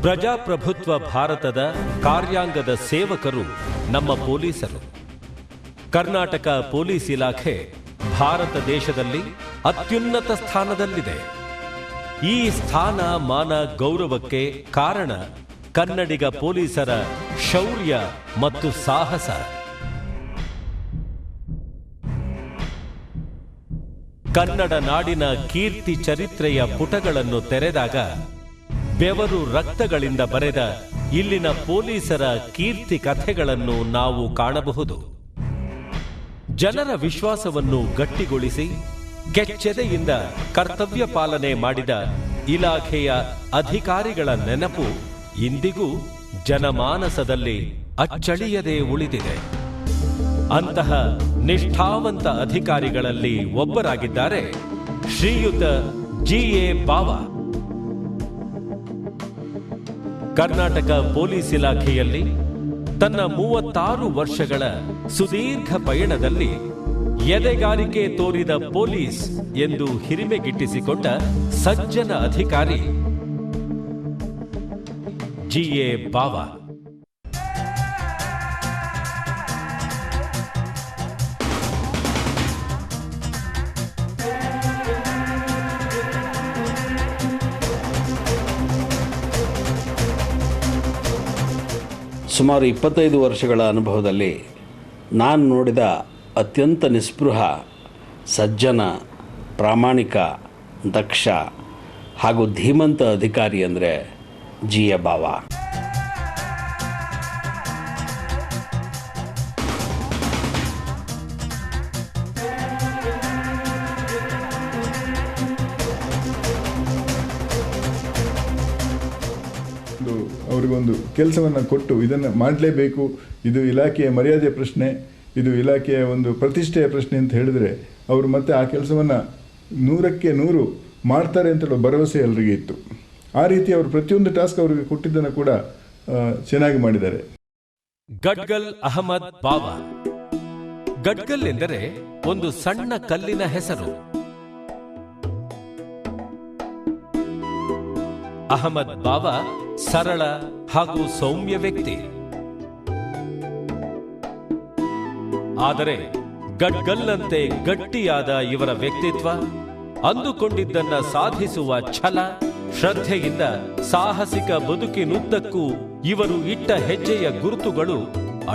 ಪ್ರಜಾಪ್ರಭುತ್ವ ಭಾರತದ ಕಾರ್ಯಾಂಗದ ಸೇವಕರು ನಮ್ಮ ಪೊಲೀಸರು. ಕರ್ನಾಟಕ ಪೊಲೀಸ್ ಇಲಾಖೆ ಭಾರತ ದೇಶದಲ್ಲಿ ಅತ್ಯುನ್ನತ ಸ್ಥಾನದಲ್ಲಿದೆ. ಈ ಸ್ಥಾನ ಮಾನ ಗೌರವಕ್ಕೆ ಕಾರಣ ಕನ್ನಡಿಗ ಪೊಲೀಸರ ಶೌರ್ಯ ಮತ್ತು ಸಾಹಸ. ಕನ್ನಡ ನಾಡಿನ ಕೀರ್ತಿ ಚರಿತ್ರೆಯ ಪುಟಗಳನ್ನು ತೆರೆದಾಗ ಬೆವರು ರಕ್ತಗಳಿಂದ ಬರೆದ ಇಲ್ಲಿನ ಪೊಲೀಸರ ಕೀರ್ತಿ ಕಥೆಗಳನ್ನು ನಾವು ಕಾಣಬಹುದು. ಜನರ ವಿಶ್ವಾಸವನ್ನು ಗಟ್ಟಿಗೊಳಿಸಿ ಕೆಚ್ಚೆದೆಯಿಂದ ಕರ್ತವ್ಯ ಪಾಲನೆ ಮಾಡಿದ ಇಲಾಖೆಯ ಅಧಿಕಾರಿಗಳ ನೆನಪು ಇಂದಿಗೂ ಜನಮಾನಸದಲ್ಲಿ ಅಚ್ಚಳಿಯದೆ ಉಳಿದಿದೆ. ಅಂತಹ ನಿಷ್ಠಾವಂತ ಅಧಿಕಾರಿಗಳಲ್ಲಿ ಒಬ್ಬರಾಗಿದ್ದಾರೆ ಶ್ರೀಯುತ ಜಿ.ಎ. ಬಾವ. ಕರ್ನಾಟಕ ಪೊಲೀಸ್ ಇಲಾಖೆಯಲ್ಲಿ ತನ್ನ 36 ವರ್ಷಗಳ ಸುದೀರ್ಘ ಪಯಣದಲ್ಲಿ ಎದೆಗಾರಿಕೆ ತೋರಿದ ಪೊಲೀಸ್ ಎಂದು ಹಿರಿಮೆಗಿಟ್ಟಿಸಿಕೊಂಡ ಸಜ್ಜನ ಅಧಿಕಾರಿ ಜಿ.ಎ. ಬಾವ. ಸುಮಾರು 25 ವರ್ಷಗಳ ಅನುಭವದಲ್ಲಿ ನಾನು ನೋಡಿದ ಅತ್ಯಂತ ನಿಸ್ಪೃಹ, ಸಜ್ಜನ, ಪ್ರಾಮಾಣಿಕ, ದಕ್ಷ ಹಾಗೂ ಧೀಮಂತ ಅಧಿಕಾರಿ ಅಂದರೆ ಜಿ.ಎ. ಬಾವ. ಅವರಿಗೊಂದು ಕೆಲಸವನ್ನು ಕೊಟ್ಟು ಇದನ್ನು ಮಾಡಲೇಬೇಕು, ಇದು ಇಲಾಖೆಯ ಮರ್ಯಾದೆ ಪ್ರಶ್ನೆ, ಇದು ಇಲಾಖೆಯ ಒಂದು ಪ್ರತಿಷ್ಠೆಯ ಪ್ರಶ್ನೆ ಅಂತ ಹೇಳಿದರೆ ಅವರು ಮತ್ತೆ ಆ ಕೆಲಸವನ್ನು 100ಕ್ಕೆ 100 ಮಾಡ್ತಾರೆ ಅಂತೇಳೋ ಭರವಸೆ ಎಲ್ಲರಿಗೆ ಇತ್ತು. ಆ ರೀತಿ ಅವರು ಪ್ರತಿಯೊಂದು ಟಾಸ್ಕ್ ಅವರಿಗೆ ಕೊಟ್ಟಿದ್ದನ್ನು ಕೂಡ ಚೆನ್ನಾಗಿ ಮಾಡಿದ್ದಾರೆ. ಗಡ್ಗಲ್ ಅಹಮದ್ ಬಾವ. ಗಡ್ಗಲ್ ಎಂದರೆ ಒಂದು ಸಣ್ಣ ಕಲ್ಲಿನ ಹೆಸರು. ಅಹಮದ್ ಬಾವ ಸರಳ ಹಾಗೂ ಸೌಮ್ಯ ವ್ಯಕ್ತಿ. ಆದರೆ ಗಡ್ಗಲ್ನಂತೆ ಗಟ್ಟಿಯಾದ ಇವರ ವ್ಯಕ್ತಿತ್ವ, ಅಂದುಕೊಂಡಿದ್ದನ್ನ ಸಾಧಿಸುವ ಛಲ, ಶ್ರದ್ಧೆಯಿಂದ ಸಾಹಸಿಕ ಬದುಕಿನುದ್ದಕ್ಕೂ ಇವರು ಇಟ್ಟ ಹೆಜ್ಜೆಯ ಗುರುತುಗಳು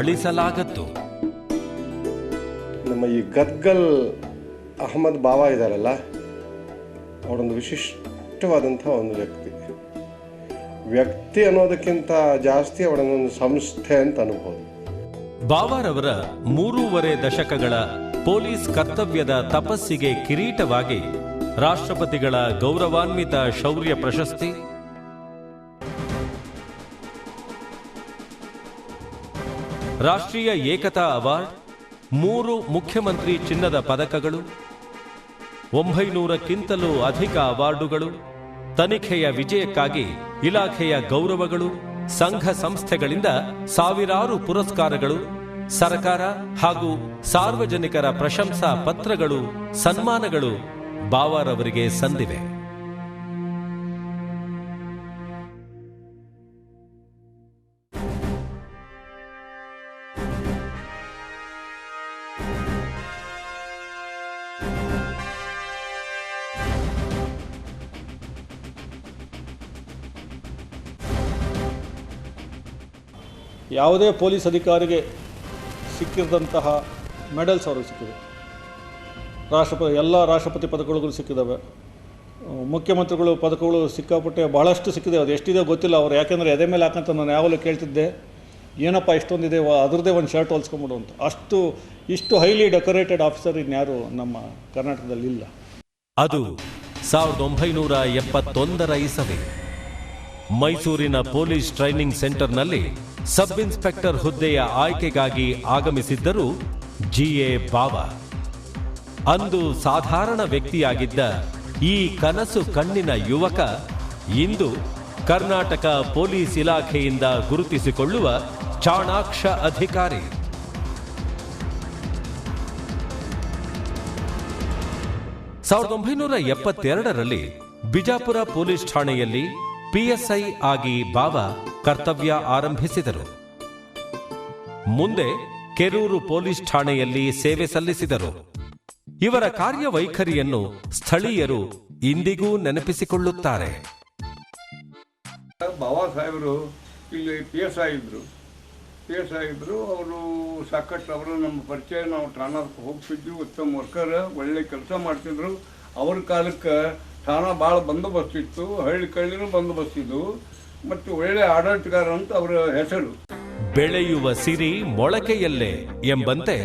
ಅಳಿಸಲಾಗದ್ದು. ನಮ್ಮ ಈ ಗದ್ಗಲ್ ಅಹಮದ್ ಬಾವ ಇದ್ದಾರಲ್ಲ, ಅವರೊಂದು ವಿಶಿಷ್ಟವಾದಂಥ ಒಂದು ವ್ಯಕ್ತಿ ಅನ್ನೋದಕ್ಕಿಂತ ಜಾಸ್ತಿ ಅವರನ್ನೊಂದು ಸಂಸ್ಥೆ ಅಂತ ಅನ್ಬೋದು. ಬಾವಾರವರ 3.5 ದಶಕಗಳ ಪೊಲೀಸ್ ಕರ್ತವ್ಯದ ತಪಸ್ಸಿಗೆ ಕಿರೀಟವಾಗಿ ರಾಷ್ಟ್ರಪತಿಗಳ ಗೌರವಾನ್ವಿತ ಶೌರ್ಯ ಪ್ರಶಸ್ತಿ, ರಾಷ್ಟ್ರೀಯ ಏಕತಾ ಅವಾರ್ಡ್, 3 ಮುಖ್ಯಮಂತ್ರಿ ಚಿನ್ನದ ಪದಕಗಳು, 900ಕ್ಕಿಂತಲೂ ಅಧಿಕ ಅವಾರ್ಡುಗಳು, ತನಿಖೆಯ ವಿಜಯಕ್ಕಾಗಿ ಇಲಾಖೆಯ ಗೌರವಗಳು, ಸಂಘ ಸಂಸ್ಥೆಗಳಿಂದ ಸಾವಿರಾರು ಪುರಸ್ಕಾರಗಳು, ಸರ್ಕಾರ ಹಾಗೂ ಸಾರ್ವಜನಿಕರ ಪ್ರಶಂಸಾ ಪತ್ರಗಳು, ಸನ್ಮಾನಗಳು ಬಾವಾರವರಿಗೆ ಸಂದಿವೆ. ಯಾವುದೇ ಪೊಲೀಸ್ ಅಧಿಕಾರಿಗೆ ಸಿಕ್ಕಿದಂತಹ ಮೆಡಲ್ಸ್ ಅವ್ರಿಗೆ ಸಿಕ್ಕಿದೆ. ಎಲ್ಲ ರಾಷ್ಟ್ರಪತಿ ಪದಕಗಳು ಸಿಕ್ಕಿದ್ದಾವೆ. ಮುಖ್ಯಮಂತ್ರಿಗಳು ಪದಕಗಳು ಸಿಕ್ಕಾಪಟ್ಟೆ ಬಹಳಷ್ಟು ಸಿಕ್ಕಿದೆ. ಅದು ಎಷ್ಟಿದೆ ಗೊತ್ತಿಲ್ಲ ಅವರು, ಯಾಕೆಂದರೆ ಎದೆ ಮೇಲೆ ಹಾಕಂತ ನಾನು ಯಾವಾಗಲೂ ಕೇಳ್ತಿದ್ದೆ, ಏನಪ್ಪ ಇಷ್ಟೊಂದಿದೆ, ಅದರದ್ದೇ ಒಂದು ಶರ್ಟ್ ಹೊಲ್ಸ್ಕೊಂಬಿಡು ಅಂತ. ಇಷ್ಟು ಹೈಲಿ ಡೆಕೋರೇಟೆಡ್ ಆಫೀಸರ್ ಇನ್ಯಾರು ನಮ್ಮ ಕರ್ನಾಟಕದಲ್ಲಿ ಇಲ್ಲ. ಅದು 1971ರ ಇಸವಿ ಮೈಸೂರಿನ ಪೊಲೀಸ್ ಟ್ರೈನಿಂಗ್ ಸೆಂಟರ್ನಲ್ಲಿ ಸಬ್ ಇನ್ಸ್ಪೆಕ್ಟರ್ ಹುದ್ದೆಯ ಆಯ್ಕೆಗಾಗಿ ಆಗಮಿಸಿದ್ದರು ಜಿ.ಎ. ಬಾವ. ಅಂದು ಸಾಧಾರಣ ವ್ಯಕ್ತಿಯಾಗಿದ್ದ ಈ ಕನಸು ಕಣ್ಣಿನ ಯುವಕ ಇಂದು ಕರ್ನಾಟಕ ಪೊಲೀಸ್ ಇಲಾಖೆಯಿಂದ ಗುರುತಿಸಿಕೊಳ್ಳುವ ಚಾಣಾಕ್ಷ ಅಧಿಕಾರಿ. ಸಾವಿರದ 1972ರಲ್ಲಿ ಬಿಜಾಪುರ ಪೊಲೀಸ್ ಠಾಣೆಯಲ್ಲಿ PSI ಆಗಿ ಬಾವ ಕರ್ತವ್ಯ ಆರಂಭಿಸಿದರು. ಮುಂದೆ ಕೆರೂರು ಪೊಲೀಸ್ ಠಾಣೆಯಲ್ಲಿ ಸೇವೆ ಸಲ್ಲಿಸಿದರು. ಇವರ ಕಾರ್ಯವೈಖರಿಯನ್ನು ಸ್ಥಳೀಯರು ಇಂದಿಗೂ ನೆನಪಿಸಿಕೊಳ್ಳುತ್ತಾರೆ. ಬಾಬಾ ಸಾಹೇಬರು ಇಲ್ಲಿ PSI ಇದ್ರು. ಅವರು ಸಾಕಷ್ಟು ಅವರು ನಮ್ಮ ಪರಿಚಯ, ನಾವು ಠಾಣಕ್ಕೆ ಹೋಗ್ತಿದ್ವಿ. ಉತ್ತಮ ವರ್ಕರ್, ಒಳ್ಳೆ ಕೆಲಸ ಮಾಡ್ತಿದ್ರು. ಅವ್ರ ಕಾಲಕ್ಕೆ ಠಾಣಾ ಭಾಳ ಬಂದೋಬಸ್ತಿತ್ತು, ಹಳ್ಳಿ ಕಳ್ಳಿನೂ ಬಂದೋಬಸ್ತಿದ್ದು, ಮತ್ತು ಒಳ್ಳೆ ಆಡಳಿತಗಾರ ಅಂತ ಅವರ ಹೆಸರು. ಬೆಳೆಯುವ ಸಿರಿ ಮೊಳಕೆಯಲ್ಲೇ ಎಂಬಂತೆ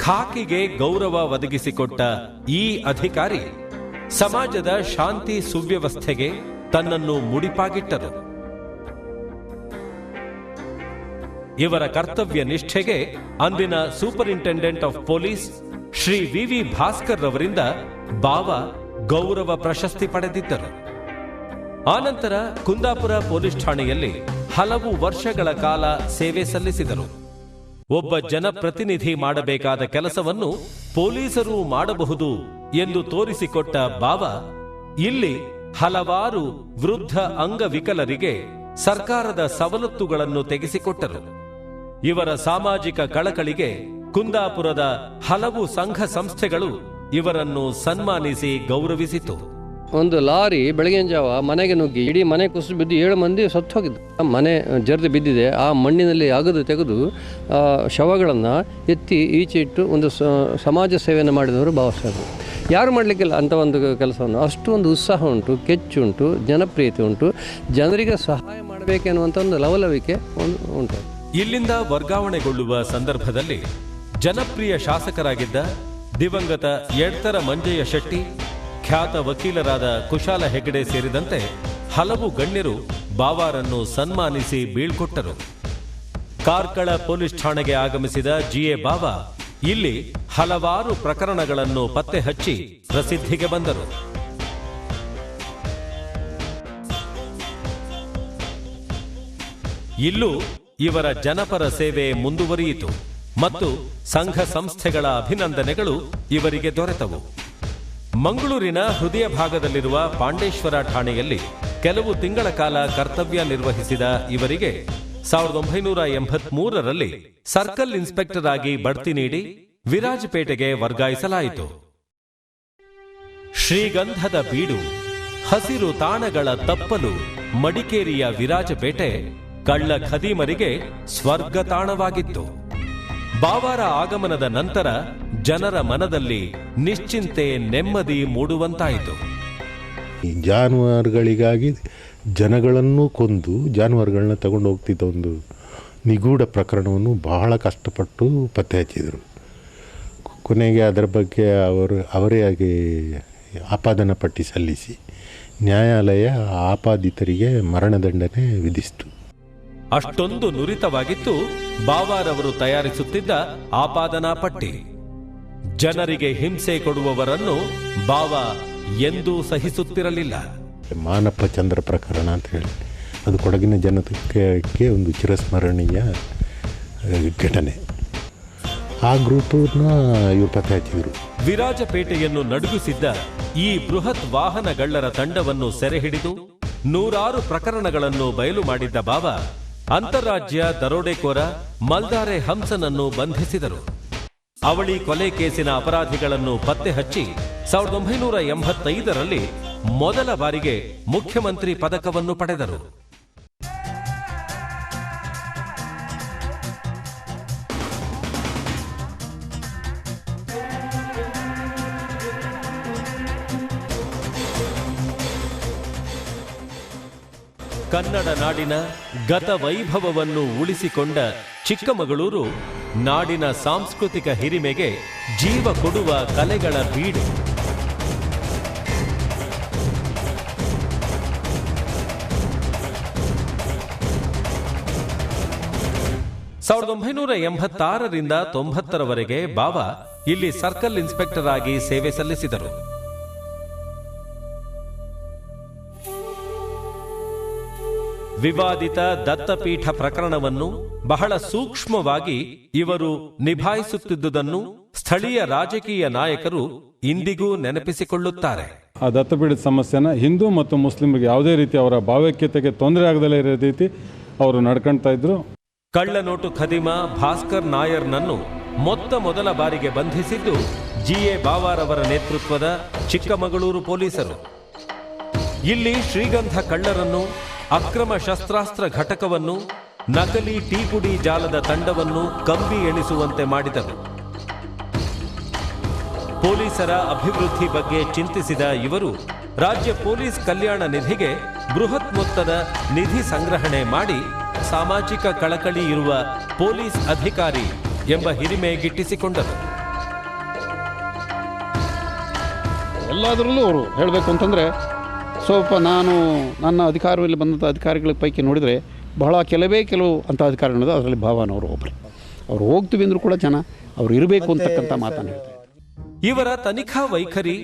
ಖಾಕಿಗೆ ಗೌರವ ಒದಗಿಸಿಕೊಟ್ಟ ಈ ಅಧಿಕಾರಿ ಸಮಾಜದ ಶಾಂತಿ ಸುವ್ಯವಸ್ಥೆಗೆ ತನ್ನನ್ನು ಮುಡಿಪಾಗಿಟ್ಟರು. ಇವರ ಕರ್ತವ್ಯ ನಿಷ್ಠೆಗೆ ಅಂದಿನ superintendent of police Shri VV Bhaskar ರವರಿಂದ ಬಾವ ಗೌರವ ಪ್ರಶಸ್ತಿ ಪಡೆದಿದ್ದರು. ಆನಂತರ ಕುಂದಾಪುರ ಪೊಲೀಸ್ ಠಾಣೆಯಲ್ಲಿ ಹಲವು ವರ್ಷಗಳ ಕಾಲ ಸೇವೆ ಸಲ್ಲಿಸಿದರು. ಒಬ್ಬ ಜನಪ್ರತಿನಿಧಿ ಮಾಡಬೇಕಾದ ಕೆಲಸವನ್ನು ಪೊಲೀಸರು ಮಾಡಬಹುದು ಎಂದು ತೋರಿಸಿಕೊಟ್ಟ ಬಾವ ಇಲ್ಲಿ ಹಲವಾರು ವೃದ್ಧ ಅಂಗವಿಕಲರಿಗೆ ಸರ್ಕಾರದ ಸವಲತ್ತುಗಳನ್ನು ತೆಗೆಸಿಕೊಟ್ಟರು. ಇವರ ಸಾಮಾಜಿಕ ಕಳಕಳಿಗೆ ಕುಂದಾಪುರದ ಹಲವು ಸಂಘ ಸಂಸ್ಥೆಗಳು ಇವರನ್ನು ಸನ್ಮಾನಿಸಿ ಗೌರವಿಸಿತು. ಒಂದು ಲಾರಿ ಬೆಳಗಿನ ಜಾವ ಮನೆಗೆ ನುಗ್ಗಿ ಇಡೀ ಮನೆ ಕುಸಿದು ಬಿದ್ದು 7 ಮಂದಿ ಸತ್ತು ಹೋಗಿದ್ದು. ಮನೆ ಜರಿದು ಬಿದ್ದಿದೆ. ಆ ಮಣ್ಣಿನಲ್ಲಿ ಅಗದು ತೆಗೆದು ಶವಗಳನ್ನು ಎತ್ತಿ ಈಚೆ ಇಟ್ಟು ಒಂದು ಸಮಾಜ ಸೇವೆಯನ್ನು ಮಾಡಿದವರು ಬಾಬಾ ಸಾಹೇಬರು. ಯಾರು ಮಾಡಲಿಕ್ಕಿಲ್ಲ ಅಂಥ ಒಂದು ಕೆಲಸವನ್ನು. ಅಷ್ಟು ಒಂದು ಉತ್ಸಾಹ ಉಂಟು, ಕೆಚ್ಚುಂಟು, ಜನಪ್ರಿಯತೆ ಉಂಟು, ಜನರಿಗೆ ಸಹಾಯ ಮಾಡಬೇಕೆನ್ನುವಂಥ ಒಂದು ಲವಲವಿಕೆ ಉಂಟು. ಇಲ್ಲಿಂದ ವರ್ಗಾವಣೆಗೊಳ್ಳುವ ಸಂದರ್ಭದಲ್ಲಿ ಜನಪ್ರಿಯ ಶಾಸಕರಾಗಿದ್ದ ದಿವಂಗತ ಎಡ್ತರ ಮಂಜಯ್ಯ ಶೆಟ್ಟಿ, ಖ್ಯಾತ ವಕೀಲರಾದ ಕುಶಾಲ ಹೆಗಡೆ ಸೇರಿದಂತೆ ಹಲವು ಗಣ್ಯರು ಬಾವಾರನ್ನು ಸನ್ಮಾನಿಸಿ ಬೀಳ್ಕೊಟ್ಟರು. ಕಾರ್ಕಳ ಪೊಲೀಸ್ ಠಾಣೆಗೆ ಆಗಮಿಸಿದ GA ಬಾವಾ ಇಲ್ಲಿ ಹಲವಾರು ಪ್ರಕರಣಗಳನ್ನು ಪತ್ತೆ ಹಚ್ಚಿ ಪ್ರಸಿದ್ಧಿಗೆ ಬಂದರು. ಇಲ್ಲೂ ಇವರ ಜನಪರ ಸೇವೆ ಮುಂದುವರಿಯಿತು ಮತ್ತು ಸಂಘ ಸಂಸ್ಥೆಗಳ ಅಭಿನಂದನೆಗಳು ಇವರಿಗೆ ದೊರೆತವು. ಮಂಗಳೂರಿನ ಹೃದಯ ಭಾಗದಲ್ಲಿರುವ ಪಾಂಡೇಶ್ವರ ಠಾಣೆಯಲ್ಲಿ ಕೆಲವು ತಿಂಗಳ ಕಾಲ ಕರ್ತವ್ಯ ನಿರ್ವಹಿಸಿದ ಇವರಿಗೆ 1983ರಲ್ಲಿ ಸರ್ಕಲ್ ಇನ್ಸ್ಪೆಕ್ಟರ್ ಆಗಿ ಬಡ್ತಿ ನೀಡಿ ವಿರಾಜಪೇಟೆಗೆ ವರ್ಗಾಯಿಸಲಾಯಿತು. ಶ್ರೀಗಂಧದ ಬೀಡು, ಹಸಿರು ತಾಣಗಳ ತಪ್ಪಲು ಮಡಿಕೇರಿಯ ವಿರಾಜಪೇಟೆ ಕಳ್ಳ ಖದೀಮರಿಗೆ ಸ್ವರ್ಗ ತಾಣವಾಗಿತ್ತು. ಬಾವಾರ ಆಗಮನದ ನಂತರ ಜನರ ಮನದಲ್ಲಿ ನಿಶ್ಚಿಂತೆ, ನೆಮ್ಮದಿ ಮೂಡುವಂತಾಯಿತು. ಈ ಜಾನುವಾರುಗಳಿಗಾಗಿ ಜನಗಳನ್ನು ಕೊಂದು ಜಾನುವಾರುಗಳನ್ನ ತಗೊಂಡು ಹೋಗ್ತಿದ್ದ ಒಂದು ನಿಗೂಢ ಪ್ರಕರಣವನ್ನು ಬಹಳ ಕಷ್ಟಪಟ್ಟು ಪತ್ತೆ ಹಚ್ಚಿದರು. ಕೊನೆಗೆ ಅದರ ಬಗ್ಗೆ ಅವರೇ ಆಗಿ ಆಪಾದನಾ ಪಟ್ಟಿ ಸಲ್ಲಿಸಿ ನ್ಯಾಯಾಲಯ ಆಪಾದಿತರಿಗೆ ಮರಣದಂಡನೆ ವಿಧಿಸಿತು. ಅಷ್ಟೊಂದು ನುರಿತವಾಗಿತ್ತು ಬಾವಾರವರು ತಯಾರಿಸುತ್ತಿದ್ದ ಆಪಾದನಾ ಪಟ್ಟಿ. ಜನರಿಗೆ ಹಿಂಸೆ ಕೊಡುವವರನ್ನು ಬಾವಾ ಎಂದೂ ಸಹಿಸುತ್ತಿರಲಿಲ್ಲ. ಮಾನಪ್ಪ ಚಂದ್ರ ಪ್ರಕರಣ ಅಂತ ಹೇಳಿ ಅದು ಕೊಡಗಿನ ಜನತೆಗೆ ಒಂದು ಚಿರಸ್ಮರಣೀಯ ಘಟನೆ. ಆ ಗ್ರೂಪನ್ನ ಇವರು ಪತ್ತೆ ಹಚ್ಚಿದರು. ವಿರಾಜಪೇಟೆಯನ್ನು ನಡುಗಿಸಿದ್ದ ಈ ಬೃಹತ್ ವಾಹನಗಳ್ಳರ ತಂಡವನ್ನು ಸೆರೆ ಹಿಡಿದು 100 ಪ್ರಕರಣಗಳನ್ನು ಬಯಲು ಮಾಡಿದ್ದ ಬಾವಾ ಅಂತಾರಾಜ್ಯ ದರೋಡೆಕೋರ ಮಲ್ದಾರೆ ಹಂಸನನ್ನು ಬಂಧಿಸಿದರು. ಅವಳಿ ಕೊಲೆ ಕೇಸಿನ ಅಪರಾಧಿಗಳನ್ನು ಪತ್ತೆ ಹಚ್ಚಿ 1985ರಲ್ಲಿ ಮೊದಲ ಬಾರಿಗೆ ಮುಖ್ಯಮಂತ್ರಿ ಪದಕವನ್ನು ಪಡೆದರು. ಕನ್ನಡ ನಾಡಿನ ಗತ ವೈಭವವನ್ನು ಉಳಿಸಿಕೊಂಡ ಚಿಕ್ಕಮಗಳೂರು ನಾಡಿನ ಸಾಂಸ್ಕೃತಿಕ ಹಿರಿಮೆಗೆ ಜೀವ ಕೊಡುವ ಕಲೆಗಳ ಬೀಡು. ಸಾವಿರದ 1986ರಿಂದ 90ರವರೆಗೆ ಬಾವಾ ಇಲ್ಲಿ ಸರ್ಕಲ್ ಇನ್ಸ್ಪೆಕ್ಟರ್ ಆಗಿ ಸೇವೆ ಸಲ್ಲಿಸಿದರು. ವಿವಾದಿತ ದತ್ತಪೀಠ ಪ್ರಕರಣವನ್ನು ಬಹಳ ಸೂಕ್ಷ್ಮವಾಗಿ ಇವರು ನಿಭಾಯಿಸುತ್ತಿದ್ದುದನ್ನು ಸ್ಥಳೀಯ ರಾಜಕೀಯ ನಾಯಕರು ಇಂದಿಗೂ ನೆನಪಿಸಿಕೊಳ್ಳುತ್ತಾರೆ. ಆ ದತ್ತಪೀಡಿತ ಸಮಸ್ಯೆನ ಹಿಂದೂ ಮತ್ತು ಮುಸ್ಲಿಮರಿಗೆ ಯಾವುದೇ ರೀತಿ ಅವರ ಭಾವೈಕ್ಯತೆಗೆ ತೊಂದರೆ ಆಗದಲ್ಲೇ ಇರೋ ರೀತಿ ಅವರು ನಡ್ಕೊಳ್ತಾ ಇದ್ರು. ಕಳ್ಳನೋಟು ಖದೀಮ ಭಾಸ್ಕರ್ ನಾಯರ್ನನ್ನು ಮೊದಲ ಬಾರಿಗೆ ಬಂಧಿಸಿದ್ದು ಜಿಎ ಬಾವಾರವರ ನೇತೃತ್ವದ ಚಿಕ್ಕಮಗಳೂರು ಪೊಲೀಸರು. ಇಲ್ಲಿ ಶ್ರೀಗಂಧ ಕಳ್ಳರನ್ನು, ಅಕ್ರಮ ಶಸ್ತ್ರಾಸ್ತ್ರ ಘಟಕವನ್ನು, ನಕಲಿ ಟೀಪುಡಿ ಜಾಲದ ತಂಡವನ್ನು ಕಂಬಿ ಎಣಿಸುವಂತೆ ಮಾಡಿದರು. ಪೊಲೀಸರ ಅಭಿವೃದ್ಧಿ ಬಗ್ಗೆ ಚಿಂತಿಸಿದ ಇವರು ರಾಜ್ಯ ಪೊಲೀಸ್ ಕಲ್ಯಾಣ ನಿಧಿಗೆ ಬೃಹತ್ ಮೊತ್ತದ ನಿಧಿ ಸಂಗ್ರಹಣೆ ಮಾಡಿ ಸಾಮಾಜಿಕ ಕಳಕಳಿ ಇರುವ ಪೊಲೀಸ್ ಅಧಿಕಾರಿ ಎಂಬ ಹಿರಿಮೆ ಗಿಟ್ಟಿಸಿಕೊಂಡರು. ಎಲ್ಲದರಲ್ಲೂ ಅವರು ಹೇಳಬೇಕು ಅಂತಂದರೆ ಸ್ವಲ್ಪ ನಾನು ನನ್ನ ಅಧಿಕಾರದಲ್ಲಿ ಬಂದಂಥ ಅಧಿಕಾರಿಗಳ ಪೈಕಿ ನೋಡಿದರೆ ಬಹಳ ಕೆಲವು ಅಂಥ ಅಧಿಕಾರಿಗಳಿದೆ. ಅದರಲ್ಲಿ ಭಾವನವರು ಒಬ್ಬರು. ಅವ್ರು ಹೋಗ್ತೀವಿ ಅಂದರೂ ಕೂಡ ಜನ ಅವ್ರು ಇರಬೇಕು ಅಂತಕ್ಕಂಥ ಮಾತನ್ನು ಹೇಳ್ತಾರೆ. ಇವರ ತನಿಖಾ ವೈಖರಿ,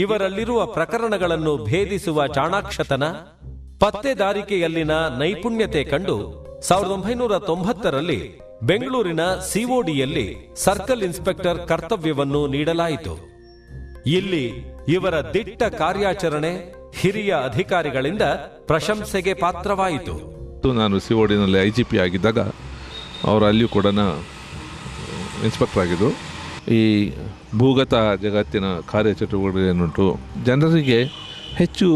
ಇವರಲ್ಲಿರುವ ಪ್ರಕರಣಗಳನ್ನು ಭೇದಿಸುವ ಚಾಣಾಕ್ಷತನ, ಪತ್ತೆದಾರಿಕೆಯಲ್ಲಿನ ನೈಪುಣ್ಯತೆ ಕಂಡು 1990ರಲ್ಲಿ ಬೆಂಗಳೂರಿನ ಸಿಒಡಿಯಲ್ಲಿ ಸರ್ಕಲ್ ಇನ್ಸ್ಪೆಕ್ಟರ್ ಕರ್ತವ್ಯವನ್ನು ನೀಡಲಾಯಿತು. ಇಲ್ಲಿ ಇವರ ದಿಟ್ಟ ಕಾರ್ಯಾಚರಣೆ ಹಿರಿಯ ಅಧಿಕಾರಿಗಳಿಂದ ಪ್ರಶಂಸೆಗೆ ಪಾತ್ರವಾಯಿತು. ನಾನು ಸಿಒಡಿನಲ್ಲಿ IGP ಆಗಿದ್ದಾಗ ಅವರು ಅಲ್ಲಿಯೂ ಕೂಡ ಇನ್ಸ್ಪೆಕ್ಟರ್ ಆಗಿದ್ದು. ಈ ಭೂಗತ ಜಗತ್ತಿನ ಕಾರ್ಯಚಟುವಟಿಕೆ ಏನುಂಟು, ಜನರಿಗೆ ಹೆಚ್ಚು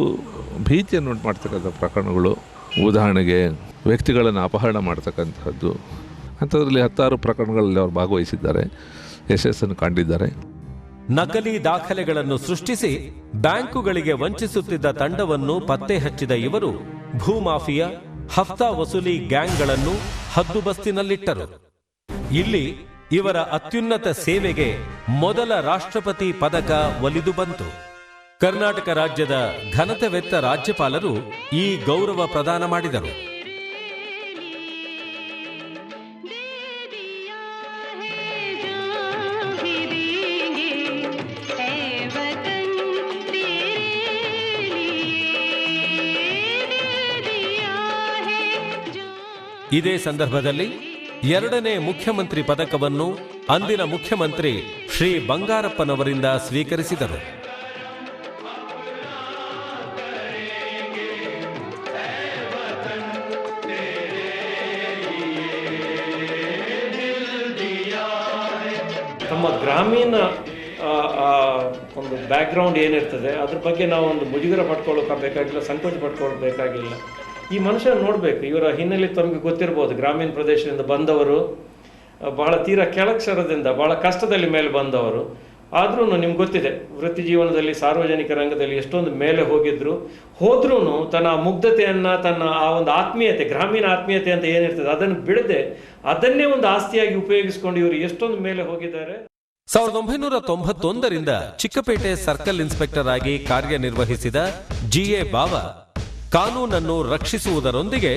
ಭೀತಿಯನ್ನುಂಟು ಮಾಡ್ತಕ್ಕಂಥ ಪ್ರಕರಣಗಳು, ಉದಾಹರಣೆಗೆ ವ್ಯಕ್ತಿಗಳನ್ನು ಅಪಹರಣ ಮಾಡ್ತಕ್ಕಂಥದ್ದು, ಅಂಥದ್ರಲ್ಲಿ 10 ಪ್ರಕರಣಗಳಲ್ಲಿ ಅವರು ಭಾಗವಹಿಸಿದ್ದಾರೆ, ಯಶಸ್ಸನ್ನು ಕಂಡಿದ್ದಾರೆ. ನಕಲಿ ದಾಖಲೆಗಳನ್ನು ಸೃಷ್ಟಿಸಿ ಬ್ಯಾಂಕುಗಳಿಗೆ ವಂಚಿಸುತ್ತಿದ್ದ ತಂಡವನ್ನು ಪತ್ತೆ ಹಚ್ಚಿದ ಇವರು ಭೂಮಾಫಿಯಾ, ಹಫ್ತಾ ವಸೂಲಿ ಗ್ಯಾಂಗ್ಗಳನ್ನು ಹದ್ದುಬಸ್ತಿನಲ್ಲಿಟ್ಟರು. ಇಲ್ಲಿ ಇವರ ಅತ್ಯುನ್ನತ ಸೇವೆಗೆ ಮೊದಲ ರಾಷ್ಟ್ರಪತಿ ಪದಕ ಒಲಿದು ಬಂತು. ಕರ್ನಾಟಕ ರಾಜ್ಯದ ಘನತೆವೆತ್ತ ರಾಜ್ಯಪಾಲರು ಈ ಗೌರವ ಪ್ರದಾನ ಮಾಡಿದರು. ಇದೇ ಸಂದರ್ಭದಲ್ಲಿ 2ನೇ ಮುಖ್ಯಮಂತ್ರಿ ಪದಕವನ್ನು ಅಂದಿನ ಮುಖ್ಯಮಂತ್ರಿ ಶ್ರೀ ಬಂಗಾರಪ್ಪನವರಿಂದ ಸ್ವೀಕರಿಸಿದರು. ನಮ್ಮ ಗ್ರಾಮೀಣ ಒಂದು ಬ್ಯಾಕ್ಗ್ರೌಂಡ್ ಏನಿರ್ತದೆ ಅದ್ರ ಬಗ್ಗೆ ನಾವು ಒಂದು ಮುಜುಗರ ಪಡ್ಕೊಳ್ಳೋಕ್ಕಾಗಬೇಕಾಗಿಲ್ಲ, ಸಂಕೋಚ ಪಡ್ಕೊಳ್ಬೇಕಾಗಿಲ್ಲ. ಈ ಮನುಷ್ಯ ನೋಡಬೇಕು, ಇವರ ಹಿನ್ನೆಲೆ ತಮಗೆ ಗೊತ್ತಿರ್ಬೋದು. ಗ್ರಾಮೀಣ ಪ್ರದೇಶದಿಂದ ಬಂದವರು, ಬಹಳ ತೀರಾ ಕೆಳಕ್ಷರದಿಂದ ಬಹಳ ಕಷ್ಟದಲ್ಲಿ ಮೇಲೆ ಬಂದವರು. ಆದ್ರೂ ನಿಮ್ಗೆ ಗೊತ್ತಿದೆ, ವೃತ್ತಿ ಜೀವನದಲ್ಲಿ ಸಾರ್ವಜನಿಕ ರಂಗದಲ್ಲಿ ಎಷ್ಟೊಂದು ಮೇಲೆ ಹೋದ್ರೂ ತನ್ನ ಮುಗ್ಧತೆಯನ್ನು, ತನ್ನ ಆ ಒಂದು ಆತ್ಮೀಯತೆ, ಗ್ರಾಮೀಣ ಆತ್ಮೀಯತೆ ಅಂತ ಏನಿರ್ತದೆ ಅದನ್ನು ಬಿಡದೆ ಅದನ್ನೇ ಒಂದು ಆಸ್ತಿಯಾಗಿ ಉಪಯೋಗಿಸಿಕೊಂಡು ಇವರು ಎಷ್ಟೊಂದು ಮೇಲೆ ಹೋಗಿದ್ದಾರೆ. 1991ರಿಂದ ಚಿಕ್ಕಪೇಟೆ ಸರ್ಕಲ್ ಇನ್ಸ್ಪೆಕ್ಟರ್ ಆಗಿ ಕಾರ್ಯನಿರ್ವಹಿಸಿದ ಜಿಎ ಬಾವ ಕಾನೂನನ್ನು ರಕ್ಷಿಸುವುದರೊಂದಿಗೆ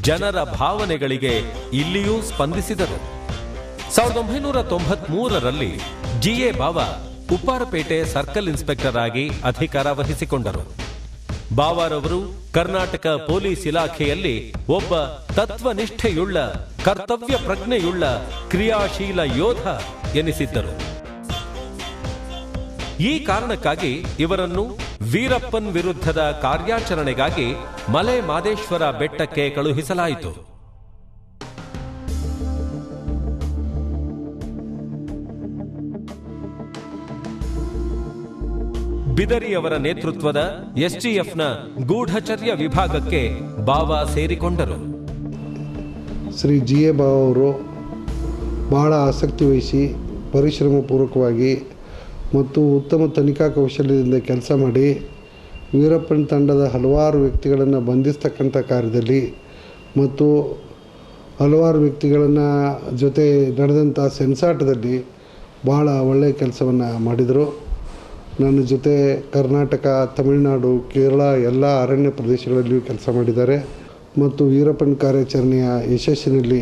ಜನರ ಭಾವನೆಗಳಿಗೆ ಇಲ್ಲಿಯೂ ಸ್ಪಂದಿಸಿದರು. 1993ರಲ್ಲಿ ಜಿಎ ಬಾವ ಉಪ್ಪಾರಪೇಟೆ ಸರ್ಕಲ್ ಇನ್ಸ್ಪೆಕ್ಟರ್ ಆಗಿ ಅಧಿಕಾರ ವಹಿಸಿಕೊಂಡರು. ಬಾವಾರವರು ಕರ್ನಾಟಕ ಪೊಲೀಸ್ ಇಲಾಖೆಯಲ್ಲಿ ಒಬ್ಬ ತತ್ವನಿಷ್ಠೆಯುಳ್ಳ, ಕರ್ತವ್ಯ ಪ್ರಜ್ಞೆಯುಳ್ಳ, ಕ್ರಿಯಾಶೀಲ ಯೋಧ ಎನಿಸಿದ್ದರು. ಈ ಕಾರಣಕ್ಕಾಗಿ ಇವರನ್ನು ವೀರಪ್ಪನ್ ವಿರುದ್ಧದ ಕಾರ್ಯಾಚರಣೆಗಾಗಿ ಮಲೆ ಮಾದೇಶ್ವರ ಬೆಟ್ಟಕ್ಕೆ ಕಳುಹಿಸಲಾಯಿತು. ಬಿದರಿಯವರ ನೇತೃತ್ವದ STFನ ಗೂಢಚರ್ಯ ವಿಭಾಗಕ್ಕೆ ಬಾವ ಸೇರಿಕೊಂಡರು. ಶ್ರೀ ಜಿಎ ಬಾವ ಅವರು ಬಹಳ ಆಸಕ್ತಿ ವಹಿಸಿ ಪರಿಶ್ರಮಪೂರ್ವಕವಾಗಿ ಮತ್ತು ಉತ್ತಮ ತನಿಖಾ ಕೌಶಲ್ಯದಿಂದ ಕೆಲಸ ಮಾಡಿ ವೀರಪ್ಪನ್ ತಂಡದ ಹಲವಾರು ವ್ಯಕ್ತಿಗಳನ್ನು ಬಂಧಿಸ್ತಕ್ಕಂಥ ಕಾರ್ಯದಲ್ಲಿ ಮತ್ತು ಹಲವಾರು ವ್ಯಕ್ತಿಗಳನ್ನು ಜೊತೆ ನಡೆದಂಥ ಸೆಣಸಾಟದಲ್ಲಿ ಭಾಳ ಒಳ್ಳೆಯ ಕೆಲಸವನ್ನು ಮಾಡಿದರು. ನನ್ನ ಜೊತೆ ಕರ್ನಾಟಕ, ತಮಿಳುನಾಡು, ಕೇರಳ ಎಲ್ಲ ಅರಣ್ಯ ಪ್ರದೇಶಗಳಲ್ಲಿಯೂ ಕೆಲಸ ಮಾಡಿದ್ದಾರೆ ಮತ್ತು ವೀರಪ್ಪನ್ ಕಾರ್ಯಾಚರಣೆಯ ಯಶಸ್ಸಿನಲ್ಲಿ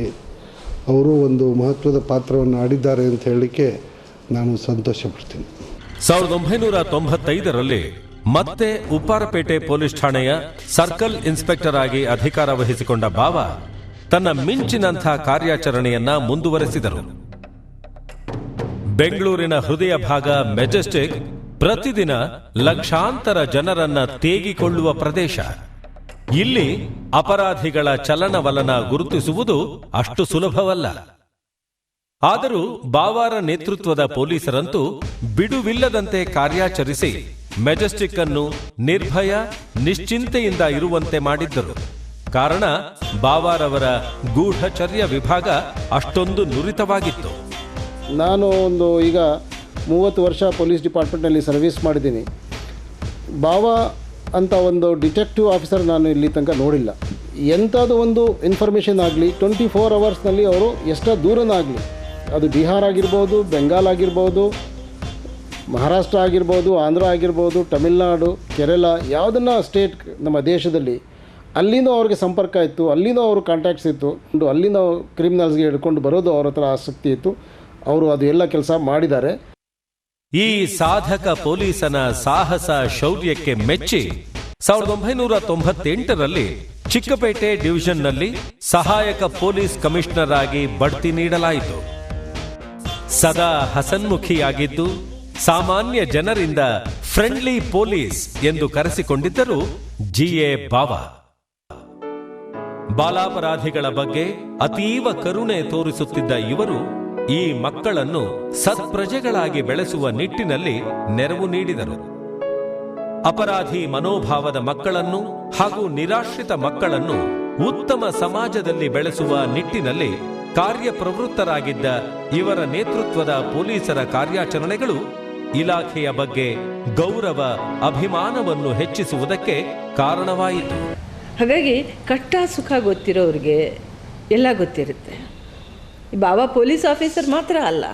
ಅವರು ಒಂದು ಮಹತ್ವದ ಪಾತ್ರವನ್ನು ಆಡಿದ್ದಾರೆ ಅಂತ ಹೇಳಲಿಕ್ಕೆ ನಾನು ಸಂತೋಷ ಪಡ್ತೀನಿ. 1995ರಲ್ಲಿ ಮತ್ತೆ ಉಪ್ಪಾರಪೇಟೆ ಪೊಲೀಸ್ ಠಾಣೆಯ ಸರ್ಕಲ್ ಇನ್ಸ್ಪೆಕ್ಟರ್ ಆಗಿ ಅಧಿಕಾರ ವಹಿಸಿಕೊಂಡ ಬಾವ ತನ್ನ ಮಿಂಚಿನಂಥ ಕಾರ್ಯಾಚರಣೆಯನ್ನ ಮುಂದುವರೆಸಿದರು. ಬೆಂಗಳೂರಿನ ಹೃದಯ ಭಾಗ ಮೆಜೆಸ್ಟಿಕ್ ಪ್ರತಿದಿನ ಲಕ್ಷಾಂತರ ಜನರನ್ನ ತೇಗಿಕೊಳ್ಳುವ ಪ್ರದೇಶ. ಇಲ್ಲಿ ಅಪರಾಧಿಗಳ ಚಲನವಲನ ಗುರುತಿಸುವುದು ಅಷ್ಟು ಸುಲಭವಲ್ಲ. ಆದರೂ ಬಾವಾರ ನೇತೃತ್ವದ ಪೊಲೀಸರಂತೂ ಬಿಡುವಿಲ್ಲದಂತೆ ಕಾರ್ಯಾಚರಿಸಿ ಮೆಜೆಸ್ಟಿಕ್ ಅನ್ನು ನಿರ್ಭಯ ನಿಶ್ಚಿಂತೆಯಿಂದ ಇರುವಂತೆ ಮಾಡಿದ್ದರು. ಕಾರಣ ಬಾವಾರವರ ಗೂಢಚರ್ಯ ವಿಭಾಗ ಅಷ್ಟೊಂದು ನುರಿತವಾಗಿತ್ತು. ನಾನು ಈಗ 30 ವರ್ಷ ಪೊಲೀಸ್ ಡಿಪಾರ್ಟ್ಮೆಂಟ್ನಲ್ಲಿ ಸರ್ವಿಸ್ ಮಾಡಿದ್ದೀನಿ. ಬಾವಾ ಅಂತ ಒಂದು ಡಿಟೆಕ್ಟಿವ್ ಆಫೀಸರ್ ನಾನು ಇಲ್ಲಿ ತನಕ ನೋಡಿಲ್ಲ. ಎಂಥದ್ದು ಒಂದು ಇನ್ಫಾರ್ಮೇಷನ್ ಆಗಲಿ 24 ಅವರ್ಸ್ನಲ್ಲಿ ಅವರು ಎಷ್ಟೋ ದೂರನಾಗಲಿ, ಅದು ಬಿಹಾರ್ ಆಗಿರ್ಬೋದು, ಬೆಂಗಾಲ್ ಆಗಿರ್ಬೋದು, ಮಹಾರಾಷ್ಟ್ರ ಆಗಿರ್ಬೋದು, ಆಂಧ್ರ ಆಗಿರ್ಬೋದು, ತಮಿಳ್ನಾಡು, ಕೇರಳ, ಯಾವುದನ್ನು ಸ್ಟೇಟ್ ನಮ್ಮ ದೇಶದಲ್ಲಿ ಅಲ್ಲಿಂದ ಅವ್ರಿಗೆ ಸಂಪರ್ಕ ಇತ್ತು, ಅಲ್ಲಿಂದ ಅವರು ಕಾಂಟ್ಯಾಕ್ಟ್ಸ್ ಇತ್ತು, ಅಲ್ಲಿಂದ ಕ್ರಿಮಿನಲ್ಸ್ಗೆ ಹಿಡ್ಕೊಂಡು ಬರೋದು ಅವ್ರ ಹತ್ರ ಆಸಕ್ತಿ ಇತ್ತು. ಅವರು ಅದು ಎಲ್ಲ ಕೆಲಸ ಮಾಡಿದ್ದಾರೆ. ಈ ಸಾಧಕ ಪೊಲೀಸನ ಸಾಹಸ ಶೌರ್ಯಕ್ಕೆ ಮೆಚ್ಚಿ 1998ರಲ್ಲಿ ಚಿಕ್ಕಪೇಟೆ ಡಿವಿಷನ್ನಲ್ಲಿ ಸಹಾಯಕ ಪೊಲೀಸ್ ಕಮಿಷನರ್ ಆಗಿ ಬಡ್ತಿ ನೀಡಲಾಯಿತು. ಸದಾ ಹಸನ್ಮುಖಿಯಾಗಿದ್ದು ಸಾಮಾನ್ಯ ಜನರಿಂದ ಫ್ರೆಂಡ್ಲಿ ಪೊಲೀಸ್ ಎಂದು ಕರೆಸಿಕೊಂಡಿದ್ದರು ಜಿಎ ಬಾವಾ. ಬಾಲಾಪರಾಧಿಗಳ ಬಗ್ಗೆ ಅತೀವ ಕರುಣೆ ತೋರಿಸುತ್ತಿದ್ದ ಇವರು ಈ ಮಕ್ಕಳನ್ನು ಸತ್ಪ್ರಜೆಗಳಾಗಿ ಬೆಳೆಸುವ ನಿಟ್ಟಿನಲ್ಲಿ ನೆರವು ನೀಡಿದರು. ಅಪರಾಧಿ ಮನೋಭಾವದ ಮಕ್ಕಳನ್ನು ಹಾಗೂ ನಿರಾಶ್ರಿತ ಮಕ್ಕಳನ್ನು ಉತ್ತಮ ಸಮಾಜದಲ್ಲಿ ಬೆಳೆಸುವ ನಿಟ್ಟಿನಲ್ಲಿ ಕಾರ್ಯಪ್ರವೃತ್ತರಾಗಿದ್ದ ಇವರ ನೇತೃತ್ವದ ಪೊಲೀಸರ ಕಾರ್ಯಾಚರಣೆಗಳು ಇಲಾಖೆಯ ಬಗ್ಗೆ ಗೌರವ ಅಭಿಮಾನವನ್ನು ಹೆಚ್ಚಿಸುವುದಕ್ಕೆ ಕಾರಣವಾಯಿತು. ಹಾಗಾಗಿ ಕಷ್ಟ ಸುಖ ಗೊತ್ತಿರೋರಿಗೆ ಎಲ್ಲ ಗೊತ್ತಿರುತ್ತೆ. ಬಾಬಾ ಪೊಲೀಸ್ ಆಫೀಸರ್ ಮಾತ್ರ ಅಲ್ಲ,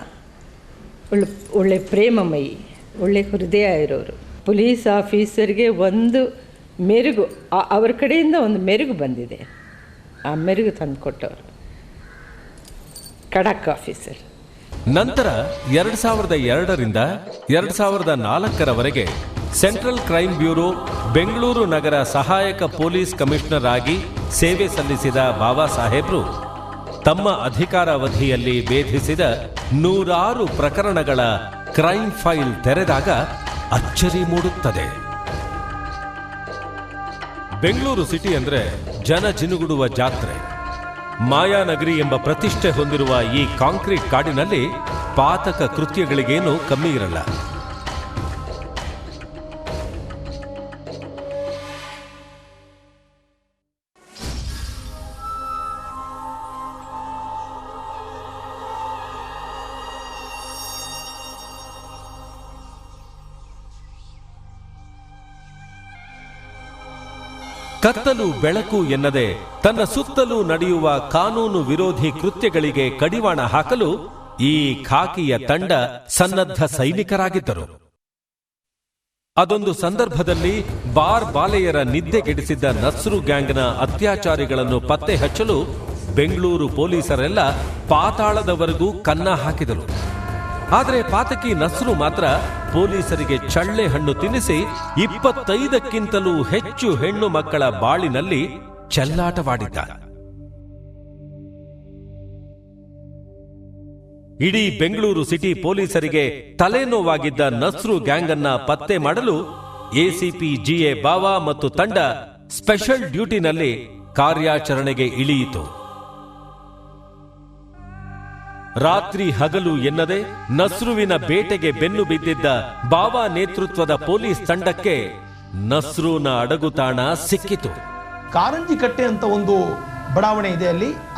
ಒಳ್ಳೆ ಪ್ರೇಮಮಯಿ, ಒಳ್ಳೆ ಹೃದಯ ಇರೋರು. ಪೊಲೀಸ್ ಆಫೀಸರ್ಗೆ ಒಂದು ಮೆರುಗು, ಅವ್ರ ಕಡೆಯಿಂದ ಒಂದು ಮೆರುಗು ಬಂದಿದೆ. ಆ ಮೆರುಗು ತಂದು ಕೊಟ್ಟವರು ಖಡಕ್ ಆಫೀಸರ್. ನಂತರ 2002ರಿಂದ 2004ರವರೆಗೆ ಸೆಂಟ್ರಲ್ ಕ್ರೈಮ್ ಬ್ಯೂರೋ ಬೆಂಗಳೂರು ನಗರ ಸಹಾಯಕ ಪೊಲೀಸ್ ಕಮಿಷನರ್ ಆಗಿ ಸೇವೆ ಸಲ್ಲಿಸಿದ ಬಾಬಾ ಸಾಹೇಬ್ರು ತಮ್ಮ ಅಧಿಕಾರಾವಧಿಯಲ್ಲಿ ಭೇದಿಸಿದ 100 ಪ್ರಕರಣಗಳ ಕ್ರೈಮ್ ಫೈಲ್ ತೆರೆದಾಗ ಅಚ್ಚರಿ ಮೂಡುತ್ತದೆ. ಬೆಂಗಳೂರು ಸಿಟಿ ಅಂದ್ರೆ ಜನ ಜಿನುಗುಡುವ ಜಾತ್ರೆ. ಮಾಯಾನಗರಿ ಎಂಬ ಪ್ರತಿಷ್ಠೆ ಹೊಂದಿರುವ ಈ ಕಾಂಕ್ರೀಟ್ ಕಾಡಿನಲ್ಲಿ ಪಾತಕ ಕೃತ್ಯಗಳಿಗೇನು ಕಮ್ಮಿ ಇರಲ್ಲ. ಕತ್ತಲು ಬೆಳಕು ಎನ್ನದೆ ತನ್ನ ಸುತ್ತಲೂ ನಡೆಯುವ ಕಾನೂನು ವಿರೋಧಿ ಕೃತ್ಯಗಳಿಗೆ ಕಡಿವಾಣ ಹಾಕಲು ಈ ಖಾಕಿಯ ತಂಡ ಸನ್ನದ್ಧ ಸೈನಿಕರಾಗಿದ್ದರು. ಅದೊಂದು ಸಂದರ್ಭದಲ್ಲಿ ಬಾರ್ ಬಾಲೆಯರ ನಿದ್ದೆಗೆಡಿಸಿದ್ದ ನಸ್ರು ಗ್ಯಾಂಗ್ನ ಅತ್ಯಾಚಾರಿಗಳನ್ನು ಪತ್ತೆ ಹಚ್ಚಲು ಬೆಂಗಳೂರು ಪೊಲೀಸರೆಲ್ಲ ಪಾತಾಳದವರೆಗೂ ಕನ್ನ ಹಾಕಿದರು. ಆದರೆ ಪಾತಕಿ ನಸ್ರು ಮಾತ್ರ ಪೊಲೀಸರಿಗೆ ಚಳ್ಳೆ ಹಣ್ಣು ತಿನ್ನಿಸಿ 25ಕ್ಕಿಂತಲೂ ಹೆಚ್ಚು ಹೆಣ್ಣು ಮಕ್ಕಳ ಬಾಳಿನಲ್ಲಿ ಚೆಲ್ಲಾಟವಾಡಿದ್ದ. ಇಡೀ ಬೆಂಗಳೂರು ಸಿಟಿ ಪೊಲೀಸರಿಗೆ ತಲೆನೋವಾಗಿದ್ದ ನಸ್ರು ಗ್ಯಾಂಗ್ ಅನ್ನ ಪತ್ತೆ ಮಾಡಲು ಎಸಿಪಿ ಜಿಎ ಬಾವಾ ಮತ್ತು ತಂಡ ಸ್ಪೆಷಲ್ ಡ್ಯೂಟಿನಲ್ಲಿ ಕಾರ್ಯಾಚರಣೆಗೆ ಇಳಿಯಿತು. ರಾತ್ರಿ ಹಗಲು ಎನ್ನದೆ ನಸ್ರುವಿನ ಬೇಟೆಗೆ ಬೆನ್ನು ಬಿದ್ದಿದ್ದ ಬಾವಾ ನೇತೃತ್ವದ ಪೊಲೀಸ್ ತಂಡಕ್ಕೆ ನಸ್ರುನ ಅಡಗುತಾಣ ಸಿಕ್ಕಿತು. ಕಾರಂಜಿ ಕಟ್ಟೆ ಅಂತ ಒಂದು ಬಡಾವಣೆ ಇದೆ,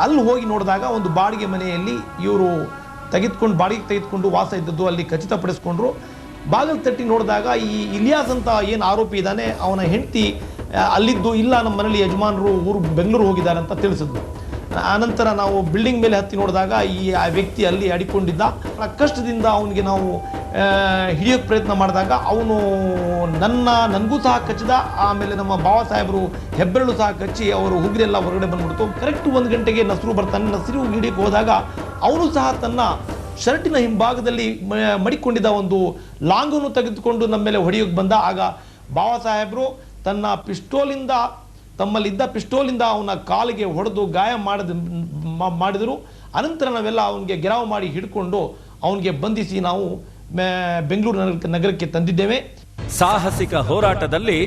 ಅಲ್ಲಿ ಹೋಗಿ ನೋಡಿದಾಗ ಒಂದು ಬಾಡಿಗೆ ಮನೆಯಲ್ಲಿ ಇವರು ಬಾಡಿಗೆ ತೆಗೆದುಕೊಂಡು ವಾಸ ಇದ್ದದ್ದು ಅಲ್ಲಿ ಖಚಿತಪಡಿಸ್ಕೊಂಡ್ರು. ಬಾಗಿಲು ತಟ್ಟಿ ನೋಡಿದಾಗ ಈ ಇಲಿಯಾಸ್ ಅಂತ ಏನು ಆರೋಪಿ ಇದ್ದಾನೆ ಅವನ ಹೆಂಡತಿ ಅಲ್ಲಿದ್ದು, ಇಲ್ಲ ನಮ್ಮ ಮನೇಲಿ ಯಜಮಾನರು ಬೆಂಗಳೂರು ಹೋಗಿದ್ದಾರೆ ಅಂತ ತಿಳಿಸಿದ್ರು. ಆನಂತರ ನಾವು ಬಿಲ್ಡಿಂಗ್ ಮೇಲೆ ಹತ್ತಿ ನೋಡಿದಾಗ ಆ ವ್ಯಕ್ತಿ ಅಲ್ಲಿ ಅಡಿಕೊಂಡಿದ್ದ. ಕಷ್ಟದಿಂದ ಅವನಿಗೆ ನಾವು ಹಿಡಿಯೋಕ್ಕೆ ಪ್ರಯತ್ನ ಮಾಡಿದಾಗ ಅವನು ನನಗೂ ಸಹ ಕಚ್ಚಿದ. ಆಮೇಲೆ ನಮ್ಮ ಬಾಬಾ ಸಾಹೇಬರು ಹೆಬ್ಬೆರಳು ಸಹ ಕಚ್ಚಿ ಅವರು ಹುಗ್ರೆಲ್ಲ ಹೊರಗಡೆ ಬಂದ್ಬಿಡ್ತು. ಕರೆಕ್ಟ್ 1 ಗಂಟೆಗೆ ನಸ್ರು ಬರ್ತಾನೆ. ನಸ್ರು ಹಿಡಿಯಕ್ಕೆ ಹೋದಾಗ ಅವನು ಸಹ ತನ್ನ ಶರ್ಟಿನ ಹಿಂಭಾಗದಲ್ಲಿ ಮಡಿಕೊಂಡಿದ್ದ ಒಂದು ಲಾಂಗನ್ನು ತೆಗೆದುಕೊಂಡು ನಮ್ಮ ಮೇಲೆ ಹೊಡೆಯೋಕ್ಕೆ ಬಂದ. ಆಗ ಬಾಬಾ ಸಾಹೇಬರು ತಮ್ಮಲ್ಲಿದ್ದ ಪಿಸ್ಟೋಲಿಂದ ಅವನ ಕಾಲಿಗೆ ಹೊಡೆದು ಗಾಯ ಮಾಡಿದರು. ಅನಂತರ ನಾವೆಲ್ಲ ಅವನಿಗೆ ಗೆರಾವು ಮಾಡಿ ಹಿಡ್ಕೊಂಡು ಅವನಿಗೆ ಬಂಧಿಸಿ ನಾವು ಬೆಂಗಳೂರು ನಗರಕ್ಕೆ ತಂದಿದ್ದೇವೆ. ಸಾಹಸಿಕ ಹೋರಾಟದಲ್ಲಿ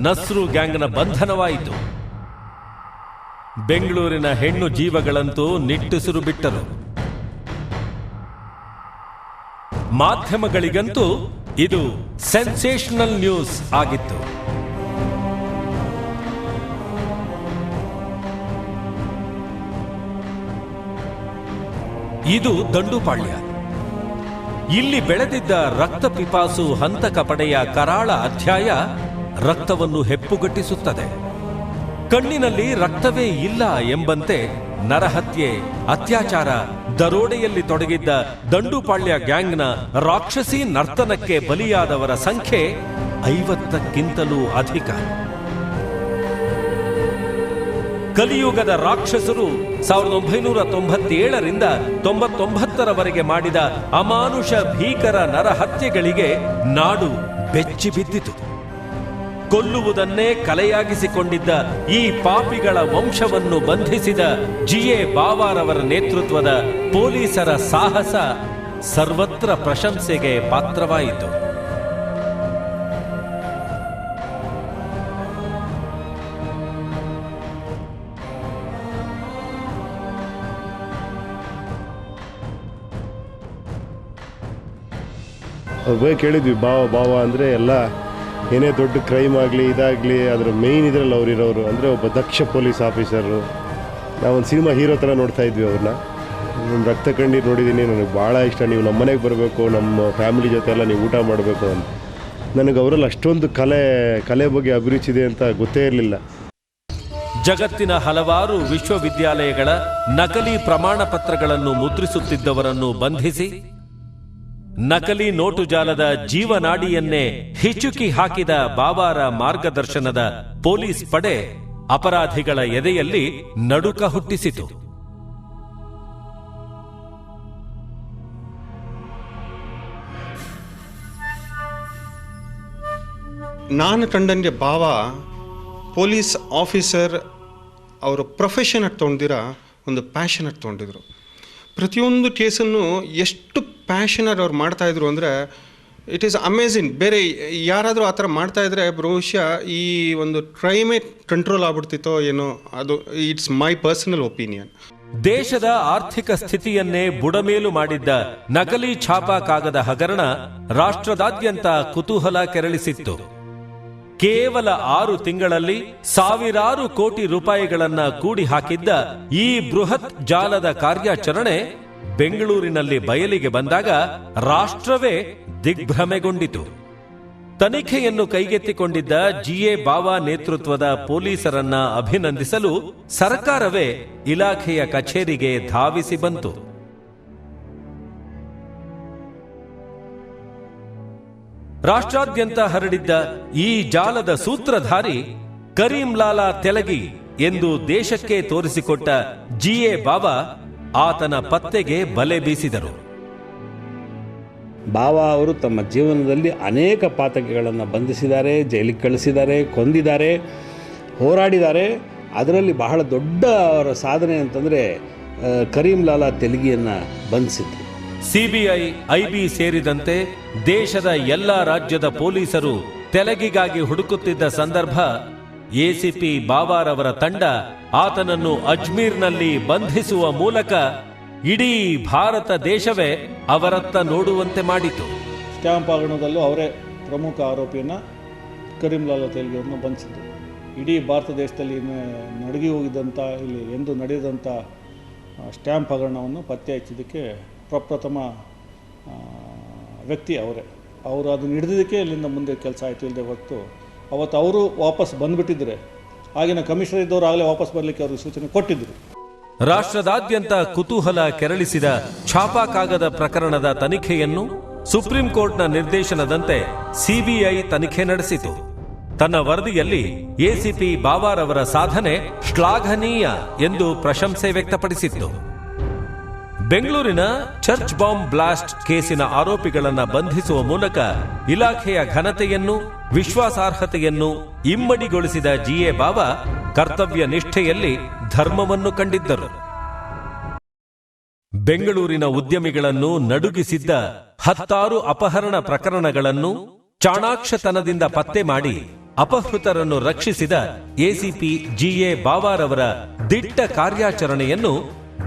ನಸ್ರು ಗ್ಯಾಂಗ್ನ ಬಂಧನವಾಯಿತು. ಬೆಂಗಳೂರಿನ ಹೆಣ್ಣು ಜೀವಗಳಂತೂ ನಿಟ್ಟುಸಿರು ಬಿಟ್ಟರು. ಮಾಧ್ಯಮಗಳಿಗಂತೂ ಇದು ಸೆನ್ಸೇಷನಲ್ ನ್ಯೂಸ್ ಆಗಿತ್ತು. ಇದು ದಂಡುಪಾಳ್ಯ. ಇಲ್ಲಿ ಬೆಳೆದಿದ್ದ ರಕ್ತ ಪಿಪಾಸು ಹಂತಕ ಪಡೆಯ ಕರಾಳ ಅಧ್ಯಾಯ ರಕ್ತವನ್ನು ಹೆಪ್ಪುಗಟ್ಟಿಸುತ್ತದೆ. ಕಣ್ಣಿನಲ್ಲಿ ರಕ್ತವೇ ಇಲ್ಲ ಎಂಬಂತೆ ನರಹತ್ಯೆ, ಅತ್ಯಾಚಾರ, ದರೋಡೆಯಲ್ಲಿ ತೊಡಗಿದ್ದ ದಂಡುಪಾಳ್ಯ ಗ್ಯಾಂಗ್ನ ರಾಕ್ಷಸಿ ನರ್ತನಕ್ಕೆ ಬಲಿಯಾದವರ ಸಂಖ್ಯೆ 50ಕ್ಕಿಂತಲೂ ಅಧಿಕ. ಕಲಿಯುಗದ ರಾಕ್ಷಸರು 1997ರಿಂದ 99ರವರೆಗೆ ಮಾಡಿದ ಅಮಾನುಷ ಭೀಕರ ನರಹತ್ಯೆಗಳಿಗೆ ನಾಡು ಬೆಚ್ಚಿ ಬಿದ್ದಿತು. ಕೊಲ್ಲುವುದನ್ನೇ ಕಲೆಯಾಗಿಸಿಕೊಂಡಿದ್ದ ಈ ಪಾಪಿಗಳ ವಂಶವನ್ನು ಬಂಧಿಸಿದ ಜಿಎ ಬಾವಾರವರ ನೇತೃತ್ವದ ಪೊಲೀಸರ ಸಾಹಸ ಸರ್ವತ್ರ ಪ್ರಶಂಸೆಗೆ ಪಾತ್ರವಾಯಿತು. ಅವ್ರು ಕೇಳಿದ್ವಿ ಭಾವ ಅಂದರೆ ಎಲ್ಲ ಏನೇ ದೊಡ್ಡ ಕ್ರೈಮ್ ಆಗಲಿ ಇದಾಗಲಿ ಅದರ ಮೇಯ್ನ್ ಇದರಲ್ಲಿ ಅವರಿರೋರು ಅಂದರೆ ಒಬ್ಬ ದಕ್ಷ ಪೊಲೀಸ್ ಆಫೀಸರು. ನಾವೊಂದು ಸಿನಿಮಾ ಹೀರೋ ಥರ ನೋಡ್ತಾ ಇದ್ವಿ ಅವ್ರನ್ನ. ನಮ್ಮ ರಕ್ತ ಕಣ್ಣೀರು ನೋಡಿದ್ದೀನಿ, ನನಗೆ ಭಾಳ ಇಷ್ಟ. ನೀವು ನಮ್ಮ ಮನೆಗೆ ಬರಬೇಕು, ನಮ್ಮ ಫ್ಯಾಮಿಲಿ ಜೊತೆ ಎಲ್ಲ ನೀವು ಊಟ ಮಾಡಬೇಕು ಅಂತ. ನನಗೆ ಅವರಲ್ಲಿ ಅಷ್ಟೊಂದು ಕಲೆ ಬಗ್ಗೆ ಅಭಿರುಚಿ ಇದೆ ಅಂತ ಗೊತ್ತೇ ಇರಲಿಲ್ಲ. ಜಗತ್ತಿನ ಹಲವಾರು ವಿಶ್ವವಿದ್ಯಾಲಯಗಳ ನಕಲಿ ಪ್ರಮಾಣ ಪತ್ರಗಳನ್ನು ಮುದ್ರಿಸುತ್ತಿದ್ದವರನ್ನು ಬಂಧಿಸಿ ನಕಲಿ ನೋಟು ಜಾಲದ ಜೀವನಾಡಿಯನ್ನೇ ಹಿಚುಕಿ ಹಾಕಿದ ಬಾವಾರ ಮಾರ್ಗದರ್ಶನದ ಪೊಲೀಸ್ ಪಡೆ ಅಪರಾಧಿಗಳ ಎದೆಯಲ್ಲಿ ನಡುಕ ಹುಟ್ಟಿಸಿತು. ನಾನು ಕಂಡಂಗೆ ಭಾವ ಪೊಲೀಸ್ ಆಫೀಸರ್ ಅವರು ಪ್ರೊಫೆಷನಾಗಿ ತೊಗೊಂಡಿರ ಒಂದು ಪ್ಯಾಷನಾಗಿ ತೊಗೊಂಡಿದ್ರು. ಪ್ರತಿಯೊಂದು ಕೇಸನ್ನು ಎಷ್ಟು ಪ್ಯಾಷನಾಗಿ ಅವ್ರು ಮಾಡ್ತಾಯಿದ್ರು ಅಂದರೆ ಇಟ್ ಈಸ್ ಅಮೇಝಿಂಗ್. ಬೇರೆ ಯಾರಾದರೂ ಆ ಥರ ಮಾಡ್ತಾಯಿದ್ರೆ ಬಹುಶಃ ಈ ಒಂದು ಕ್ರೈಮೇ ಕಂಟ್ರೋಲ್ ಆಗ್ಬಿಡ್ತಿತ್ತೋ ಏನೋ. ಅದು ಇಟ್ಸ್ ಮೈ ಪರ್ಸನಲ್ ಒಪಿನಿಯನ್. ದೇಶದ ಆರ್ಥಿಕ ಸ್ಥಿತಿಯನ್ನೇ ಬುಡಮೇಲು ಮಾಡಿದ್ದ ನಕಲಿ ಛಾಪಾ ಕಾಗದ ಹಗರಣ ರಾಷ್ಟ್ರದಾದ್ಯಂತ ಕುತೂಹಲ ಕೆರಳಿಸಿತ್ತು. ಕೇವಲ 6 ತಿಂಗಳಲ್ಲಿ ಸಾವಿರಾರು ಕೋಟಿ ರೂಪಾಯಿಗಳನ್ನ ಕೂಡಿ ಹಾಕಿದ್ದ ಈ ಬೃಹತ್ ಜಾಲದ ಕಾರ್ಯಾಚರಣೆ ಬೆಂಗಳೂರಿನಲ್ಲಿ ಬಯಲಿಗೆ ಬಂದಾಗ ರಾಷ್ಟ್ರವೇ ದಿಗ್ಭ್ರಮೆಗೊಂಡಿತು. ತನಿಖೆಯನ್ನು ಕೈಗೆತ್ತಿಕೊಂಡಿದ್ದ ಜಿಎ ಬಾವಾ ನೇತೃತ್ವದ ಪೊಲೀಸರನ್ನ ಅಭಿನಂದಿಸಲು ಸರ್ಕಾರವೇ ಇಲಾಖೆಯ ಕಚೇರಿಗೆ ಧಾವಿಸಿ ಬಂತು. ರಾಷ್ಟ್ರಾದ್ಯಂತ ಹರಡಿದ್ದ ಈ ಜಾಲದ ಸೂತ್ರಧಾರಿ ಕರೀಂ ಲಾಲಾ ತೆಲಗಿ ಎಂದು ದೇಶಕ್ಕೆ ತೋರಿಸಿಕೊಟ್ಟ ಜಿಎ ಬಾವಾ ಆತನ ಪತ್ತೆಗೆ ಬಲೆ ಬೀಸಿದರು. ಬಾವಾ ಅವರು ತಮ್ಮ ಜೀವನದಲ್ಲಿ ಅನೇಕ ಪಾತಕಿಗಳನ್ನು ಬಂಧಿಸಿದ್ದಾರೆ, ಜೈಲಿಗೆ ಕಳಿಸಿದ್ದಾರೆ, ಕೊಂದಿದ್ದಾರೆ, ಹೋರಾಡಿದ್ದಾರೆ. ಅದರಲ್ಲಿ ಬಹಳ ದೊಡ್ಡ ಅವರ ಸಾಧನೆ ಅಂತಂದರೆ ಕರೀಂ ಲಾಲಾ ತೆಲಗಿಯನ್ನು ಬಂಧಿಸಿದ್ರು. ಸಿಬಿಐ, ಐಬಿ ಸೇರಿದಂತೆ ದೇಶದ ಎಲ್ಲ ರಾಜ್ಯದ ಪೊಲೀಸರು ತೆಲಗಿಗಾಗಿ ಹುಡುಕುತ್ತಿದ್ದ ಸಂದರ್ಭ ಎಸಿಪಿ ಬಾವಾರವರ ತಂಡ ಆತನನ್ನು ಅಜ್ಮೀರ್ನಲ್ಲಿ ಬಂಧಿಸುವ ಮೂಲಕ ಇಡೀ ಭಾರತ ದೇಶವೇ ಅವರತ್ತ ನೋಡುವಂತೆ ಮಾಡಿತು. ಸ್ಟ್ಯಾಂಪ್ ಹಗರಣದಲ್ಲೂ ಅವರೇ ಪ್ರಮುಖ ಆರೋಪಿಯನ್ನು ಕರೀಂ ಲಾಲಾ ತೆಲಗಿಯನ್ನು ಬಂಧಿಸಿದ್ದು. ಇಡೀ ಭಾರತ ದೇಶದಲ್ಲಿ ನಡಗಿ ಹೋಗಿದ್ದಂಥ ಇಲ್ಲಿ ಎಂದು ನಡೆದಂಥ ಸ್ಟ್ಯಾಂಪ್ ಹಗರಣವನ್ನು ಪತ್ತೆ ಹಚ್ಚಿದ್ದಕ್ಕೆ ಪ್ರಪ್ರಥಮ ವ್ಯಕ್ತಿ ಅವರೇ. ಅವರು ಅದನ್ನು ಹಿಡಿದಿದ್ದಕ್ಕೆ ಇಲ್ಲಿಂದ ಮುಂದೆ ಕೆಲಸ ಆಯಿತು. ಇಲ್ಲದೆ ಹೊತ್ತು ಅವತ್ತು ಅವರು ವಾಪಸ್ ಬಂದುಬಿಟ್ಟಿದ್ರೆ ಆಗಿನ ಕಮಿಷನರ್ ಇದ್ದವರು ಆಗಲೇ ವಾಪಸ್ ಬರಲಿಕ್ಕೆ ಅವರು ಸೂಚನೆ ಕೊಟ್ಟಿದ್ದರು. ರಾಷ್ಟ್ರದಾದ್ಯಂತ ಕುತೂಹಲ ಕೆರಳಿಸಿದ ಛಾಪಾ ಕಾಗದ ಪ್ರಕರಣದ ತನಿಖೆಯನ್ನು ಸುಪ್ರೀಂ ಕೋರ್ಟ್ನ ನಿರ್ದೇಶನದಂತೆ ಸಿಬಿಐ ತನಿಖೆ ನಡೆಸಿತು. ತನ್ನ ವರದಿಯಲ್ಲಿ ಎಸಿಪಿ ಬಾವಾರವರ ಸಾಧನೆ ಶ್ಲಾಘನೀಯ ಎಂದು ಪ್ರಶಂಸೆ ವ್ಯಕ್ತಪಡಿಸಿತ್ತು. ಬೆಂಗಳೂರಿನ ಚರ್ಚ್ ಬಾಂಬ್ ಬ್ಲಾಸ್ಟ್ ಕೇಸಿನ ಆರೋಪಿಗಳನ್ನು ಬಂಧಿಸುವ ಮೂಲಕ ಇಲಾಖೆಯ ಘನತೆಯನ್ನು, ವಿಶ್ವಾಸಾರ್ಹತೆಯನ್ನು ಇಮ್ಮಡಿಗೊಳಿಸಿದ ಜಿಎ ಬಾವಾ ಕರ್ತವ್ಯ ನಿಷ್ಠೆಯಲ್ಲಿ ಧರ್ಮವನ್ನು ಕಂಡಿದ್ದರು. ಬೆಂಗಳೂರಿನ ಉದ್ಯಮಿಗಳನ್ನು ನಡುಗಿಸಿದ್ದ 10 ಅಪಹರಣ ಪ್ರಕರಣಗಳನ್ನು ಚಾಣಾಕ್ಷತನದಿಂದ ಪತ್ತೆ ಮಾಡಿ ಅಪಹೃತರನ್ನು ರಕ್ಷಿಸಿದ ಎಸಿಪಿ ಜಿಎ ಬಾವಾರವರ ದಿಟ್ಟ ಕಾರ್ಯಾಚರಣೆಯನ್ನು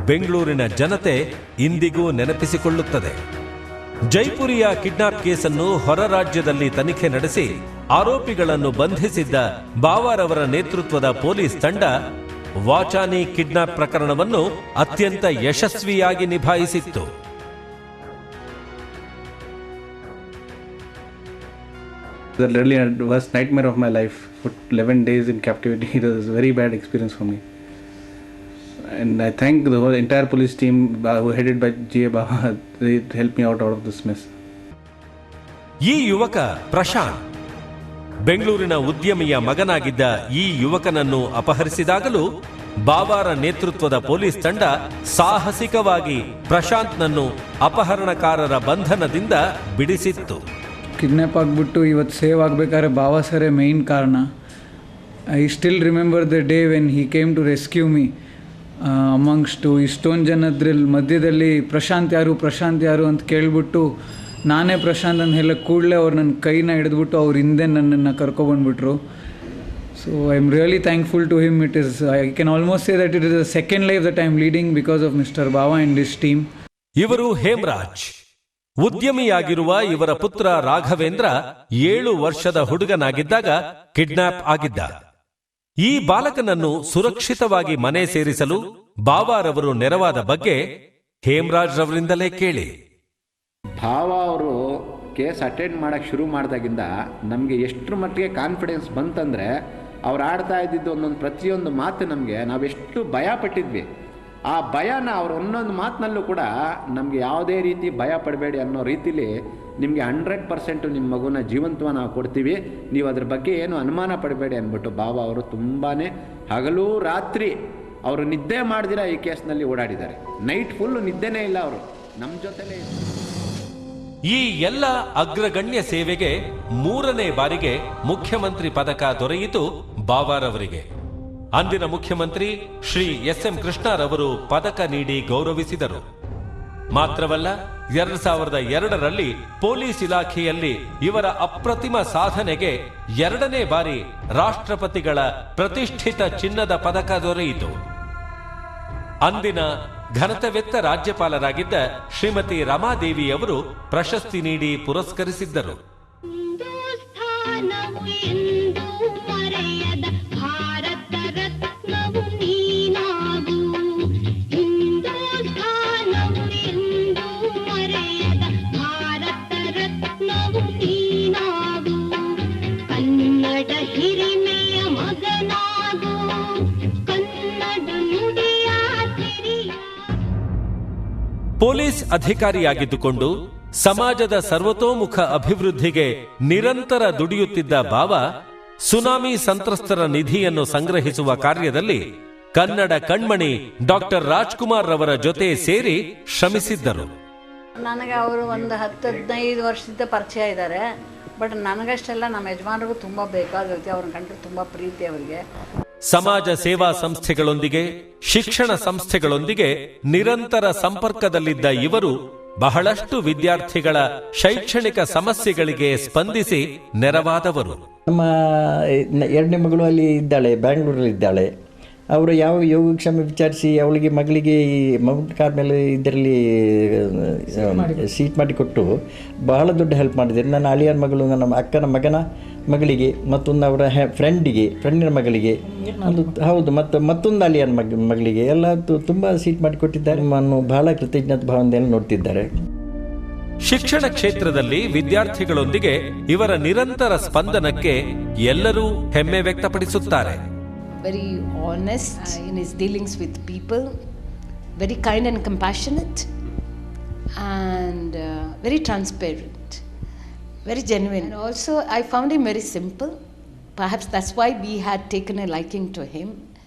ಬೆಂಗಳೂರಿನ ಜನತೆ ಇಂದಿಗೂ ನೆನಪಿಸಿಕೊಳ್ಳುತ್ತದೆ. ಜೈಪುರಿಯ ಕಿಡ್ನಾಪ್ ಕೇಸನ್ನು ಹೊರ ರಾಜ್ಯದಲ್ಲಿ ತನಿಖೆ ನಡೆಸಿ ಆರೋಪಿಗಳನ್ನು ಬಂಧಿಸಿದ್ದ ಬಾವಾರವರ ನೇತೃತ್ವದ ಪೊಲೀಸ್ ತಂಡ ವಾಚಾನಿ ಕಿಡ್ನಾಪ್ ಪ್ರಕರಣವನ್ನು ಅತ್ಯಂತ ಯಶಸ್ವಿಯಾಗಿ ನಿಭಾಯಿಸಿತ್ತು. The really worst nightmare of my life. For 11 days in captivity, it was a very bad experience for me. And I thank the whole entire police team headed by G.A. Baba. They helped me out of this mess. ಈ ಯುವಕ ಪ್ರಶಾಂತ್ ಬೆಂಗಳೂರಿನ ಉದ್ಯಮಿಯ ಮಗನಾಗಿದ್ದ ಈ ಯುವಕನನ್ನು ಅಪಹರಿಸಿದಾಗಲೂ ಬಾವಾರ ನೇತೃತ್ವದ police ತಂಡ ಸಾಹಸಿಕವಾಗಿ ಪ್ರಶಾಂತ್ನನ್ನು ಅಪಹರಣಕಾರರ ಬಂಧನದಿಂದ ಬಿಡಿಸಿತ್ತು. Kidnap ಆಗಿಬಿಟ್ಟು ಇವತ್ತು ಸೇವ್ ಆಗಬೇಕಾದ್ರೆ ಬಾಬಾ ಸರೇ ಮೇಯ್ನ್ ಕಾರಣ. I still remember the day when he came to rescue me amongst ಇಷ್ಟೊಂದು ಜನದ್ರಲ್ಲಿ ಮಧ್ಯದಲ್ಲಿ ಪ್ರಶಾಂತ್ ಯಾರು ಅಂತ ಕೇಳಿಬಿಟ್ಟು ನಾನೇ ಪ್ರಶಾಂತ್ ಅಂತ ಹೇಳೋ ಕೂಡಲೇ ಅವ್ರು ನನ್ನ ಕೈನ ಹಿಡಿದ್ಬಿಟ್ಟು ಅವ್ರ ಹಿಂದೆ ನನ್ನನ್ನು ಕರ್ಕೊಬಂದ್ಬಿಟ್ರು. So I am really thankful to him. It is I can almost say that it is the second life that I am leading because of mister Bava and this team. ಇವರು ಹೇಮರಾಜ್. ಉದ್ಯಮಿಯಾಗಿರುವ ಇವರ ಪುತ್ರ ರಾಘವೇಂದ್ರ 7 ವರ್ಷದ ಹುಡುಗನಾಗಿದ್ದಾಗ ಕಿಡ್ನಾಪ್ ಆಗಿದ್ದ. ಈ ಬಾಲಕನನ್ನು ಸುರಕ್ಷಿತವಾಗಿ ಮನೆ ಸೇರಿಸಲು ಬಾವಾರವರು ನೆರವಾದ ಬಗ್ಗೆ ಹೇಮರಾಜ್ ರವರಿಂದಲೇ ಕೇಳಿ. ಭಾವ ಅವರು ಕೇಸ್ ಅಟೆಂಡ್ ಮಾಡೋಕ್ಕೆ ಶುರು ಮಾಡಿದಾಗಿಂದ ನಮಗೆ ಎಷ್ಟರ ಮಟ್ಟಿಗೆ ಕಾನ್ಫಿಡೆನ್ಸ್ ಬಂತಂದರೆ ಅವ್ರು ಆಡ್ತಾ ಇದ್ದಿದ್ದು ಒಂದೊಂದು ಪ್ರತಿಯೊಂದು ಮಾತು ನಮಗೆ ನಾವೆಷ್ಟು ಭಯ ಪಟ್ಟಿದ್ವಿ. ಆ ಭಯನ ಅವ್ರ ಒಂದೊಂದು ಮಾತಿನಲ್ಲೂ ಕೂಡ ನಮಗೆ ಯಾವುದೇ ರೀತಿ ಭಯ ಪಡಬೇಡಿ ಅನ್ನೋ ರೀತಿಲಿ ನಿಮಗೆ 100% ನಿಮ್ಮ ಮಗುನ ಜೀವಂತವಾಗಿ ನಾವು ಕೊಡ್ತೀವಿ, ನೀವು ಅದ್ರ ಬಗ್ಗೆ ಏನು ಅನುಮಾನ ಪಡಬೇಡಿ ಅಂದ್ಬಿಟ್ಟು ಬಾಬಾ ಅವರು ತುಂಬಾ ಹಗಲು ರಾತ್ರಿ ಅವರು ನಿದ್ದೆ ಮಾಡ್ದಿರ ಈ ಕೇಸ್ನಲ್ಲಿ ಓಡಾಡಿದ್ದಾರೆ. ನೈಟ್ ಫುಲ್ಲು ನಿದ್ದೆನೇ ಇಲ್ಲ, ಅವರು ನಮ್ಮ ಜೊತೆಲೇ. ಈ ಎಲ್ಲ ಅಗ್ರಗಣ್ಯ ಸೇವೆಗೆ 3ನೇ ಬಾರಿಗೆ ಮುಖ್ಯಮಂತ್ರಿ ಪದಕ ದೊರೆಯಿತು ಬಾವಾರವರಿಗೆ. ಅಂದಿನ ಮುಖ್ಯಮಂತ್ರಿ ಶ್ರೀ ಎಸ್.ಎಂ. ಕೃಷ್ಣರವರು ಪದಕ ನೀಡಿ ಗೌರವಿಸಿದರು. ಮಾತ್ರವಲ್ಲ, 2002ರಲ್ಲಿ ಪೊಲೀಸ್ ಇಲಾಖೆಯಲ್ಲಿ ಇವರ ಅಪ್ರತಿಮ ಸಾಧನೆಗೆ 2ನೇ ಬಾರಿ ರಾಷ್ಟ್ರಪತಿಗಳ ಪ್ರತಿಷ್ಠಿತ ಚಿನ್ನದ ಪದಕ ದೊರೆಯಿತು. ಅಂದಿನ ಘನತೆವೆತ್ತ ರಾಜ್ಯಪಾಲರಾಗಿದ್ದ ಶ್ರೀಮತಿ ರಮಾದೇವಿ ಅವರು ಪ್ರಶಸ್ತಿ ನೀಡಿ ಪುರಸ್ಕರಿಸಿದ್ದರು. ಪೊಲೀಸ್ ಅಧಿಕಾರಿಯಾಗಿದ್ದುಕೊಂಡು ಸಮಾಜದ ಸರ್ವತೋಮುಖ ಅಭಿವೃದ್ಧಿಗೆ ನಿರಂತರ ದುಡಿಯುತ್ತಿದ್ದ ಬಾವಾ ಸುನಾಮಿ ಸಂತ್ರಸ್ತರ ನಿಧಿಯನ್ನು ಸಂಗ್ರಹಿಸುವ ಕಾರ್ಯದಲ್ಲಿ ಕನ್ನಡ ಕಣ್ಮಣಿ ಡಾಕ್ಟರ್ ರಾಜ್ಕುಮಾರ್ ರವರ ಜೊತೆ ಸೇರಿ ಶ್ರಮಿಸಿದ್ದರು. ನನಗೆ ಅವರು ಒಂದು 10-15 ವರ್ಷದಿಂದ ಪರಿಚಯ ಇದ್ದಾರೆ. ಬಟ್ ನನಗಷ್ಟೆಲ್ಲ ನಮ್ಮ ಯಜಮಾನರಿಗೂ ತುಂಬ ಬೇಕಾದ ವ್ಯಕ್ತಿ, ಅವ್ರನ್ನ ಕಂಡ್ರೆ ತುಂಬ ಪ್ರೀತಿ ಅವರಿಗೆ. ಸಮಾಜ ಸೇವಾ ಸಂಸ್ಥೆಗಳೊಂದಿಗೆ, ಶಿಕ್ಷಣ ಸಂಸ್ಥೆಗಳೊಂದಿಗೆ ನಿರಂತರ ಸಂಪರ್ಕದಲ್ಲಿದ್ದ ಇವರು ಬಹಳಷ್ಟು ವಿದ್ಯಾರ್ಥಿಗಳ ಶೈಕ್ಷಣಿಕ ಸಮಸ್ಯೆಗಳಿಗೆ ಸ್ಪಂದಿಸಿ ನೆರವಾದವರು. ನಮ್ಮ 2ನೇ ಮಗಳು ಅಲ್ಲಿ ಇದ್ದಾಳೆ, ಬ್ಯಾಂಗ್ಳೂರಲ್ಲಿ ಇದ್ದಾಳೆ. ಅವರು ಯಾವ ಯೋಗಕ್ಷೇಮ ವಿಚಾರಿಸಿ ಅವಳಿಗೆ ಮಗಳಿಗೆ ಈ ಮೌಂಟ್ ಕಾರ್ಮೆಲ್ ಇದರಲ್ಲಿ ಸೀಟ್ ಮಾಡಿಕೊಟ್ಟು ಬಹಳ ದೊಡ್ಡ ಹೆಲ್ಪ್ ಮಾಡಿದ್ದಾರೆ. ನನ್ನ ಅಳಿಯನ ಮಗಳು, ನನ್ನ ಅಕ್ಕನ ಮಗಳಿಗೆ, ಮತ್ತೊಂದು ಅವರ ಫ್ರೆಂಡಿನ ಮಗಳಿಗೆ, ಹೌದು, ಮತ್ತೊಂದು ಅಳಿಯನ ಮಗಳಿಗೆ ಎಲ್ಲ ತುಂಬ ಸೀಟ್ ಮಾಡಿಕೊಟ್ಟಿದ್ದಾರೆ. ನಮ್ಮನ್ನು ಬಹಳ ಕೃತಜ್ಞತೆ ಭಾವನೆಯನ್ನು ನೋಡ್ತಿದ್ದಾರೆ. ಶಿಕ್ಷಣ ಕ್ಷೇತ್ರದಲ್ಲಿ ವಿದ್ಯಾರ್ಥಿಗಳೊಂದಿಗೆ ಇವರ ನಿರಂತರ ಸ್ಪಂದನಕ್ಕೆ ಎಲ್ಲರೂ ಹೆಮ್ಮೆ ವ್ಯಕ್ತಪಡಿಸುತ್ತಾರೆ. Very honest in his dealings with people, very kind and compassionate, and very transparent, very genuine. And also I found him very simple. Perhaps that's why we had taken a liking to him.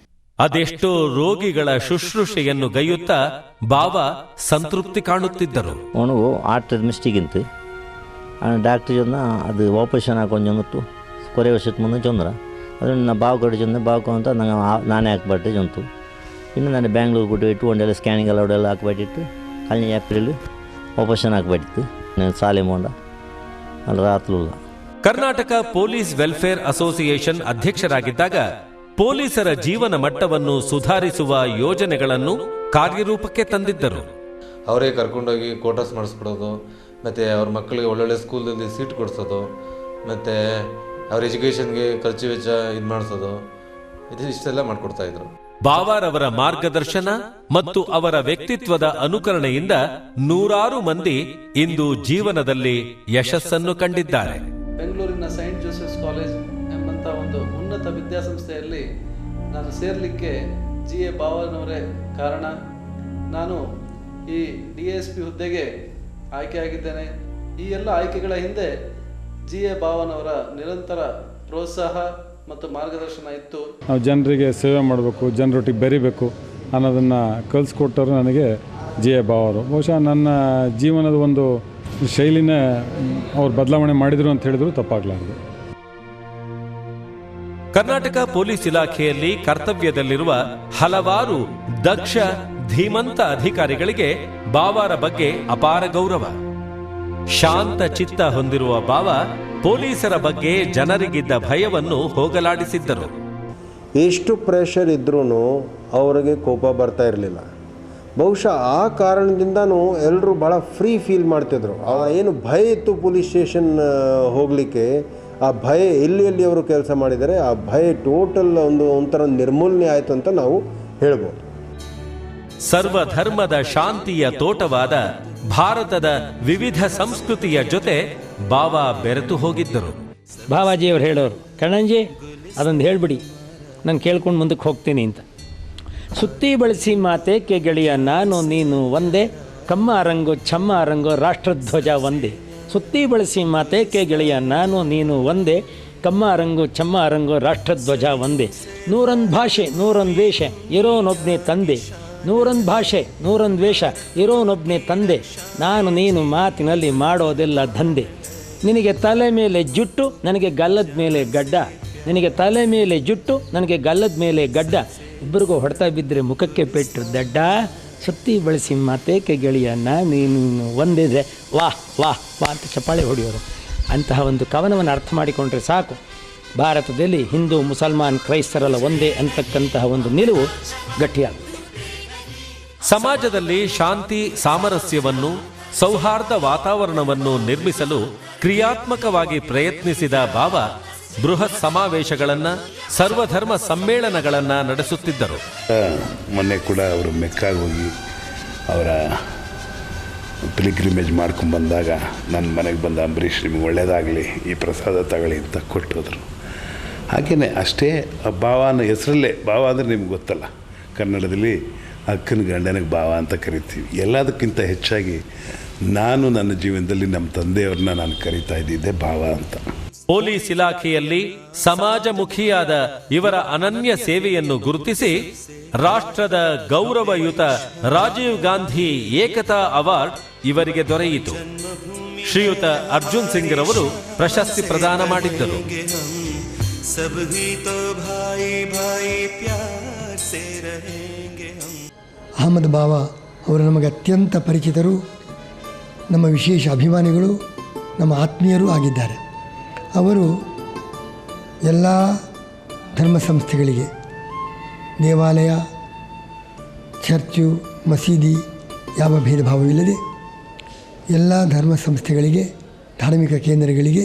ಅದೆಷ್ಟೋ ರೋಗಿಗಳ ಶುಶ್ರೂಷೆಯನ್ನು ಗೈಯುತ್ತಾ ಬಾವಾ ಸಂತೃಪ್ತಿ ಕಾಣುತ್ತಿದ್ದರು. ಅವನು ಆಟದ ಮಿಸ್ಟೇಕಿಂತು doctor ಚಂದ ಅದು operation ಹಾಕೊಂಡು ಕೊರೆ ವರ್ಷದ ಮುಂದೆ ಚಂದ್ರ ಅದನ್ನು ಬಾವು ಕಡೆ ಚಂದ ಬಾವು ಅಂತ ನಂಗೆ ನಾನೇ ಹಾಕ್ಬಿಟ್ಟೆ ಜಂತು. ಇನ್ನು ನಾನು ಬ್ಯಾಂಗ್ಳೂರು ಬಿಟ್ಟು ಇಟ್ಟು ಒಂದೆಲ್ಲ ಸ್ಕ್ಯಾನಿಂಗ್ ಎಲ್ಲ ಹಾಕ್ಬಿಟ್ಟಿತ್ತು. ಅಲ್ಲಿ ಏಪ್ರಿಲ್ ಆಪರೇಷನ್ ಹಾಕ್ಬಿಟ್ಟಿತ್ತು. నేను సాలేమోండ ಅಲ್ಲಿ ರಾತ್ಲುಲ್ಲ. ಕರ್ನಾಟಕ ಪೊಲೀಸ್ ವೆಲ್ಫೇರ್ ಅಸೋಸಿಯೇಷನ್ ಅಧ್ಯಕ್ಷರಾಗಿದ್ದಾಗ ಪೊಲೀಸರ ಜೀವನ ಮಟ್ಟವನ್ನು ಸುಧಾರಿಸುವ ಯೋಜನೆಗಳನ್ನು ಕಾರ್ಯರೂಪಕ್ಕೆ ತಂದಿದ್ದರು. ಅವರೇ ಕರ್ಕೊಂಡೋಗಿ ಕ್ವಾರ್ಟರ್ಸ್ ಮಾಡಿಸ್ಕೊಡೋದು, ಮತ್ತು ಅವ್ರ ಮಕ್ಕಳಿಗೆ ಒಳ್ಳೊಳ್ಳೆ ಸ್ಕೂಲಲ್ಲಿ ಸೀಟ್ ಕೊಡಿಸೋದು, ಮತ್ತು ಅವ್ರ ಎಜುಕೇಷನ್ಗೆ ಖರ್ಚು ವೆಚ್ಚ ಇದು ಮಾಡಿಸೋದು, ಇಷ್ಟೆಲ್ಲ ಮಾಡಿಕೊಡ್ತಾಯಿದ್ರು. ಬಾವಾರವರ ಮಾರ್ಗದರ್ಶನ ಮತ್ತು ಅವರ ವ್ಯಕ್ತಿತ್ವದ ಅನುಕರಣೆಯಿಂದ ನೂರಾರು ಮಂದಿ ಇಂದು ಜೀವನದಲ್ಲಿ ಯಶಸ್ಸನ್ನು ಕಂಡಿದ್ದಾರೆ. ಬೆಂಗಳೂರಿನ ಸೈಂಟ್ ಜೋಸೆಫ್ಸ್ ಕಾಲೇಜ್ ಎಂಬಂಥ ಒಂದು ಉನ್ನತ ವಿದ್ಯಾಸಂಸ್ಥೆಯಲ್ಲಿ ನಾನು ಸೇರಲಿಕ್ಕೆ GA ಬಾವನವರೇ ಕಾರಣ. ನಾನು ಈ DSP ಹುದ್ದೆಗೆ ಆಯ್ಕೆಯಾಗಿದ್ದೇನೆ. ಈ ಎಲ್ಲ ಆಯ್ಕೆಗಳ ಹಿಂದೆ GA ಬಾವನವರ ನಿರಂತರ ಪ್ರೋತ್ಸಾಹ ಮತ್ತು ಮಾರ್ಗದರ್ಶನ ಇತ್ತು. ನಾವು ಜನರಿಗೆ ಸೇವೆ ಮಾಡಬೇಕು, ಜನರೊಟ್ಟಿಗೆ ಬೆರಿಬೇಕು ಅನ್ನೋದನ್ನು ಕಲಿಸ್ಕೊಟ್ಟರು ನನಗೆ GA ಬಾವರು. ಬಹುಶಃ ನನ್ನ ಜೀವನದ ಒಂದು ಶೈಲಿನ ಅವ್ರು ಬದಲಾವಣೆ ಮಾಡಿದರು ಅಂತ ಹೇಳಿದ್ರು ತಪ್ಪಾಗಲಾರದು. ಕರ್ನಾಟಕ ಪೊಲೀಸ್ ಇಲಾಖೆಯಲ್ಲಿ ಕರ್ತವ್ಯದಲ್ಲಿರುವ ಹಲವಾರು ದಕ್ಷ ಧೀಮಂತ ಅಧಿಕಾರಿಗಳಿಗೆ ಬಾವಾರ ಬಗ್ಗೆ ಅಪಾರ ಗೌರವ. ಶಾಂತ ಚಿತ್ತ ಹೊಂದಿರುವ ಬಾವ ಪೊಲೀಸರ ಬಗ್ಗೆ ಜನರಿಗಿದ್ದ ಭಯವನ್ನು ಹೋಗಲಾಡಿಸಿದ್ದರು. ಎಷ್ಟು ಪ್ರೆಷರ್ ಇದ್ರೂ ಅವರಿಗೆ ಕೋಪ ಬರ್ತಾ ಇರಲಿಲ್ಲ. ಬಹುಶಃ ಆ ಕಾರಣದಿಂದನೂ ಎಲ್ಲರೂ ಭಾಳ ಫ್ರೀ ಫೀಲ್ ಮಾಡ್ತಿದ್ರು. ಏನು ಭಯ ಇತ್ತು ಪೊಲೀಸ್ ಸ್ಟೇಷನ್ ಹೋಗಲಿಕ್ಕೆ, ಆ ಭಯ ಎಲ್ಲಿ ಅವರು ಕೆಲಸ ಮಾಡಿದರೆ ಆ ಭಯ ಟೋಟಲ್ ಒಂಥರ ನಿರ್ಮೂಲನೆ ಆಯಿತು ಅಂತ ನಾವು ಹೇಳ್ಬೋದು. ಸರ್ವಧರ್ಮದ ಶಾಂತಿಯ ತೋಟವಾದ ಭಾರತದ ವಿವಿಧ ಸಂಸ್ಕೃತಿಯ ಜೊತೆ ಬಾವ ಬೆರೆತು ಹೋಗಿದ್ದರು. ಬಾವಾಜಿಯವರು ಹೇಳೋರು, ಕಣ್ಣಂಜಿ ಅದೊಂದು ಹೇಳ್ಬಿಡಿ, ನಾನು ಕೇಳ್ಕೊಂಡು ಮುಂದಕ್ಕೆ ಹೋಗ್ತೀನಿ ಅಂತ. ಸುತ್ತಿ ಬಳಸಿ ಮಾತೇಕೆ ಗೆಳೆಯ ನಾನು ನೀನು ಒಂದೇ, ಕಮ್ಮ ಅರಂಗೋ ಚಮ್ಮ ಅರಂಗೋ ರಾಷ್ಟ್ರಧ್ವಜ ಒಂದೇ. ಸುತ್ತಿ ಬಳಸಿ ಮಾತೇಕೆ ಗೆಳೆಯ ನಾನು ನೀನು ಒಂದೇ, ಕಮ್ಮ ಅರಂಗೋ ಚಮ್ಮ ಅರಂಗೋ ರಾಷ್ಟ್ರಧ್ವಜ ಒಂದೇ. ನೂರೊಂದು ಭಾಷೆ ನೂರೊಂದು ವೇಷ ಇರೋನೊಬ್ಬನೇ ತಂದೆ, ನೂರೊಂದು ಭಾಷೆ ನೂರೊಂದು ವೇಷ ಇರೋನೊಬ್ಬನೇ ತಂದೆ. ನಾನು ನೀನು ಮಾತಿನಲ್ಲಿ ಮಾಡೋದೆಲ್ಲ ದಂಧೆ. ನಿನಗೆ ತಲೆ ಮೇಲೆ ಜುಟ್ಟು ನನಗೆ ಗಲ್ಲದ ಮೇಲೆ ಗಡ್ಡ, ನಿನಗೆ ತಲೆ ಮೇಲೆ ಜುಟ್ಟು ನನಗೆ ಗಲ್ಲದ ಮೇಲೆ ಗಡ್ಡ. ಇಬ್ಬರಿಗೂ ಹೊಡ್ತಾ ಬಿದ್ದರೆ ಮುಖಕ್ಕೆ ಪೆಟ್ಟು ದಡ್ಡ. ಸುತ್ತಿ ಬಳಸಿ ಮಾತೇಕೆ ಗೆಳೆಯ ನೀನು ಒಂದಿದೆ ವಾಹ್ ವಾಹ್ ವಾ ಅಂತ ಚಪ್ಪಾಳೆ ಹೊಡೆಯೋರು. ಅಂತಹ ಒಂದು ಕವನವನ್ನು ಅರ್ಥ ಮಾಡಿಕೊಂಡ್ರೆ ಸಾಕು, ಭಾರತದಲ್ಲಿ ಹಿಂದೂ ಮುಸಲ್ಮಾನ್ ಕ್ರೈಸ್ತರಲ್ಲ ಒಂದೇ ಅಂತಕ್ಕಂತಹ ಒಂದು ನಿಲುವು ಗಟ್ಟಿಯಾಗುತ್ತೆ. ಸಮಾಜದಲ್ಲಿ ಶಾಂತಿ ಸಾಮರಸ್ಯವನ್ನು, ಸೌಹಾರ್ದ ವಾತಾವರಣವನ್ನು ನಿರ್ಮಿಸಲು ಕ್ರಿಯಾತ್ಮಕವಾಗಿ ಪ್ರಯತ್ನಿಸಿದ ಬಾವ ಬೃಹತ್ ಸಮಾವೇಶಗಳನ್ನು, ಸರ್ವಧರ್ಮ ಸಮ್ಮೇಳನಗಳನ್ನು ನಡೆಸುತ್ತಿದ್ದರು. ಮೊನ್ನೆ ಕೂಡ ಅವರು ಮೆಕ್ಕಾಗಿ ಹೋಗಿ ಅವರ ಪಿಲಿಗ್ರಿಮೇಜ್ ಮಾಡ್ಕೊಂಡ್ಬಂದಾಗ ನನ್ನ ಮನೆಗೆ ಬಂದ ಅಂಬರೀಷ್ ನಿಮಗೆ ಒಳ್ಳೆಯದಾಗಲಿ, ಈ ಪ್ರಸಾದ ತಗೊಳ್ಳಿ ಅಂತ ಕೊಟ್ಟೋದ್ರು. ಹಾಗೆಯೇ ಅಷ್ಟೇ ಭಾವನ ಹೆಸರಲ್ಲೇ, ಭಾವ ಅಂದರೆ ನಿಮ್ಗೆ ಗೊತ್ತಲ್ಲ, ಕನ್ನಡದಲ್ಲಿ ಅಕ್ಕನ ಗಂಡನಿಗೆ ಭಾವ ಅಂತ ಕರಿತೀವಿ. ಎಲ್ಲದಕ್ಕಿಂತ ಹೆಚ್ಚಾಗಿ ನಾನು ನನ್ನ ಜೀವನದಲ್ಲಿ ನಮ್ಮ ತಂದೆಯವ್ರನ್ನ ನಾನು ಕರಿತಾ ಇದ್ದಿದ್ದೆ ಭಾವ ಅಂತ. ಪೊಲೀಸ್ ಇಲಾಖೆಯಲ್ಲಿ ಸಮಾಜಮುಖಿಯಾದ ಇವರ ಅನನ್ಯ ಸೇವೆಯನ್ನು ಗುರುತಿಸಿ ರಾಷ್ಟ್ರದ ಗೌರವಯುತ ರಾಜೀವ್ ಗಾಂಧಿ ಏಕತಾ ಅವಾರ್ಡ್ ಇವರಿಗೆ ದೊರೆಯಿತು. ಶ್ರೀಯುತ ಅರ್ಜುನ್ ಸಿಂಗ್ ರವರು ಪ್ರಶಸ್ತಿ ಪ್ರದಾನ ಮಾಡಿದ್ದರು. ಅಹಮದ್ ಬಾವಾ ಅವರು ನಮಗೆ ಅತ್ಯಂತ ಪರಿಚಿತರು, ನಮ್ಮ ವಿಶೇಷ ಅಭಿಮಾನಿಗಳು, ನಮ್ಮ ಆತ್ಮೀಯರೂ ಆಗಿದ್ದಾರೆ. ಅವರು ಎಲ್ಲ ಧರ್ಮ ಸಂಸ್ಥೆಗಳಿಗೆ, ದೇವಾಲಯ, ಚರ್ಚು, ಮಸೀದಿ ಯಾವ ಭೇದ ಭಾವವಿಲ್ಲದೆ ಎಲ್ಲ ಧರ್ಮ ಸಂಸ್ಥೆಗಳಿಗೆ, ಧಾರ್ಮಿಕ ಕೇಂದ್ರಗಳಿಗೆ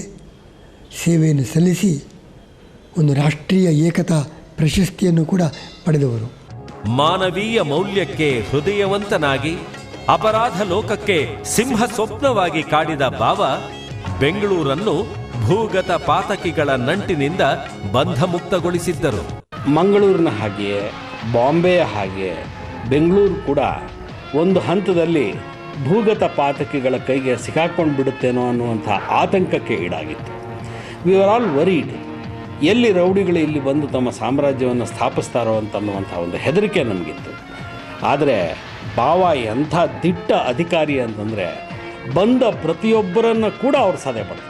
ಸೇವೆಯನ್ನು ಸಲ್ಲಿಸಿ ಒಂದು ರಾಷ್ಟ್ರೀಯ ಏಕತಾ ಪ್ರಶಸ್ತಿಯನ್ನು ಕೂಡ ಪಡೆದವರು. ಮಾನವೀಯ ಮೌಲ್ಯಕ್ಕೆ ಹೃದಯವಂತನಾಗಿ ಅಪರಾಧ ಲೋಕಕ್ಕೆ ಸಿಂಹ ಸ್ವಪ್ನವಾಗಿ ಕಾಡಿದ ಬಾವ ಬೆಂಗಳೂರನ್ನು ಭೂಗತ ಪಾತಕಿಗಳ ನಂಟಿನಿಂದ ಬಂಧಮುಕ್ತಗೊಳಿಸಿದ್ದರು. ಮಂಗಳೂರಿನ ಹಾಗೆಯೇ, ಬಾಂಬೆಯ ಹಾಗೆ ಬೆಂಗಳೂರು ಕೂಡ ಒಂದು ಹಂತದಲ್ಲಿ ಭೂಗತ ಪಾತಕಿಗಳ ಕೈಗೆ ಸಿಕ್ಕಾಕೊಂಡು ಬಿಡುತ್ತೇನೋ ಅನ್ನುವಂಥ ಆತಂಕಕ್ಕೆ ಈಡಾಗಿತ್ತು. We are all worried. ಎಲ್ಲಿ ರೌಡಿಗಳು ಇಲ್ಲಿ ಬಂದು ತಮ್ಮ ಸಾಮ್ರಾಜ್ಯವನ್ನು ಸ್ಥಾಪಿಸ್ತಾರೋ ಅಂತನ್ನುವಂಥ ಒಂದು ಹೆದರಿಕೆ ನಮಗಿತ್ತು. ಆದರೆ ಬಾವ ಎಂಥ ದಿಟ್ಟ ಅಧಿಕಾರಿ ಅಂತಂದರೆ ಬಂದ ಪ್ರತಿಯೊಬ್ಬರನ್ನು ಕೂಡ ಅವರು ಸಾಧೆ ಪಡ್ತಾರೆ.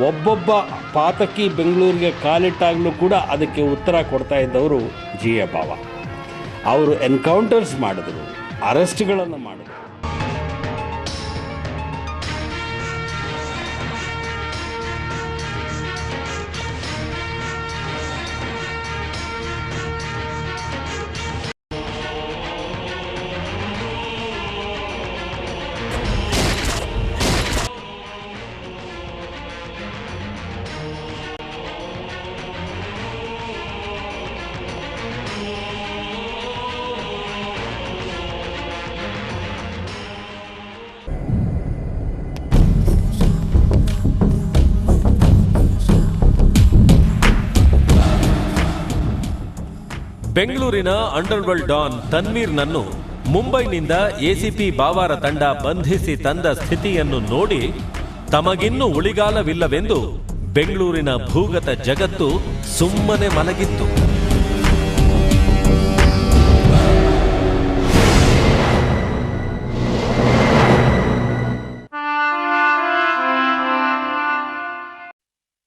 ಒಬ್ಬೊಬ್ಬ ಪಾತಕಿ ಬೆಂಗಳೂರಿಗೆ ಕಾಲಿಟ್ಟಾಗಲೂ ಕೂಡ ಅದಕ್ಕೆ ಉತ್ತರ ಕೊಡ್ತಾ ಇದ್ದವರು ಜಿ ಎ ಬಾವ. ಅವರು ಎನ್ಕೌಂಟರ್ಸ್ ಮಾಡಿದ್ರು, ಅರೆಸ್ಟ್ಗಳನ್ನು ಮಾಡಿದ್ರು. ಬೆಂಗಳೂರಿನ ಅಂಡರ್ವರ್ಲ್ಡ್ ಡಾನ್ ತನ್ವೀರ್ನನ್ನು ಮುಂಬೈನಿಂದ ಎಸಿಪಿ ಬಾವಾರ ತಂಡ ಬಂಧಿಸಿ ತಂದ ಸ್ಥಿತಿಯನ್ನು ನೋಡಿ ತಮಗಿನ್ನೂ ಉಳಿಗಾಲವಿಲ್ಲವೆಂದು ಬೆಂಗಳೂರಿನ ಭೂಗತ ಜಗತ್ತು ಸುಮ್ಮನೆ ಮಲಗಿತ್ತು.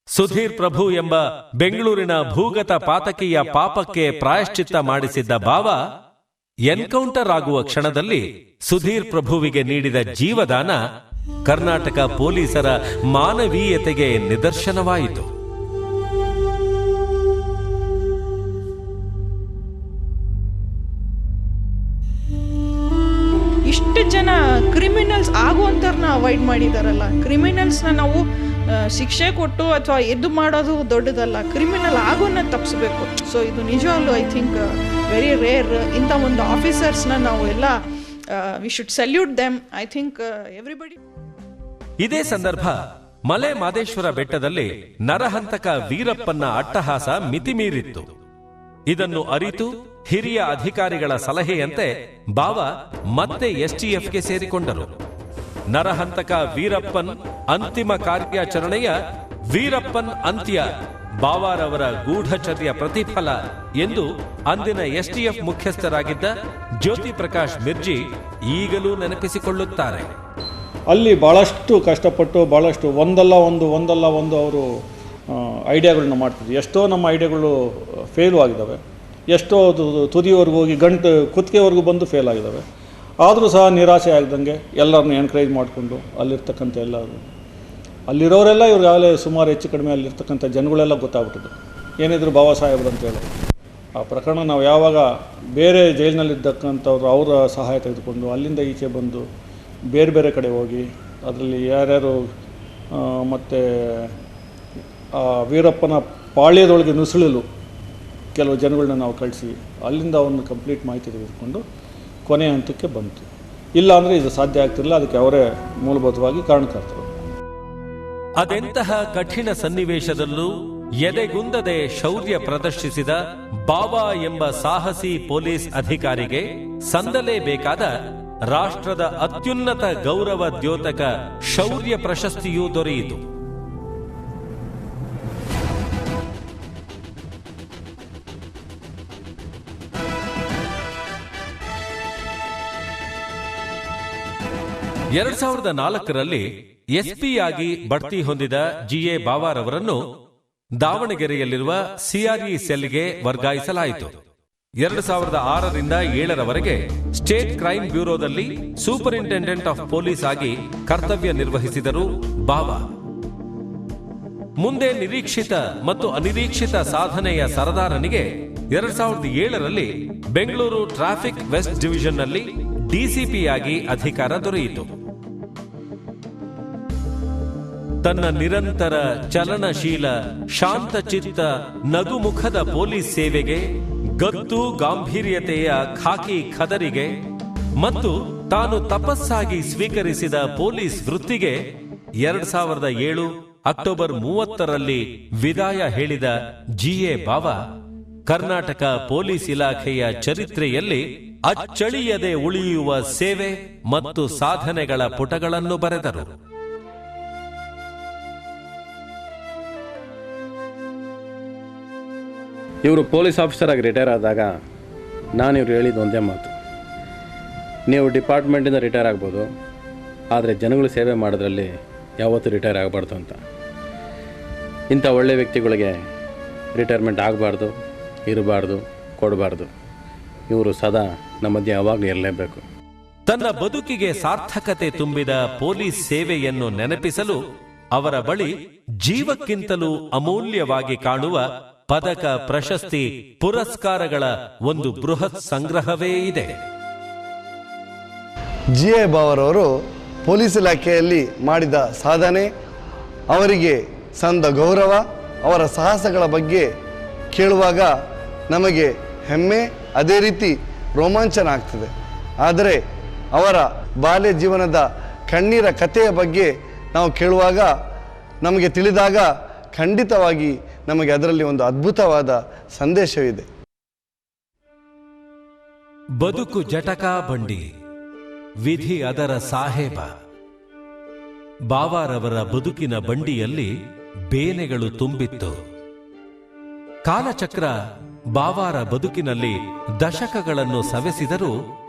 ಸುಧೀರ್ ಪ್ರಭು ಎಂಬ ಬೆಂಗಳೂರಿನ ಭೂಗತ ಪಾತಕಿಯ ಪಾಪಕ್ಕೆ ಪ್ರಾಯಶ್ಚಿತ್ತ ಮಾಡಿಸಿದ್ದ ಬಾವ ಎನ್ಕೌಂಟರ್ ಆಗುವ ಕ್ಷಣದಲ್ಲಿ ಸುಧೀರ್ ಪ್ರಭುವಿಗೆ ನೀಡಿದ ಜೀವದಾನ ಕರ್ನಾಟಕ ಪೊಲೀಸರ ಮಾನವೀಯತೆಗೆ ನಿದರ್ಶನವಾಯಿತು. ಇಷ್ಟು ಜನ ಕ್ರಿಮಿನಲ್ಸ್ ಆಗುವಂಥವ್ರನ್ನ ಅವಾಯ್ಡ್ ಮಾಡಿದಾರಲ್ಲ. ಕ್ರಿಮಿನಲ್ಸ್ನ ನಾವು ಶಿಕ್ಷೆ ಕೊಟ್ಟು ಅಥವಾ ಎದ್ದು ಮಾಡೋದು ದೊಡ್ಡದಲ್ಲ, ಕ್ರಿಮಿನಲ್ ಆಗೋನ್ನ ತಪ್ಪಿಸ್ಬೇಕು. ಸೊ ಇದು ನಿಜವಾಗ್ಲೂ ಐ ಥಿಂಕ್ ವೆರಿ ರೇರ್. ಇಂಥ ಒಂದು ಆಫೀಸರ್ಸ್ನ ನಾವು ಎಲ್ಲ we should salute them. I think everybody. ಇದೇ ಸಂದರ್ಭ ಮಲೆ ಮಾದೇಶ್ವರ ಬೆಟ್ಟದಲ್ಲಿ ನರಹಂತಕ ವೀರಪ್ಪನ ಅಟ್ಟಹಾಸ ಮಿತಿಮೀರಿತ್ತು. ಇದನ್ನು ಅರಿತು ಹಿರಿಯ ಅಧಿಕಾರಿಗಳ ಸಲಹೆಯಂತೆ ಬಾವ ಮತ್ತೆ ಎಸ್ಟಿಎಫ್ಗೆ ಸೇರಿಕೊಂಡರು. ನರಹಂತಕ ವೀರಪ್ಪನ್ ಅಂತಿಮ ಕಾರ್ಯಾಚರಣೆಯ ವೀರಪ್ಪನ್ ಅಂತ್ಯ ಬಾವಾರವರ ಗೂಢಚರ್ಯ ಪ್ರತಿಫಲ ಎಂದು ಅಂದಿನ ಎಸ್ಟಿಎಫ್ ಮುಖ್ಯಸ್ಥರಾಗಿದ್ದ ಜ್ಯೋತಿ ಪ್ರಕಾಶ್ ಮಿರ್ಜಿ ಈಗಲೂ ನೆನಪಿಸಿಕೊಳ್ಳುತ್ತಾರೆ. ಅಲ್ಲಿ ಭಾಳಷ್ಟು ಕಷ್ಟಪಟ್ಟು ಭಾಳಷ್ಟು ಒಂದಲ್ಲ ಒಂದು ಅವರು ಐಡಿಯಾಗಳನ್ನ ಮಾಡ್ತಿದ್ವಿ. ಎಷ್ಟೋ ನಮ್ಮ ಐಡಿಯಾಗಳು ಫೇಲು ಆಗಿದ್ದಾವೆ, ಎಷ್ಟೋ ತುದಿವರೆಗೂ ಹೋಗಿ ಕುತ್ತಿಗೆವರೆಗೂ ಬಂದು ಫೇಲ್ ಆಗಿದ್ದಾವೆ. ಆದರೂ ಸಹ ನಿರಾಸೆ ಆಗದಂಗೆ ಎಲ್ಲರನ್ನೂ ಎನ್ಕರೇಜ್ ಮಾಡಿಕೊಂಡು ಅಲ್ಲಿರ್ತಕ್ಕಂಥ ಅಲ್ಲಿರೋರೆಲ್ಲ ಇವ್ರಿಗಾಗಲೇ ಸುಮಾರು ಹೆಚ್ಚು ಕಡಿಮೆ ಅಲ್ಲಿರ್ತಕ್ಕಂಥ ಜನಗಳೆಲ್ಲ ಗೊತ್ತಾಗ್ಬಿಟ್ಟಿದ್ದು ಏನಿದ್ರು ಬಾಬಾ ಸಾಹೇಬ್ರು ಅಂತೇಳಿ. ಆ ಪ್ರಕರಣ ನಾವು ಯಾವಾಗ ಬೇರೆ ಜೈಲಿನಲ್ಲಿದ್ದಕ್ಕಂಥವ್ರು ಅವರ ಸಹಾಯ ತೆಗೆದುಕೊಂಡು ಅಲ್ಲಿಂದ ಈಚೆ ಬಂದು ಬೇರೆ ಬೇರೆ ಕಡೆ ಹೋಗಿ ಅದರಲ್ಲಿ ಯಾರ್ಯಾರು ಮತ್ತು ಆ ವೀರಪ್ಪನ ಪಾಳ್ಯದೊಳಗೆ ನುಸುಳಲು ಕೆಲವು ಜನಗಳನ್ನ ನಾವು ಕಳಿಸಿ ಅಲ್ಲಿಂದ ಅವನ್ನ ಕಂಪ್ಲೀಟ್ ಮಾಹಿತಿ ತೆಗೆದುಕೊಂಡು ಕೊನೆಯ ಹಂತಕ್ಕೆ ಬಂತು. ಇಲ್ಲ ಅಂದರೆ ಇದು ಸಾಧ್ಯ ಆಗ್ತಿರಲಿಲ್ಲ. ಅದಕ್ಕೆ ಅವರೇ ಮೂಲಭೂತವಾಗಿ ಕಾರಣಕರ್ತರು. ಅದೆಂತಹ ಕಠಿಣ ಸನ್ನಿವೇಶದಲ್ಲೂ ಎದೆಗುಂದದೆ ಶೌರ್ಯ ಪ್ರದರ್ಶಿಸಿದ ಬಾವಾ ಎಂಬ ಸಾಹಸಿ ಪೊಲೀಸ್ ಅಧಿಕಾರಿಗೆ ಸಂದಲೇಬೇಕಾದ ರಾಷ್ಟ್ರದ ಅತ್ಯುನ್ನತ ಗೌರವ ದ್ಯೋತಕ ಶೌರ್ಯ ಪ್ರಶಸ್ತಿಯೂ ದೊರೆಯಿತು. ಎರಡ್ 2004ರಲ್ಲಿ ಎಸ್ಪಿ ಆಗಿ ಬಡ್ತಿ ಹೊಂದಿದ ಜಿಎ ಬಾವಾರವರನ್ನು ದಾವಣಗೆರೆಯಲ್ಲಿರುವ ಸಿಆರ್ಇ ಸೆಲ್ಗೆ ವರ್ಗಾಯಿಸಲಾಯಿತು. 2006ರಿಂದ 2007ರವರೆಗೆ ಸ್ಟೇಟ್ ಕ್ರೈಮ್ ಬ್ಯೂರೋದಲ್ಲಿ ಸೂಪರಿಂಟೆಂಡೆಂಟ್ ಆಫ್ ಪೊಲೀಸ್ ಆಗಿ ಕರ್ತವ್ಯ ನಿರ್ವಹಿಸಿದರು ಬಾವಾ. ಮುಂದೆ ನಿರೀಕ್ಷಿತ ಮತ್ತು ಅನಿರೀಕ್ಷಿತ ಸಾಧನೆಯ ಸರದಾರನಿಗೆ 2007ರಲ್ಲಿ ಬೆಂಗಳೂರು ಟ್ರಾಫಿಕ್ ವೆಸ್ಟ್ ಡಿವಿಷನ್ನಲ್ಲಿ ಡಿಸಿಪಿಯಾಗಿ ಅಧಿಕಾರ ದೊರೆಯಿತು. ತನ್ನ ನಿರಂತರ ಚಲನಶೀಲ ಶಾಂತಚಿತ್ತ ನಗುಮುಖದ ಪೊಲೀಸ್ ಸೇವೆಗೆ, ಗತ್ತು ಗಾಂಭೀರ್ಯತೆಯ ಖಾಕಿ ಖದರಿಗೆ ಮತ್ತು ತಾನು ತಪಸ್ಸಾಗಿ ಸ್ವೀಕರಿಸಿದ ಪೊಲೀಸ್ ವೃತ್ತಿಗೆ 2007 ಅಕ್ಟೋಬರ್ 30ರಲ್ಲಿ ವಿದಾಯ ಹೇಳಿದ ಜಿಎ ಬಾವಾ ಕರ್ನಾಟಕ ಪೊಲೀಸ್ ಇಲಾಖೆಯ ಚರಿತ್ರೆಯಲ್ಲಿ ಅಚ್ಚಳಿಯದೆ ಉಳಿಯುವ ಸೇವೆ ಮತ್ತು ಸಾಧನೆಗಳ ಪುಟಗಳನ್ನು ಬರೆದರು. ಇವರು ಪೊಲೀಸ್ ಆಫೀಸರ್ ಆಗಿ ರಿಟೈರ್ ಆದಾಗ ನಾನು ಇವ್ರು ಹೇಳಿದ್ದು ಒಂದೇ ಮಾತು, ನೀವು ಡಿಪಾರ್ಟ್ಮೆಂಟಿಂದ ರಿಟೈರ್ ಆಗ್ಬೋದು, ಆದರೆ ಜನಗಳು ಸೇವೆ ಮಾಡೋದ್ರಲ್ಲಿ ಯಾವತ್ತೂ ರಿಟೈರ್ ಆಗಬಾರ್ದು ಅಂತ. ಇಂಥ ಒಳ್ಳೆ ವ್ಯಕ್ತಿಗಳಿಗೆ ರಿಟೈರ್ಮೆಂಟ್ ಆಗಬಾರ್ದು, ಇರಬಾರ್ದು, ಕೊಡಬಾರ್ದು. ಇವರು ಸದಾ ನಮ್ಮ ಮಧ್ಯೆ ಯಾವಾಗಲೂ ಇರಲೇಬೇಕು. ತನ್ನ ಬದುಕಿಗೆ ಸಾರ್ಥಕತೆ ತುಂಬಿದ ಪೊಲೀಸ್ ಸೇವೆಯನ್ನು ನೆನಪಿಸಲು ಅವರ ಬಳಿ ಜೀವಕ್ಕಿಂತಲೂ ಅಮೂಲ್ಯವಾಗಿ ಕಾಣುವ ಪದಕ, ಪ್ರಶಸ್ತಿ, ಪುರಸ್ಕಾರಗಳ ಒಂದು ಬೃಹತ್ ಸಂಗ್ರಹವೇ ಇದೆ. GA ಬಾವರವರು ಪೊಲೀಸ್ ಇಲಾಖೆಯಲ್ಲಿ ಮಾಡಿದ ಸಾಧನೆ, ಅವರಿಗೆ ಸಂದ ಗೌರವ, ಅವರ ಸಾಹಸಗಳ ಬಗ್ಗೆ ಕೇಳುವಾಗ ನಮಗೆ ಹೆಮ್ಮೆ, ಅದೇ ರೀತಿ ರೋಮಾಂಚನ ಆಗ್ತದೆ. ಆದರೆ ಅವರ ಬಾಲ್ಯ ಜೀವನದ ಕಣ್ಣೀರ ಕಥೆಯ ಬಗ್ಗೆ ನಾವು ಕೇಳುವಾಗ, ನಮಗೆ ತಿಳಿದಾಗ ಖಂಡಿತವಾಗಿ ನಮಗೆ ಅದರಲ್ಲಿ ಒಂದು ಅದ್ಭುತವಾದ ಸಂದೇಶವಿದೆ. ಬದುಕು ಜಟಕಾ ಬಂಡಿ, ವಿಧಿ ಅದರ ಸಾಹೇಬ. ಬಾವಾರವರ ಬದುಕಿನ ಬಂಡಿಯಲ್ಲಿ ಬೇನೆಗಳು ತುಂಬಿತ್ತು. ಕಾಲಚಕ್ರ ಬಾವಾರ ಬದುಕಿನಲ್ಲಿ ದಶಕಗಳನ್ನು ಸವೆಸಿದರೂ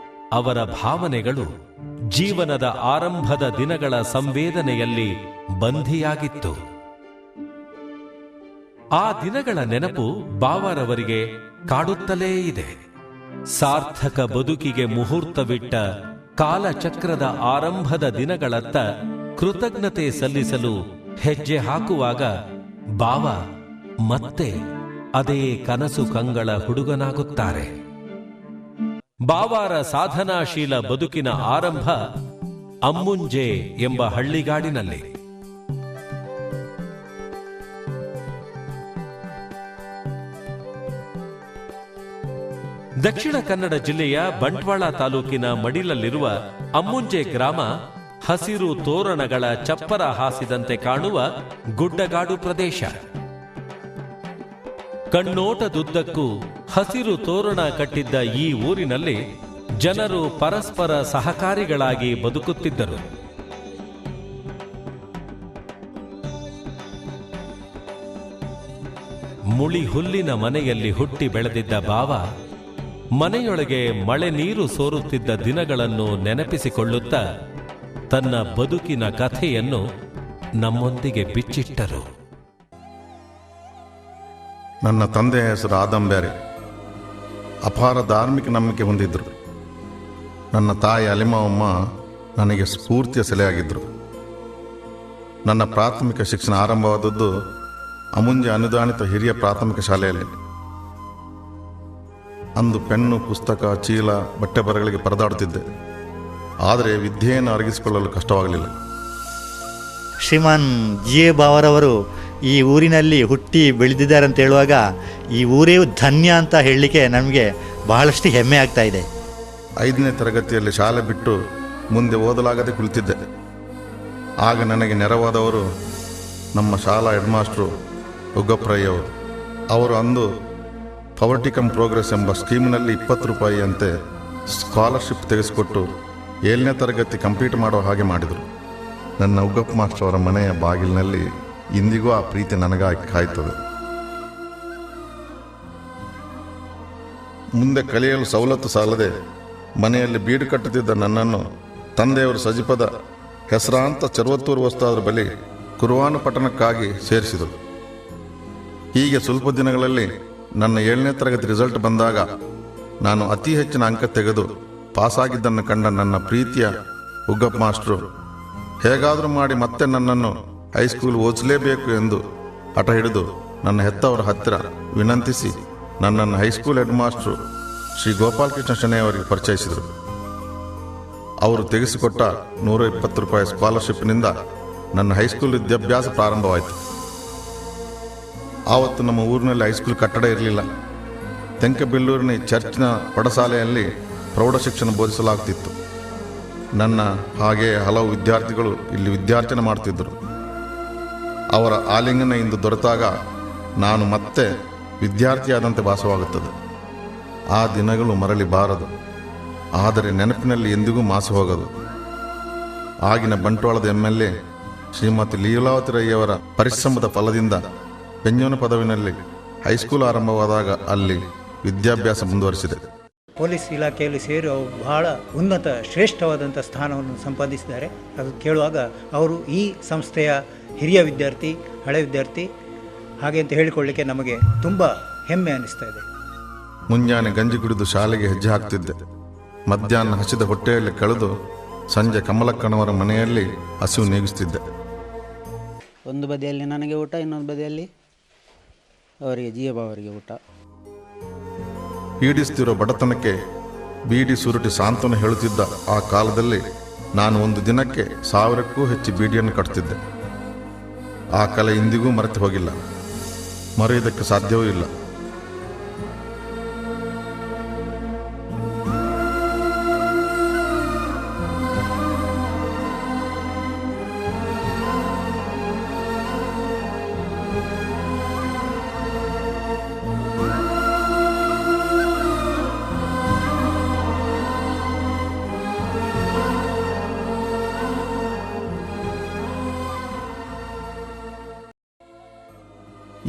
ಅವರ ಭಾವನೆಗಳು ಜೀವನದ ಆರಂಭದ ದಿನಗಳ ಸಂವೇದನೆಯಲ್ಲಿ ಬಂಧಿಯಾಗಿತ್ತು. ಆ ದಿನಗಳ ನೆನಪು ಬಾವಾರವರಿಗೆ ಕಾಡುತ್ತಲೇ ಇದೆ. ಸಾರ್ಥಕ ಬದುಕಿಗೆ ಮುಹೂರ್ತವಿಟ್ಟ ಕಾಲಚಕ್ರದ ಆರಂಭದ ದಿನಗಳತ್ತ ಕೃತಜ್ಞತೆ ಸಲ್ಲಿಸಲು ಹೆಜ್ಜೆ ಹಾಕುವಾಗ ಬಾವ ಮತ್ತೆ ಅದೇ ಕನಸು ಕಂಗಳ ಹುಡುಗನಾಗುತ್ತಾರೆ. ಬಾವಾರ ಸಾಧನಾಶೀಲ ಬದುಕಿನ ಆರಂಭ ಅಮ್ಮುಂಜೆ ಎಂಬ ಹಳ್ಳಿಗಾಡಿನಲ್ಲಿ. ದಕ್ಷಿಣ ಕನ್ನಡ ಜಿಲ್ಲೆಯ ಬಂಟ್ವಾಳ ತಾಲೂಕಿನ ಮಡಿಲಲ್ಲಿರುವ ಅಮ್ಮುಂಜೆ ಗ್ರಾಮ ಹಸಿರು ತೋರಣಗಳ ಚಪ್ಪರ ಹಾಸಿದಂತೆ ಕಾಣುವ ಗುಡ್ಡಗಾಡು ಪ್ರದೇಶ. ಕಣ್ಣೋಟದುದ್ದಕ್ಕೂ ಹಸಿರು ತೋರಣ ಕಟ್ಟಿದ್ದ ಈ ಊರಿನಲ್ಲಿ ಜನರು ಪರಸ್ಪರ ಸಹಕಾರಿಗಳಾಗಿ ಬದುಕುತ್ತಿದ್ದರು. ಮುಳಿ ಹುಲ್ಲಿನ ಮನೆಯಲ್ಲಿ ಹುಟ್ಟಿ ಬೆಳೆದಿದ್ದ ಬಾವ ಮನೆಯೊಳಗೆ ಮಳೆ ನೀರು ಸೋರುತ್ತಿದ್ದ ದಿನಗಳನ್ನು ನೆನಪಿಸಿಕೊಳ್ಳುತ್ತಾ ತನ್ನ ಬದುಕಿನ ಕಥೆಯನ್ನು ನಮ್ಮೊಂದಿಗೆ ಬಿಚ್ಚಿಟ್ಟರು. ನನ್ನ ತಂದೆಯ ಹೆಸರು ಆದಂಬ್ಯಾರಿ. ಅಪಾರ ಧಾರ್ಮಿಕ ನಂಬಿಕೆ ಹೊಂದಿದ್ದರು. ನನ್ನ ತಾಯಿ ಅಲಿಮಮ್ಮ ನನಗೆ ಸ್ಫೂರ್ತಿಯ ಸೆಲೆಯಾಗಿದ್ದರು. ನನ್ನ ಪ್ರಾಥಮಿಕ ಶಿಕ್ಷಣ ಆರಂಭವಾದದ್ದು ಅಮುಂಜೆ ಅನುದಾನಿತ ಹಿರಿಯ ಪ್ರಾಥಮಿಕ ಶಾಲೆಯಲ್ಲಿ. ಅಂದು ಪೆನ್ನು, ಪುಸ್ತಕ, ಚೀಲ, ಬಟ್ಟೆ ಬರಗಳಿಗೆ ಪರದಾಡುತ್ತಿದ್ದೆ. ಆದರೆ ವಿದ್ಯೆಯನ್ನು ಅರಗಿಸಿಕೊಳ್ಳಲು ಕಷ್ಟವಾಗಲಿಲ್ಲ. ಶ್ರೀಮಾನ್ GA ಬಾವರವರು ಈ ಊರಿನಲ್ಲಿ ಹುಟ್ಟಿ ಬೆಳೆದಿದ್ದಾರೆ ಅಂತ ಹೇಳುವಾಗ ಈ ಊರೇ ಧನ್ಯ ಅಂತ ಹೇಳಲಿಕ್ಕೆ ನಮಗೆ ಬಹಳಷ್ಟು ಹೆಮ್ಮೆ ಆಗ್ತಾ ಇದೆ. 5ನೇ ತರಗತಿಯಲ್ಲಿ ಶಾಲೆ ಬಿಟ್ಟು ಮುಂದೆ ಓದಲಾಗದೆ ಕುಳಿತಿದ್ದೆ. ಆಗ ನನಗೆ ನೆರವಾದವರು ನಮ್ಮ ಶಾಲಾ ಹೆಡ್ ಮಾಸ್ಟ್ರು ಉಗ್ಗಪ್ರಯ್ಯವರು. ಅವರು ಅಂದು ಪವರ್ಟಿ ಕಮ್ ಪ್ರೋಗ್ರೆಸ್ ಎಂಬ ಸ್ಕೀಮ್ನಲ್ಲಿ 20 ರೂಪಾಯಿಯಂತೆ ಸ್ಕಾಲರ್ಶಿಪ್ ತೆಗೆಸಿಕೊಟ್ಟು 7ನೇ ತರಗತಿ ಕಂಪ್ಲೀಟ್ ಮಾಡೋ ಹಾಗೆ ಮಾಡಿದರು. ನನ್ನ ಉಗ್ಗಪ್ಪ ಮಾಸ್ಟರ್ ಅವರ ಮನೆಯ ಬಾಗಿಲಿನಲ್ಲಿ ಇಂದಿಗೂ ಆ ಪ್ರೀತಿ ನನಗಾಗಿ ಕಾಯ್ತದೆ. ಮುಂದೆ ಕಲಿಯಲು ಸವಲತ್ತು ಸಾಲದೆ ಮನೆಯಲ್ಲಿ ಬೀಡು ಕಟ್ಟುತ್ತಿದ್ದ ನನ್ನನ್ನು ತಂದೆಯವರು ಸಜಿಪದ ಹೆಸರಾಂತ ಚರ್ವತ್ತೂರು ವಸ್ತಾದ್ರ ಬಳಿ ಕುರ್ವಾನ ಪಠಣಕ್ಕಾಗಿ ಸೇರಿಸಿದರು. ಹೀಗೆ ಸ್ವಲ್ಪ ದಿನಗಳಲ್ಲಿ ನನ್ನ 7ನೇ ತರಗತಿ ರಿಸಲ್ಟ್ ಬಂದಾಗ ನಾನು ಅತಿ ಹೆಚ್ಚಿನ ಅಂಕ ತೆಗೆದು ಪಾಸಾಗಿದ್ದನ್ನು ಕಂಡ ನನ್ನ ಪ್ರೀತಿಯ ಉಗ್ಗಪ್ಪ ಮಾಸ್ಟ್ರು ಹೇಗಾದರೂ ಮಾಡಿ ಮತ್ತೆ ನನ್ನನ್ನು ಹೈಸ್ಕೂಲ್ ಓದಿಸಲೇಬೇಕು ಎಂದು ಹಠ ಹಿಡಿದು ನನ್ನ ಹೆತ್ತವರ ಹತ್ತಿರ ವಿನಂತಿಸಿ ನನ್ನನ್ನು high school head master Shri Gopalakrishna ಶೆಣೆಯವರಿಗೆ ಪರಿಚಯಿಸಿದರು. ಅವರು ತೆಗೆಸಿಕೊಟ್ಟ 120 ರೂಪಾಯಿ ಸ್ಕಾಲರ್ಶಿಪ್ನಿಂದ ನನ್ನ ಹೈಸ್ಕೂಲ್ ವಿದ್ಯಾಭ್ಯಾಸ ಪ್ರಾರಂಭವಾಯಿತು. ಆವತ್ತು ನಮ್ಮ ಊರಿನಲ್ಲಿ ಹೈಸ್ಕೂಲ್ ಕಟ್ಟಡ ಇರಲಿಲ್ಲ. ತೆಂಕಬೆಲ್ಲೂರಿನ ಚರ್ಚಿನ ಪಡಸಾಲೆಯಲ್ಲಿ ಪ್ರೌಢ ಶಿಕ್ಷಣ ಬೋಧಿಸಲಾಗುತ್ತಿತ್ತು. ನನ್ನ ಹಾಗೆ ಹಲವು ವಿದ್ಯಾರ್ಥಿಗಳು ಇಲ್ಲಿ ವಿದ್ಯಾರ್ಚನೆ ಮಾಡ್ತಿದ್ದರು. ಅವರ ಆಲಿಂಗನ ಇಂದು ದೊರೆತಾಗ ನಾನು ಮತ್ತೆ ವಿದ್ಯಾರ್ಥಿಯಾದಂತೆ ಭಾಸವಾಗುತ್ತದೆ. ಆ ದಿನಗಳು ಮರಳಿ ಬಾರದು, ಆದರೆ ನೆನಪಿನಲ್ಲಿ ಎಂದಿಗೂ ಮಾಸಿ ಹೋಗದು. ಆಗಿನ ಬಂಟ್ವಾಳದ MLA ಶ್ರೀಮತಿ ಲೀಲಾವತಿ ರೈಯವರ ಪರಿಶ್ರಮದ ಫಲದಿಂದ ಬೆಂಜೋನ ಪದವಿನಲ್ಲಿ ಹೈಸ್ಕೂಲ್ ಆರಂಭವಾದಾಗ ಅಲ್ಲಿ ವಿದ್ಯಾಭ್ಯಾಸ ಮುಂದುವರಿಸಿದೆ. ಪೊಲೀಸ್ ಇಲಾಖೆಯಲ್ಲಿ ಸೇರಿ ಅವರು ಬಹಳ ಉನ್ನತ ಶ್ರೇಷ್ಠವಾದಂಥ ಸ್ಥಾನವನ್ನು ಸಂಪಾದಿಸಿದ್ದಾರೆ. ಅದು ಕೇಳುವಾಗ ಅವರು ಈ ಸಂಸ್ಥೆಯ ಹಿರಿಯ ವಿದ್ಯಾರ್ಥಿ, ಹಳೆ ವಿದ್ಯಾರ್ಥಿ, ಹಾಗೆ ಅಂತ ಹೇಳಿಕೊಳ್ಳಿಕ್ಕೆ ನಮಗೆ ತುಂಬ ಹೆಮ್ಮೆ ಅನ್ನಿಸ್ತಾ ಇದೆ. ಮುಂಜಾನೆ ಗಂಜಿ ಕುಡಿದು ಶಾಲೆಗೆ ಹೆಜ್ಜೆ ಹಾಕ್ತಿದ್ದೆ. ಮಧ್ಯಾಹ್ನ ಹಸಿದ ಹೊಟ್ಟೆಯಲ್ಲಿ ಕಳೆದು ಸಂಜೆ ಕಮಲಕ್ಕನವರ ಮನೆಯಲ್ಲಿ ಹಸಿವು ನೀಗಿಸ್ತಿದ್ದೆ. ಒಂದು ಬದಿಯಲ್ಲಿ ನನಗೆ ಊಟ, ಇನ್ನೊಂದು ಬದಿಯಲ್ಲಿ ಅವರಿಗೆ ಜಿಯಬ ಅವರಿಗೆ ಊಟ. ಪೀಡಿಸ್ತಿರೋ ಬಡತನಕ್ಕೆ ಬೀಡಿ ಸುರುಟಿ ಸಾಂತ್ವನ ಹೇಳುತ್ತಿದ್ದ ಆ ಕಾಲದಲ್ಲಿ ನಾನು ಒಂದು ದಿನಕ್ಕೆ 1000ಕ್ಕೂ ಹೆಚ್ಚು ಬೀಡಿಯನ್ನು ಕಟ್ತಿದ್ದೆ. ಆ ಕಲೆ ಇಂದಿಗೂ ಮರೆತು ಹೋಗಿಲ್ಲ, ಮರೆಯುವುದಕ್ಕೆ ಸಾಧ್ಯವೂ ಇಲ್ಲ.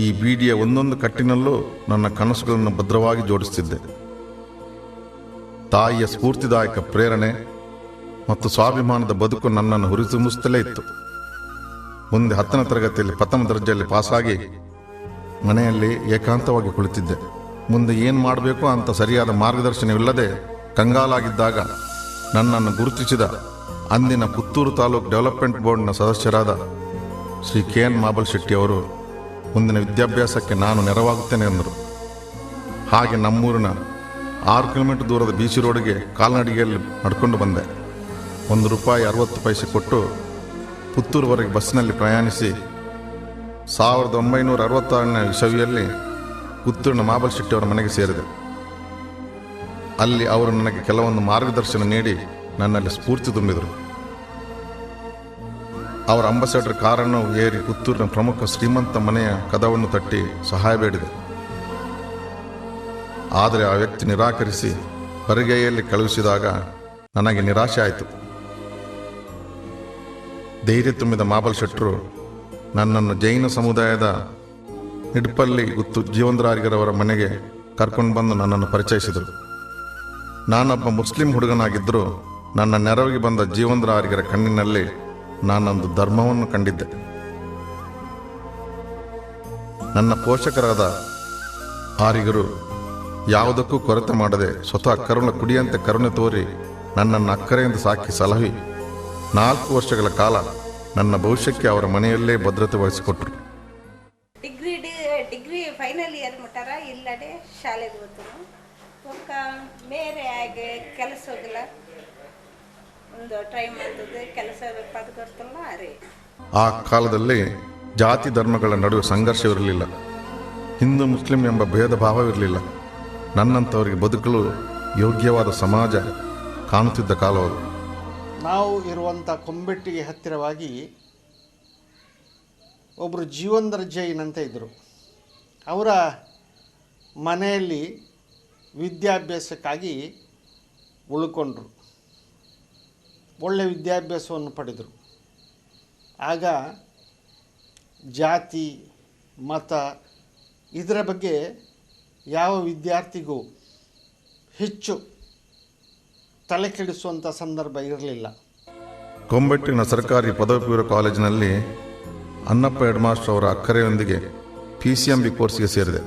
ಈ ಬೀಡಿಯ ಒಂದೊಂದು ಕಟ್ಟಿನಲ್ಲೂ ನನ್ನ ಕನಸುಗಳನ್ನು ಭದ್ರವಾಗಿ ಜೋಡಿಸುತ್ತಿದ್ದೆ. ತಾಯಿಯ ಸ್ಫೂರ್ತಿದಾಯಕ ಪ್ರೇರಣೆ ಮತ್ತು ಸ್ವಾಭಿಮಾನದ ಬದುಕು ನನ್ನನ್ನು ಹುರಿತುಂಬಿಸುತ್ತಲೇ ಇತ್ತು. ಮುಂದೆ 10ನೇ ತರಗತಿಯಲ್ಲಿ ಪ್ರಥಮ ದರ್ಜೆಯಲ್ಲಿ ಪಾಸಾಗಿ ಮನೆಯಲ್ಲಿ ಏಕಾಂತವಾಗಿ ಕುಳಿತಿದ್ದೆ. ಮುಂದೆ ಏನು ಮಾಡಬೇಕು ಅಂತ ಸರಿಯಾದ ಮಾರ್ಗದರ್ಶನವಿಲ್ಲದೆ ಕಂಗಾಲಾಗಿದ್ದಾಗ ನನ್ನನ್ನು ಗುರುತಿಸಿದ ಅಂದಿನ ಪುತ್ತೂರು ತಾಲೂಕು ಡೆವಲಪ್ಮೆಂಟ್ ಬೋರ್ಡ್ನ ಸದಸ್ಯರಾದ ಶ್ರೀ KN ಮಾಬಲ್ ಶೆಟ್ಟಿ ಅವರು ಮುಂದಿನ ವಿದ್ಯಾಭ್ಯಾಸಕ್ಕೆ ನಾನು ನೆರವಾಗುತ್ತೇನೆ ಎಂದರು. ಹಾಗೆ ನಮ್ಮೂರಿನ 6 ಕಿಲೋಮೀಟರ್ ದೂರದ BC ರೋಡ್ಗೆ ಕಾಲ್ನಡಿಗೆಯಲ್ಲಿ ನಡ್ಕೊಂಡು ಬಂದೆ. ₹1.60 ಕೊಟ್ಟು ಪುತ್ತೂರುವರೆಗೆ ಬಸ್ಸಿನಲ್ಲಿ ಪ್ರಯಾಣಿಸಿ 1966ನೇ ಇಸವಿಯಲ್ಲಿ ಪುತ್ತೂರಿನ ಮಾಬಲ್ ಶೆಟ್ಟಿ ಅವರ ಮನೆಗೆ ಸೇರಿದೆ. ಅಲ್ಲಿ ಅವರು ನನಗೆ ಕೆಲವೊಂದು ಮಾರ್ಗದರ್ಶನ ನೀಡಿ ನನ್ನಲ್ಲಿ ಸ್ಫೂರ್ತಿ ತುಂಬಿದರು. ಅವರ ಅಂಬಾಸಡರ್ ಕಾರನ್ನು ಏರಿ ಪುತ್ತೂರಿನ ಪ್ರಮುಖ ಶ್ರೀಮಂತ ಮನೆಯ ಕದವನ್ನು ತಟ್ಟಿ ಸಹಾಯ ಬೇಡಿದೆ. ಆದರೆ ಆ ವ್ಯಕ್ತಿ ನಿರಾಕರಿಸಿ ಬರಿಗೈಯಲ್ಲಿ ಕಳುಹಿಸಿದಾಗ ನನಗೆ ನಿರಾಶೆ ಆಯಿತು. ಧೈರ್ಯ ತುಂಬಿದ ಮಾಬಲ್ ಶೆಟ್ಟರು ನನ್ನನ್ನು ಜೈನ ಸಮುದಾಯದ ನಿಡ್ಪಲ್ಲಿ ಗುತ್ತು ಜೀವಂದ್ರಾರಿಗರವರ ಮನೆಗೆ ಕರ್ಕೊಂಡು ಬಂದು ನನ್ನನ್ನು ಪರಿಚಯಿಸಿದರು. ನಾನೊಬ್ಬ ಮುಸ್ಲಿಂ ಹುಡುಗನಾಗಿದ್ದರೂ ನನ್ನ ನೆರವಿಗೆ ಬಂದ ಜೀವಂದ್ರಾರಿಗರ ಕಣ್ಣಿನಲ್ಲಿ ನಾನೊಂದು ಧರ್ಮವನ್ನು ಕಂಡಿದ್ದೆ. ನನ್ನ ಪೋಷಕರಾದ ಆರಿಗರು ಯಾವುದಕ್ಕೂ ಕೊರತೆ ಮಾಡದೆ ಸ್ವತಃ ಕುಡಿಯಂತೆ ಕರುಣೆ ತೋರಿ ನನ್ನನ್ನು ಅಕ್ಕರೆಯಿಂದ ಸಾಕಿ ಸಲಹಿ 4 ವರ್ಷಗಳ ಕಾಲ ನನ್ನ ಭವಿಷ್ಯಕ್ಕೆ ಅವರ ಮನೆಯಲ್ಲೇ ಭದ್ರತೆ ವಹಿಸಿಕೊಟ್ರು. ಡಿಗ್ರಿ ಫೈನಲ್ ಇಯರ್ ಮುಟ್ಟಾರ ಇಲ್ಲಡೆ ಶಾಲೆಗೆ ಹೋಗ್ತಾರೆ. ಒಕ್ಕ ಬೇರೆ ಹಾಗೆ ಕೆಲಸ ಹೋಗಿಲ್ಲ, ಒಂದು ಟ್ರೈ ಮಾಡ್ತದೆ ಕೆಲಸ ಪದಕೊಡ್ತಲ್ಲ ರೀ. ಆ ಕಾಲದಲ್ಲಿ ಜಾತಿ ಧರ್ಮಗಳ ನಡುವೆ ಸಂಘರ್ಷವಿರಲಿಲ್ಲ, ಹಿಂದೂ ಮುಸ್ಲಿಂ ಎಂಬ ಭೇದ ಭಾವವಿರಲಿಲ್ಲ. ನನ್ನಂಥವರಿಗೆ ಬದುಕಲು ಯೋಗ್ಯವಾದ ಸಮಾಜ ಕಾಣುತ್ತಿದ್ದ ಕಾಲವದು. ನಾವು ಇರುವಂಥ ಕೊಂಬೆಟ್ಟಿಗೆ ಹತ್ತಿರವಾಗಿ ಒಬ್ಬರು ಜೀವಂದರ್ ಜೈನ್ ಅಂತ ಇದ್ದರು. ಅವರ ಮನೆಯಲ್ಲಿ ವಿದ್ಯಾಭ್ಯಾಸಕ್ಕಾಗಿ ಉಳ್ಕೊಂಡ್ರು, ಒಳ್ಳೆಯ ವಿದ್ಯಾಭ್ಯಾಸವನ್ನು ಪಡೆದರು. ಆಗ ಜಾತಿ ಮತ ಇದರ ಬಗ್ಗೆ ಯಾವ ವಿದ್ಯಾರ್ಥಿಗೂ ಹೆಚ್ಚು ತಲೆ ಕೆಡಿಸುವಂಥ ಸಂದರ್ಭ ಇರಲಿಲ್ಲ. ಕೊಂಬೆಟ್ಟಿನ ಸರ್ಕಾರಿ ಪದವಿ ಪೂರ್ವ ಕಾಲೇಜಿನಲ್ಲಿ ಅನ್ನಪ್ಪ ಹೆಡ್ ಮಾಸ್ಟರ್ ಅವರ ಅಕ್ಕರೆಯೊಂದಿಗೆ PCMB ಕೋರ್ಸ್ಗೆ ಸೇರಿದೆ.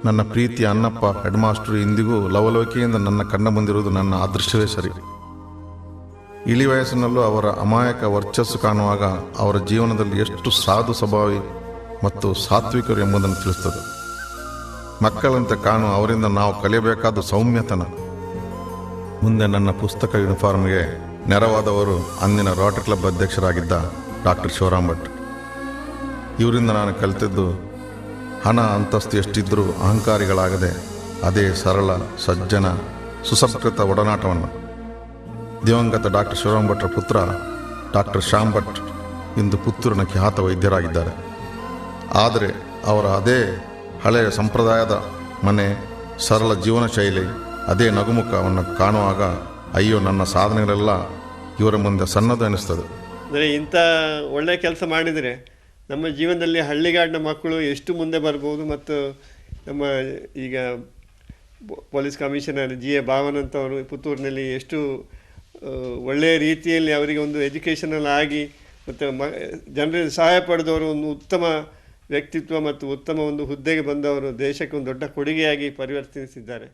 ನನ್ನ ಪ್ರೀತಿಯ ಅನ್ನಪ್ಪ ಹೆಡ್ ಮಾಸ್ಟರ್ ಇಂದಿಗೂ ಲವಲವಿಕೆಯಿಂದ ನನ್ನ ಕಣ್ಣ ಮುಂದಿರುವುದು ನನ್ನ ಅದೃಷ್ಟವೇ ಸರಿ. ಇಳಿ ವಯಸ್ಸಿನಲ್ಲೂ ಅವರ ಅಮಾಯಕ ವರ್ಚಸ್ಸು ಕಾಣುವಾಗ ಅವರ ಜೀವನದಲ್ಲಿ ಎಷ್ಟು ಸಾಧು ಸ್ವಭಾವಿ ಮತ್ತು ಸಾತ್ವಿಕರು ಎಂಬುದನ್ನು ತಿಳಿಸುತ್ತದೆ. ಮಕ್ಕಳಂತೆ ಕಾಣುವ ಅವರಿಂದ ನಾವು ಕಲಿಯಬೇಕಾದ ಸೌಮ್ಯತನ. ಮುಂದೆ ನನ್ನ ಪುಸ್ತಕ ಯೂನಿಫಾರ್ಮ್ಗೆ ನೆರವಾದವರು ಅಂದಿನ ರೋಟರಿ ಕ್ಲಬ್ ಅಧ್ಯಕ್ಷರಾಗಿದ್ದ ಡಾಕ್ಟರ್ ಶಿವರಾಮ್ ಭಟ್. ಇವರಿಂದ ನಾನು ಕಲಿತಿದ್ದು ಹಣ ಅಂತಸ್ತು ಎಷ್ಟಿದ್ದರೂ ಅಹಂಕಾರಿಗಳಾಗದೆ ಅದೇ ಸರಳ ಸಜ್ಜನ ಸುಸಂಸ್ಕೃತ ಒಡನಾಟವನ್ನು. ದಿವಂಗತ ಡಾಕ್ಟರ್ ಶಿವರಾಮ್ ಭಟ್ರ ಪುತ್ರ ಡಾಕ್ಟರ್ ಶ್ಯಾಮ್ ಭಟ್ ಇಂದು ಪುತ್ತೂರಿನ ಖ್ಯಾತ ವೈದ್ಯರಾಗಿದ್ದಾರೆ. ಆದರೆ ಅವರ ಅದೇ ಹಳೆಯ ಸಂಪ್ರದಾಯದ ಮನೆ, ಸರಳ ಜೀವನ ಶೈಲಿ, ಅದೇ ನಗುಮುಖವನ್ನು ಕಾಣುವಾಗ ಅಯ್ಯೋ ನನ್ನ ಸಾಧನೆಗಳೆಲ್ಲ ಇವರ ಮುಂದೆ ಸಣ್ಣದು ಅನ್ನಿಸ್ತದೆ. ಅಂದರೆ ಇಂಥ ಒಳ್ಳೆಯ ಕೆಲಸ ಮಾಡಿದರೆ ನಮ್ಮ ಜೀವನದಲ್ಲಿ ಹಳ್ಳಿಗಾಡಿನ ಮಕ್ಕಳು ಎಷ್ಟು ಮುಂದೆ ಬರ್ಬೋದು. ಮತ್ತು ನಮ್ಮ ಈಗ ಪೊಲೀಸ್ ಕಮಿಷನರ್ GA ಭಾವನ್ ಅಂತವರು ಪುತ್ತೂರಿನಲ್ಲಿ ಎಷ್ಟು ಒಳ್ಳೆಯ ರೀತಿಯಲ್ಲಿ ಅವರಿಗೆ ಒಂದು ಎಜುಕೇಷನಲ್ ಆಗಿ ಮತ್ತು ಜನರಿಗೆ ಸಹಾಯ ಪಡೆದವರು ಒಂದು ಉತ್ತಮ ವ್ಯಕ್ತಿತ್ವ ಮತ್ತು ಉತ್ತಮ ಒಂದು ಹುದ್ದೆಗೆ ಬಂದವರು ದೇಶಕ್ಕೆ ಒಂದು ದೊಡ್ಡ ಕೊಡುಗೆಯಾಗಿ ಪರಿವರ್ತಿಸಿದ್ದಾರೆ.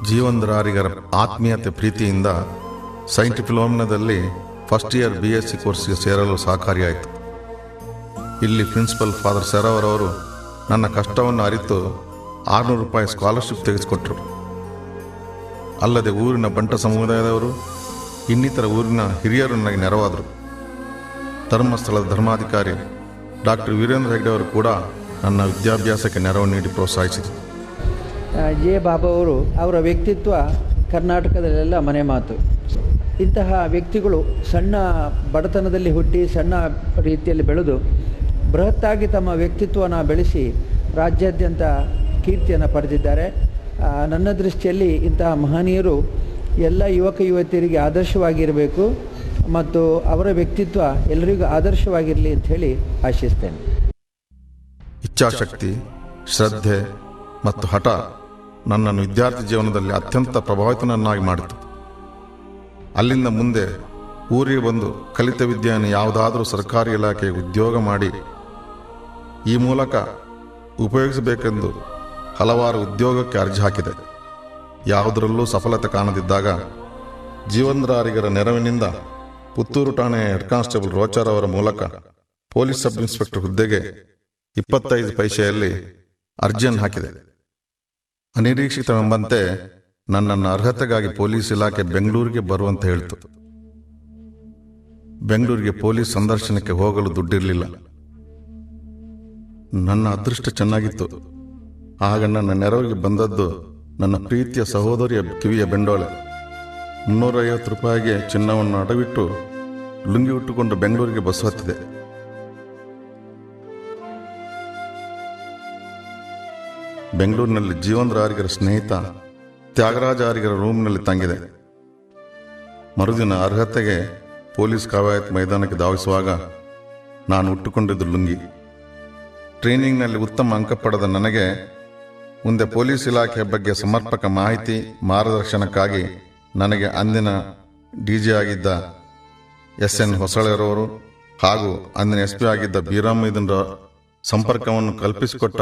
ಜೀವಂದ್ರಾರಿಗರ ಆತ್ಮೀಯತೆ ಪ್ರೀತಿಯಿಂದ ಸೈಂಟ್ ಫಿಲೋಮಿನಾದಲ್ಲಿ ಫಸ್ಟ್ ಇಯರ್ BSc ಕೋರ್ಸ್ಗೆ ಸೇರಲು ಸಹಕಾರಿಯಾಯಿತು. ಇಲ್ಲಿ ಪ್ರಿನ್ಸಿಪಲ್ ಫಾದರ್ ಸೆರವರವರು ನನ್ನ ಕಷ್ಟವನ್ನು ಅರಿತು ₹600 ಸ್ಕಾಲರ್ಶಿಪ್ ತೆಗೆಸಿಕೊಟ್ರು. ಅಲ್ಲದೆ ಊರಿನ ಬಂಟ ಸಮುದಾಯದವರು ಇನ್ನಿತರ ಊರಿನ ಹಿರಿಯರು ನನಗೆ ನೆರವಾದರು. ಧರ್ಮಸ್ಥಳದ ಧರ್ಮಾಧಿಕಾರಿ ಡಾಕ್ಟರ್ ವೀರೇಂದ್ರ ಹೆಗ್ಡೆ ಅವರು ಕೂಡ ನನ್ನ ವಿದ್ಯಾಭ್ಯಾಸಕ್ಕೆ ನೆರವು ನೀಡಿ ಪ್ರೋತ್ಸಾಹಿಸಿದರು. ಜೆ ಬಾಬಾ ಅವರು ಅವರ ವ್ಯಕ್ತಿತ್ವ ಕರ್ನಾಟಕದಲ್ಲೆಲ್ಲ ಮನೆ ಮಾತು. ಇಂತಹ ವ್ಯಕ್ತಿಗಳು ಸಣ್ಣ ಬಡತನದಲ್ಲಿ ಹುಟ್ಟಿ ಸಣ್ಣ ರೀತಿಯಲ್ಲಿ ಬೆಳೆದು ಬೃಹತ್ತಾಗಿ ತಮ್ಮ ವ್ಯಕ್ತಿತ್ವವನ್ನು ಬೆಳೆಸಿ ರಾಜ್ಯಾದ್ಯಂತ ಕೀರ್ತಿಯನ್ನು ಪಡೆದಿದ್ದಾರೆ. ನನ್ನ ದೃಷ್ಟಿಯಲ್ಲಿ ಇಂತಹ ಮಹನೀಯರು ಎಲ್ಲ ಯುವಕ ಯುವತಿಯರಿಗೆ ಆದರ್ಶವಾಗಿರಬೇಕು ಮತ್ತು ಅವರ ವ್ಯಕ್ತಿತ್ವ ಎಲ್ಲರಿಗೂ ಆದರ್ಶವಾಗಿರಲಿ ಅಂತ ಹೇಳಿ ಆಶಿಸ್ತೇನೆ. ಇಚ್ಛಾಶಕ್ತಿ, ಶ್ರದ್ಧೆ ಮತ್ತು ಹಠ ನನ್ನನ್ನು ವಿದ್ಯಾರ್ಥಿ ಜೀವನದಲ್ಲಿ ಅತ್ಯಂತ ಪ್ರಭಾವಿತನನ್ನಾಗಿ ಮಾಡಿತು. ಅಲ್ಲಿಂದ ಮುಂದೆ ಊರಿಗೆ ಬಂದು ಕಲಿತ ವಿದ್ಯೆಯನ್ನು ಯಾವುದಾದರೂ ಸರ್ಕಾರಿ ಇಲಾಖೆಗೆ ಉದ್ಯೋಗ ಮಾಡಿ ಈ ಮೂಲಕ ಉಪಯೋಗಿಸಬೇಕೆಂದು ಹಲವಾರು ಉದ್ಯೋಗಕ್ಕೆ ಅರ್ಜಿ ಹಾಕಿದೆ. ಯಾವುದರಲ್ಲೂ ಸಫಲತೆ ಕಾಣದಿದ್ದಾಗ ಜೀವಂದ್ರಾರಿಗರ ನೆರವಿನಿಂದ ಪುತ್ತೂರು ಠಾಣೆಯ ಹೆಡ್ ಕಾನ್ಸ್ಟೇಬಲ್ ರೋಚಾರ್ ಅವರ ಮೂಲಕ ಪೊಲೀಸ್ ಸಬ್ ಇನ್ಸ್ಪೆಕ್ಟರ್ ಹುದ್ದೆಗೆ 25 ಪೈಸೆಯಲ್ಲಿ ಅರ್ಜಿಯನ್ನು ಹಾಕಿದೆ. ಅನಿರೀಕ್ಷಿತವೆಂಬಂತೆ ನನ್ನನ್ನು ಅರ್ಹತೆಗಾಗಿ ಪೊಲೀಸ್ ಇಲಾಖೆ ಬೆಂಗಳೂರಿಗೆ ಬರುವಂತೆ ಹೇಳಿತು. ಬೆಂಗಳೂರಿಗೆ ಪೊಲೀಸ್ ಸಂದರ್ಶನಕ್ಕೆ ಹೋಗಲು ದುಡ್ಡಿರಲಿಲ್ಲ. ನನ್ನ ಅದೃಷ್ಟ ಚೆನ್ನಾಗಿತ್ತು. ಆಗ ನನ್ನ ನೆರವಿಗೆ ಬಂದದ್ದು ನನ್ನ ಪ್ರೀತಿಯ ಸಹೋದರಿಯ ಕಿವಿಯ ಬೆಂಡೋಳೆ. ₹350 ಚಿನ್ನವನ್ನು ಅಡವಿಟ್ಟು ಲುಂಗಿ ಉಟ್ಟುಕೊಂಡು ಬೆಂಗಳೂರಿಗೆ ಬಸ್ ಹತ್ತಿದೆ. ಬೆಂಗಳೂರಿನಲ್ಲಿ ಜೀವಂದ್ರಾರಿಗರ ಸ್ನೇಹಿತ ತ್ಯಾಗರಾಜ ಆರಿಗರ ರೂಮ್ನಲ್ಲಿ ತಂಗಿದೆ. ಮರುದಿನ ಅರ್ಹತೆಗೆ ಪೊಲೀಸ್ ಕವಾಯತ್ ಮೈದಾನಕ್ಕೆ ಧಾವಿಸುವಾಗ ನಾನು ಉಟ್ಟುಕೊಂಡಿದ್ದು ಲುಂಗಿ. ಟ್ರೈನಿಂಗ್ನಲ್ಲಿ ಉತ್ತಮ ಅಂಕ ಪಡೆದ ನನಗೆ ಮುಂದೆ ಪೊಲೀಸ್ ಇಲಾಖೆಯ ಬಗ್ಗೆ ಸಮರ್ಪಕ ಮಾಹಿತಿ ಮಾರ್ಗದರ್ಶನಕ್ಕಾಗಿ ನನಗೆ ಅಂದಿನ DG ಆಗಿದ್ದ SN ಹೊಸಳೆರವರು ಹಾಗೂ ಅಂದಿನ SP ಆಗಿದ್ದ ಬೀರಾಮೈದನ್ರ ಸಂಪರ್ಕವನ್ನು ಕಲ್ಪಿಸಿಕೊಟ್ಟ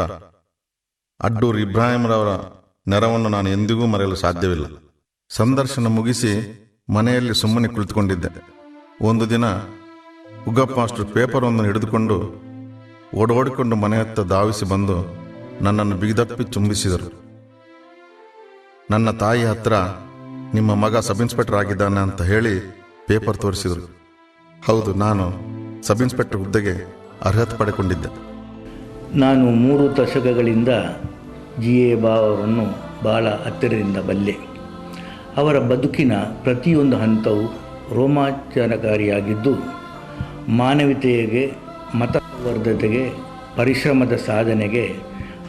ಅಡ್ಡೂರು ಇಬ್ರಾಹಿಂರವರ ನೆರವನ್ನು ನಾನು ಎಂದಿಗೂ ಮರೆಯಲು ಸಾಧ್ಯವಿಲ್ಲ. ಸಂದರ್ಶನ ಮುಗಿಸಿ ಮನೆಯಲ್ಲಿ ಸುಮ್ಮನೆ ಕುಳಿತುಕೊಂಡಿದ್ದೆ. ಒಂದು ದಿನ ಉಗ್ಗಪ್ಪ ಮಾಸ್ಟರ್ ಪೇಪರೊಂದನ್ನು ಹಿಡಿದುಕೊಂಡು ಓಡೋಡಿಕೊಂಡು ಮನೆಯತ್ತ ಧಾವಿಸಿ ಬಂದು ನನ್ನನ್ನು ಬಿಗಿದಪ್ಪಿ ಚುಂಬಿಸಿದರು. ನನ್ನ ತಾಯಿ ಹತ್ರ ನಿಮ್ಮ ಮಗ ಸಬ್ ಇನ್ಸ್ಪೆಕ್ಟರ್ ಆಗಿದ್ದಾನೆ ಅಂತ ಹೇಳಿ ಪೇಪರ್ ತೋರಿಸಿದರು. ಹೌದು, ನಾನು ಸಬ್ ಇನ್ಸ್ಪೆಕ್ಟರ್ ಹುದ್ದೆಗೆ ಅರ್ಹತೆ ಪಡೆಕೊಂಡಿದ್ದೆ. ನಾನು 3 ದಶಕಗಳಿಂದ GA ಬಾವ ಅವರನ್ನು ಭಾಳ ಹತ್ತಿರದಿಂದ ಬಲ್ಲೆ. ಅವರ ಬದುಕಿನ ಪ್ರತಿಯೊಂದು ಹಂತವೂ ರೋಮಾಂಚನಕಾರಿಯಾಗಿದ್ದು, ಮಾನವೀಯತೆಗೆ, ಮತವರ್ಧತೆಗೆ, ಪರಿಶ್ರಮದ ಸಾಧನೆಗೆ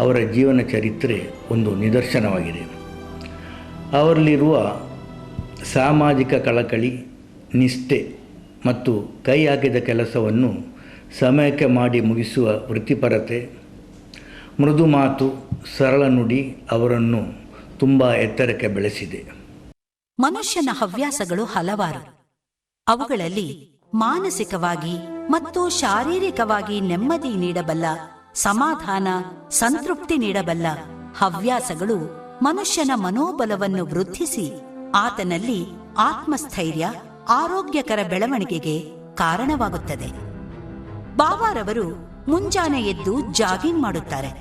ಅವರ ಜೀವನ ಚರಿತ್ರೆ ಒಂದು ನಿದರ್ಶನವಾಗಿದೆ. ಅವರಲ್ಲಿರುವ ಸಾಮಾಜಿಕ ಕಳಕಳಿ, ನಿಷ್ಠೆ ಮತ್ತು ಕೈ ಹಾಕಿದ ಕೆಲಸವನ್ನು ಸಮಯಕ್ಕೆ ಮಾಡಿ ಮುಗಿಸುವ ವೃತ್ತಿಪರತೆ, ಮೃದು ಮಾತು, ಸರಳ ನುಡಿ ಅವರನ್ನು ತುಂಬ ಎತ್ತರಕ್ಕೆ ಬೆಳೆಸಿದೆ. ಮನುಷ್ಯನ ಹವ್ಯಾಸಗಳು ಹಲವಾರು. ಅವುಗಳಲ್ಲಿ ಮಾನಸಿಕವಾಗಿ ಮತ್ತು ಶಾರೀರಿಕವಾಗಿ ನೆಮ್ಮದಿ ನೀಡಬಲ್ಲ, ಸಮಾಧಾನ, ಸಂತೃಪ್ತಿ ನೀಡಬಲ್ಲ ಹವ್ಯಾಸಗಳು ಮನುಷ್ಯನ ಮನೋಬಲವನ್ನು ವೃದ್ಧಿಸಿ ಆತನಲ್ಲಿ ಆತ್ಮಸ್ಥೈರ್ಯ, ಆರೋಗ್ಯಕರ ಬೆಳವಣಿಗೆಗೆ ಕಾರಣವಾಗುತ್ತದೆ. ಬಾವಾರವರು ಮುಂಜಾನೆ ಎದ್ದು ಜಾಗಿಂಗ್ ಮಾಡುತ್ತಾರೆ.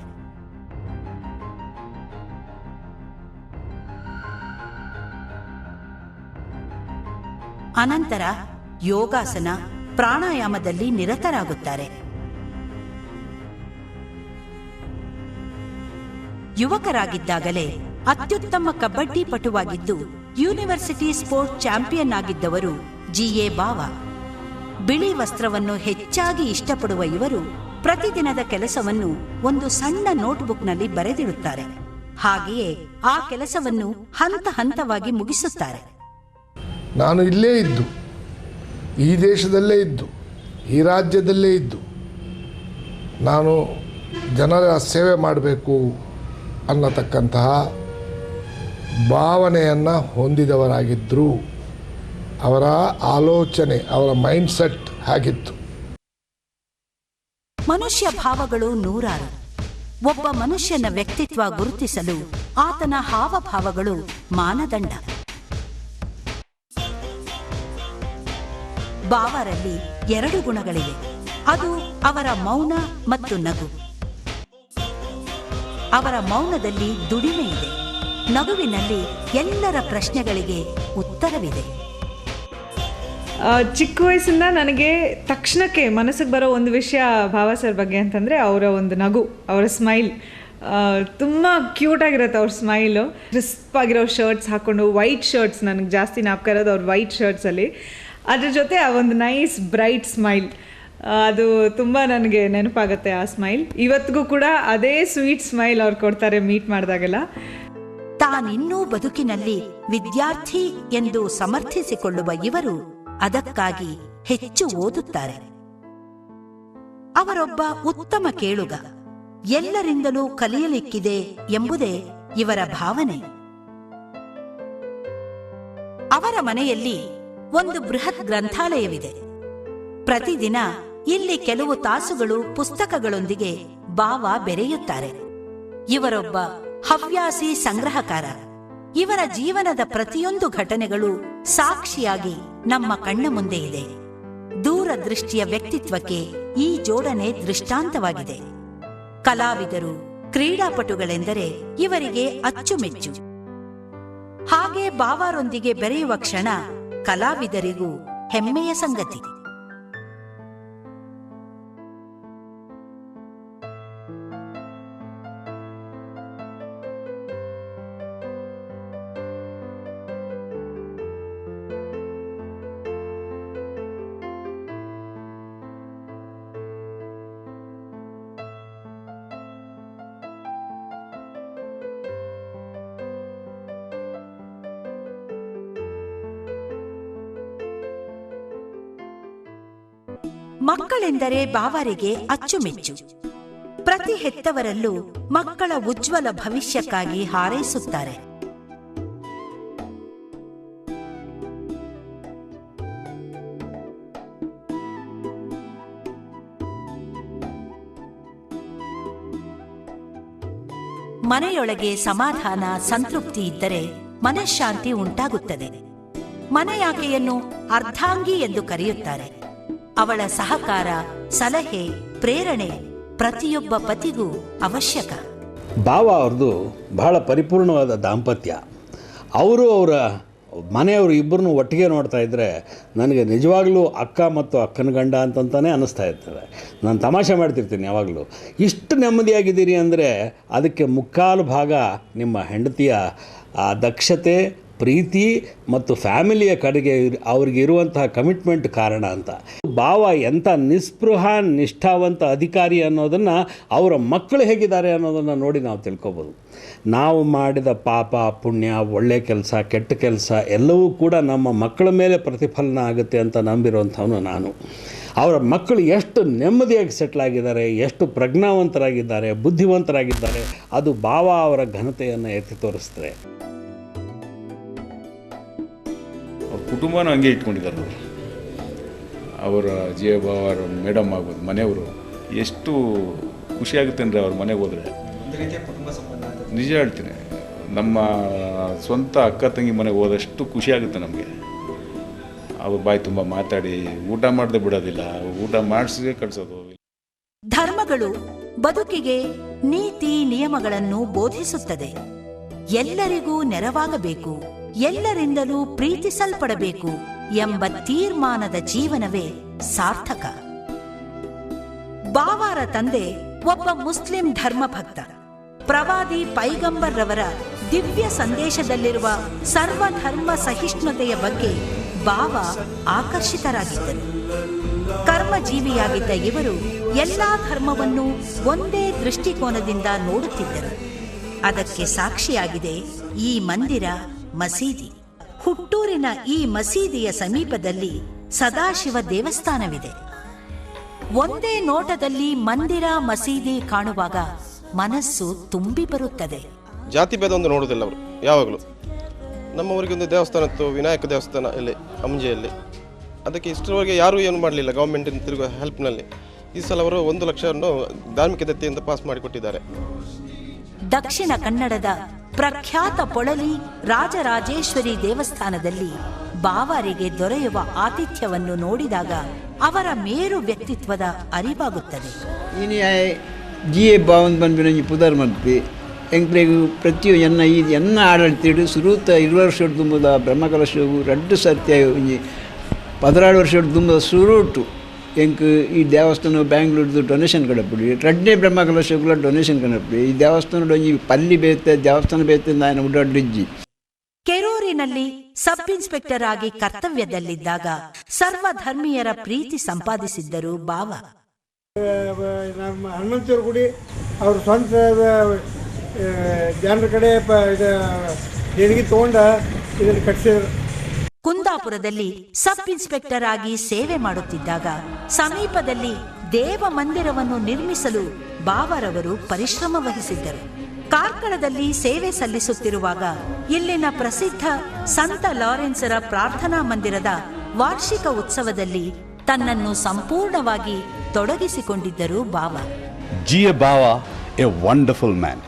ಅನಂತರ ಯೋಗಾಸನ, ಪ್ರಾಣಾಯಾಮದಲ್ಲಿ ನಿರತರಾಗುತ್ತಾರೆ. ಯುವಕರಾಗಿದ್ದಾಗಲೇ ಅತ್ಯುತ್ತಮ ಕಬಡ್ಡಿ ಪಟುವಾಗಿದ್ದು ಯೂನಿವರ್ಸಿಟಿ ಸ್ಪೋರ್ಟ್ ಚಾಂಪಿಯನ್ ಆಗಿದ್ದವರು GA ಬಾವ. ಬಿಳಿ ವಸ್ತ್ರವನ್ನು ಹೆಚ್ಚಾಗಿ ಇಷ್ಟಪಡುವ ಇವರು ಪ್ರತಿದಿನದ ಕೆಲಸವನ್ನು ಒಂದು ಸಣ್ಣ ನೋಟ್ಬುಕ್ನಲ್ಲಿ ಬರೆದಿಡುತ್ತಾರೆ. ಹಾಗೆಯೇ ಆ ಕೆಲಸವನ್ನು ಹಂತ ಹಂತವಾಗಿ ಮುಗಿಸುತ್ತಾರೆ. ನಾನು ಇಲ್ಲೇ ಇದ್ದು, ಈ ದೇಶದಲ್ಲೇ ಇದ್ದು, ಈ ರಾಜ್ಯದಲ್ಲೇ ಇದ್ದು ನಾನು ಜನರ ಸೇವೆ ಮಾಡಬೇಕು ಅನ್ನತಕ್ಕಂತಹ ಭಾವನೆಯನ್ನು ಹೊಂದಿದವರಾಗಿದ್ದರು. ಅವರ ಆಲೋಚನೆ, ಅವರ ಮೈಂಡ್ಸೆಟ್ ಹಾಗಿತ್ತು. ಮನುಷ್ಯ ಭಾವಗಳು ನೂರಾರು. ಒಬ್ಬ ಮನುಷ್ಯನ ವ್ಯಕ್ತಿತ್ವ ಗುರುತಿಸಲು ಆತನ ಹಾವಭಾವಗಳು ಮಾನದಂಡ. ಬಾವರಲ್ಲಿ 2 ಗುಣಗಳಿವೆ. ಅದು ಅವರ ಮೌನ ಮತ್ತು ನಗು. ಅವರ ಮೌನದಲ್ಲಿ ದುಡಿಮೆ ಇದೆ, ನಗುವಿನಲ್ಲಿ ಎಲ್ಲರ ಪ್ರಶ್ನೆಗಳಿಗೆ ಉತ್ತರವಿದೆ. ಚಿಕ್ಕ ವಯಸ್ಸಿಂದ ನನಗೆ ತಕ್ಷಣಕ್ಕೆ ಮನಸ್ಸಿಗೆ ಬರೋ ಒಂದು ವಿಷಯ ಭಾವ ಸರ್ ಬಗ್ಗೆ ಅಂತಂದರೆ ಅವರ ಒಂದು ನಗು, ಅವರ ಸ್ಮೈಲ್. ತುಂಬ ಕ್ಯೂಟಾಗಿರುತ್ತೆ ಅವ್ರ ಸ್ಮೈಲು. ಕ್ರಿಸ್ಪ್ ಆಗಿರೋ ಶರ್ಟ್ಸ್ ಹಾಕ್ಕೊಂಡು, ವೈಟ್ ಶರ್ಟ್ಸ್, ನನಗೆ ಜಾಸ್ತಿ ಜ್ಞಾಪಕ ಇರೋದು ಅವ್ರ ವೈಟ್ ಶರ್ಟ್ಸಲ್ಲಿ. ಅದ್ರ ಜೊತೆ ಆ ಒಂದು ನೈಸ್ ಬ್ರೈಟ್ ಸ್ಮೈಲ್, ಅದು ತುಂಬ ನನಗೆ ನೆನಪಾಗುತ್ತೆ ಆ ಸ್ಮೈಲ್. ಇವತ್ತಿಗೂ ಕೂಡ ಅದೇ ಸ್ವೀಟ್ ಸ್ಮೈಲ್ ಅವ್ರು ಕೊಡ್ತಾರೆ ಮೀಟ್ ಮಾಡಿದಾಗೆಲ್ಲ. ತಾನಿನ್ನೂ ಬದುಕಿನಲ್ಲಿ ವಿದ್ಯಾರ್ಥಿ ಎಂದು ಸಮರ್ಥಿಸಿಕೊಳ್ಳುವ ಇವರು ಅದಕ್ಕಾಗಿ ಹೆಚ್ಚು ಓದುತ್ತಾರೆ. ಅವರೊಬ್ಬ ಉತ್ತಮ ಕೇಳುಗ. ಎಲ್ಲರಿಂದಲೂ ಕಲಿಯಲಿಕ್ಕಿದೆ ಎಂಬುದೇ ಇವರ ಭಾವನೆ. ಅವರ ಮನೆಯಲ್ಲಿ ಒಂದು ಬೃಹತ್ ಗ್ರಂಥಾಲಯವಿದೆ. ಪ್ರತಿದಿನ ಇಲ್ಲಿ ಕೆಲವು ತಾಸುಗಳು ಪುಸ್ತಕಗಳೊಂದಿಗೆ ಭಾವ ಬೆರೆಯುತ್ತಾರೆ. ಇವರೊಬ್ಬ ಹವ್ಯಾಸಿ ಸಂಗ್ರಹಕಾರ. ಇವರ ಜೀವನದ ಪ್ರತಿಯೊಂದು ಘಟನೆಗಳು ಸಾಕ್ಷಿಯಾಗಿ ನಮ್ಮ ಕಣ್ಣ ಮುಂದೆ ಇದೆ. ದೂರದೃಷ್ಟಿಯ ವ್ಯಕ್ತಿತ್ವಕ್ಕೆ ಈ ಜೋಡಣೆ ದೃಷ್ಟಾಂತವಾಗಿದೆ. ಕಲಾವಿದರು, ಕ್ರೀಡಾಪಟುಗಳೆಂದರೆ ಇವರಿಗೆ ಅಚ್ಚುಮೆಚ್ಚು. ಹಾಗೆ ಬಾವಾರೊಂದಿಗೆ ಬೆರೆಯುವ ಕ್ಷಣ ಕಲಾವಿದರಿಗೂ ಹೆಮ್ಮೆಯ ಸಂಗತಿ. ಮಕ್ಕಳೆಂದರೆ ಬಾವರಿಗೆ ಅಚ್ಚುಮೆಚ್ಚು. ಪ್ರತಿ ಹೆತ್ತವರಲ್ಲೂ ಮಕ್ಕಳ ಉಜ್ವಲ ಭವಿಷ್ಯಕ್ಕಾಗಿ ಹಾರೈಸುತ್ತಾರೆ. ಮನೆಯೊಳಗೆ ಸಮಾಧಾನ, ಸಂತೃಪ್ತಿ ಇದ್ದರೆ ಮನಃಶಾಂತಿ ಉಂಟಾಗುತ್ತದೆ. ಮನೆಯಾಕೆಯನ್ನು ಅರ್ಧಾಂಗಿ ಎಂದು ಕರೆಯುತ್ತಾರೆ. ಅವಳ ಸಹಕಾರ, ಸಲಹೆ, ಪ್ರೇರಣೆ ಪ್ರತಿಯೊಬ್ಬ ಪತಿಗೂ ಅವಶ್ಯಕ. ಭಾವ ಅವ್ರದ್ದು ಬಹಳ ಪರಿಪೂರ್ಣವಾದ ದಾಂಪತ್ಯ. ಅವರು ಅವರ ಮನೆಯವರು ಇಬ್ಬರನ್ನೂ ಒಟ್ಟಿಗೆ ನೋಡ್ತಾ ಇದ್ದರೆ ನನಗೆ ನಿಜವಾಗ್ಲೂ ಅಕ್ಕ ಮತ್ತು ಅಕ್ಕನ ಗಂಡ ಅಂತಂತಾನೆ ಅನ್ನಿಸ್ತಾ ಇರ್ತದೆ. ನಾನು ತಮಾಷೆ ಮಾಡ್ತಿರ್ತೀನಿ ಯಾವಾಗಲೂ. ಇಷ್ಟು ನೆಮ್ಮದಿಯಾಗಿದ್ದೀರಿ ಅಂದರೆ ಅದಕ್ಕೆ ಮುಕ್ಕಾಲು ಭಾಗ ನಿಮ್ಮ ಹೆಂಡತಿಯ ಆ ದಕ್ಷತೆ, ಪ್ರೀತಿ ಮತ್ತು ಫ್ಯಾಮಿಲಿಯ ಕಡೆಗೆ ಅವ್ರಿಗೆ ಇರುವಂತಹ ಕಮಿಟ್ಮೆಂಟ್ ಕಾರಣ ಅಂತ. ಭಾವ ಎಂಥ ನಿಸ್ಪೃಹ, ನಿಷ್ಠಾವಂತ ಅಧಿಕಾರಿ ಅನ್ನೋದನ್ನು ಅವರ ಮಕ್ಕಳು ಹೇಗಿದ್ದಾರೆ ಅನ್ನೋದನ್ನು ನೋಡಿ ನಾವು ತಿಳ್ಕೊಬೋದು. ನಾವು ಮಾಡಿದ ಪಾಪ, ಪುಣ್ಯ, ಒಳ್ಳೆಯ ಕೆಲಸ, ಕೆಟ್ಟ ಕೆಲಸ ಎಲ್ಲವೂ ಕೂಡ ನಮ್ಮ ಮಕ್ಕಳ ಮೇಲೆ ಪ್ರತಿಫಲನ ಆಗುತ್ತೆ ಅಂತ ನಂಬಿರುವಂಥವನು ನಾನು. ಅವರ ಮಕ್ಕಳು ಎಷ್ಟು ನೆಮ್ಮದಿಯಾಗಿ ಸೆಟ್ಲಾಗಿದ್ದಾರೆ, ಎಷ್ಟು ಪ್ರಜ್ಞಾವಂತರಾಗಿದ್ದಾರೆ, ಬುದ್ಧಿವಂತರಾಗಿದ್ದಾರೆ, ಅದು ಭಾವ ಅವರ ಘನತೆಯನ್ನು ಎತ್ತಿ ತೋರಿಸ್ತದೆ. ಕುಟುಂಬನೂ ಹಂಗೆ ಇಟ್ಕೊಂಡಿದ್ದಾರೆ ಅವರು. ಅವರ ಜೀವಭಾವ, ಅವರ ಮೇಡಮ್ ಆಗ್ಬೋದು, ಮನೆಯವರು ಎಷ್ಟು ಖುಷಿಯಾಗುತ್ತೆ ಅಂದರೆ ಅವ್ರ ಮನೆಗೆ ಹೋದರೆ. ನಿಜ ಹೇಳ್ತೀನಿ, ನಮ್ಮ ಸ್ವಂತ ಅಕ್ಕ ತಂಗಿ ಮನೆಗೆ ಹೋದಷ್ಟು ಖುಷಿಯಾಗುತ್ತೆ ನಮಗೆ. ಅವ್ರ ಬಾಯಿ ತುಂಬ ಮಾತಾಡಿ ಊಟ ಮಾಡದೆ ಬಿಡೋದಿಲ್ಲ, ಊಟ ಮಾಡಿಸಿಗೆ ಕಳಿಸೋದು. ಧರ್ಮಗಳು ಬದುಕಿಗೆ ನೀತಿ ನಿಯಮಗಳನ್ನು ಬೋಧಿಸುತ್ತದೆ. ಎಲ್ಲರಿಗೂ ನೆರವಾಗಬೇಕು, ಎಲ್ಲರಿಂದಲೂ ಪ್ರೀತಿಸಲ್ಪಡಬೇಕು ಎಂಬ ತೀರ್ಮಾನದ ಜೀವನವೇ ಸಾರ್ಥಕ. ಬಾವಾರ ತಂದೆ ಒಬ್ಬ ಮುಸ್ಲಿಂ ಧರ್ಮಭಕ್ತ. ಪ್ರವಾದಿ ಪೈಗಂಬರ್ರವರ ದಿವ್ಯ ಸಂದೇಶದಲ್ಲಿರುವ ಸರ್ವಧರ್ಮ ಸಹಿಷ್ಣುತೆಯ ಬಗ್ಗೆ ಬಾವ ಆಕರ್ಷಿತರಾಗಿದ್ದರು. ಕರ್ಮಜೀವಿಯಾಗಿದ್ದ ಇವರು ಎಲ್ಲಾ ಧರ್ಮವನ್ನು ಒಂದೇ ದೃಷ್ಟಿಕೋನದಿಂದ ನೋಡುತ್ತಿದ್ದರು. ಅದಕ್ಕೆ ಸಾಕ್ಷಿಯಾಗಿದೆ ಈ ಮಂದಿರ, ಮಸೀದಿ. ಹುಟ್ಟೂರಿನ ಈ ಮಸೀದಿಯ ಸಮೀಪದಲ್ಲಿ ಸದಾಶಿವ ದೇವಸ್ಥಾನವಿದೆ. ಒಂದೇ ನೋಟದಲ್ಲಿ ಮಂದಿರ ಮಸೀದಿ ಕಾಣುವಾಗ ಮನಸ್ಸು ತುಂಬಿ ಬರುತ್ತದೆ. ಜಾತಿ ಭೇದ ಒಂದು ನೋಡೋದಿಲ್ಲ ಅವರು ಯಾವಾಗಲೂ. ನಮ್ಮವರಿಗೆ ಒಂದು ದೇವಸ್ಥಾನ ಇತ್ತು, ವಿನಾಯಕ ದೇವಸ್ಥಾನ ಇಲ್ಲಿ ಅಮ್ಜೆಯಲ್ಲಿ. ಅದಕ್ಕೆ ಇಷ್ಟರವರೆಗೆ ಯಾರೂ ಏನು ಮಾಡಲಿಲ್ಲ ಗೌರ್ಮೆಂಟಿನ ತಿರುಗುವ ಹೆಲ್ಪ್ನಲ್ಲಿ. ಈ ಸಲ ಅವರು 1 ಲಕ್ಷವನ್ನು ಧಾರ್ಮಿಕ ದತ್ತೆಯಿಂದ ಪಾಸ್ ಮಾಡಿಕೊಟ್ಟಿದ್ದಾರೆ. ದಕ್ಷಿಣ ಕನ್ನಡದ ಪ್ರಖ್ಯಾತ ಪೊಳಲಿ ರಾಜರಾಜೇಶ್ವರಿ ದೇವಸ್ಥಾನದಲ್ಲಿ ಬಾವರಿಗೆ ದೊರೆಯುವ ಆತಿಥ್ಯವನ್ನು ನೋಡಿದಾಗ ಅವರ ಮೇರು ವ್ಯಕ್ತಿತ್ವದ ಅರಿವಾಗುತ್ತದೆ. ಜಿಯೆ ಬಾವನ್ ಬಂದ್ಬಿನ ಪುದರ್ ಮಲ್ಪಿ ಎಂಕ್ಲೆಗು ಪ್ರತಿಯೊಂದು ಈ ಎನ್ನ ಆಡಳಿತ ಸುರೂತ 20 ವರ್ಷ ತುಂಬದ ಬ್ರಹ್ಮಕಲಶವು 2 ಸರ್ತಿ 16 ವರ್ಷ ತುಂಬದ ಸುರೂಟು ಎಂಕ್ ಈ ದೇವಸ್ಥಾನ ಬ್ಯಾಂಗ್ಳೂರ್ದು ಡೊನೇಷನ್ ಕಡಪುಡಿ 2ನೇ ಬ್ರಹ್ಮಕಲಶಗಳ ಡೊನೇಷನ್ ಕಡಪುಡಿ. ಈ ದೇವಸ್ಥಾನ ಈ ಪಲ್ಲಿ ಬೇತೆ ದೇವಸ್ಥಾನ ಬೇತೆ ನಾನು ಉಡ್ಡಡ್ಡಿಜ್ಜಿ. ಕೆರೂರಿನಲ್ಲಿ ಸಬ್ ಇನ್ಸ್ಪೆಕ್ಟರ್ ಆಗಿ ಕರ್ತವ್ಯದಲ್ಲಿದ್ದಾಗ ಸರ್ವಧರ್ಮೀಯರ ಪ್ರೀತಿ ಸಂಪಾದಿಸಿದ್ದರು ಬಾವ. ನಮ್ಮ ಹನುಮಂತೂರು ಗುಡಿ ಅವರು ಸ್ವಂತ ಜನರ ಕಡೆ ದೇಣಿಗೆ ತಗೊಂಡ ಇದನ್ನು ಕಟ್ಟಿಸಿದರು. ಕುಂದಾಪುರದಲ್ಲಿ ಸಬ್ ಇನ್ಸ್ಪೆಕ್ಟರ್ ಆಗಿ ಸೇವೆ ಮಾಡುತ್ತಿದ್ದಾಗ ಸಮೀಪದಲ್ಲಿ ದೇವ ಮಂದಿರವನ್ನು ನಿರ್ಮಿಸಲು ಬಾವರವರು ಪರಿಶ್ರಮ ವಹಿಸಿದ್ದರು. ಕಾರ್ಕಳದಲ್ಲಿ ಸೇವೆ ಸಲ್ಲಿಸುತ್ತಿರುವಾಗ ಇಲ್ಲಿನ ಪ್ರಸಿದ್ಧ ಸಂತ ಲಾರೆನ್ಸರ ಪ್ರಾರ್ಥನಾ ಮಂದಿರದ ವಾರ್ಷಿಕ ಉತ್ಸವದಲ್ಲಿ ತನ್ನನ್ನು ಸಂಪೂರ್ಣವಾಗಿ ತೊಡಗಿಸಿಕೊಂಡಿದ್ದರು ಬಾವ. G.A. Bawa, a wonderful man.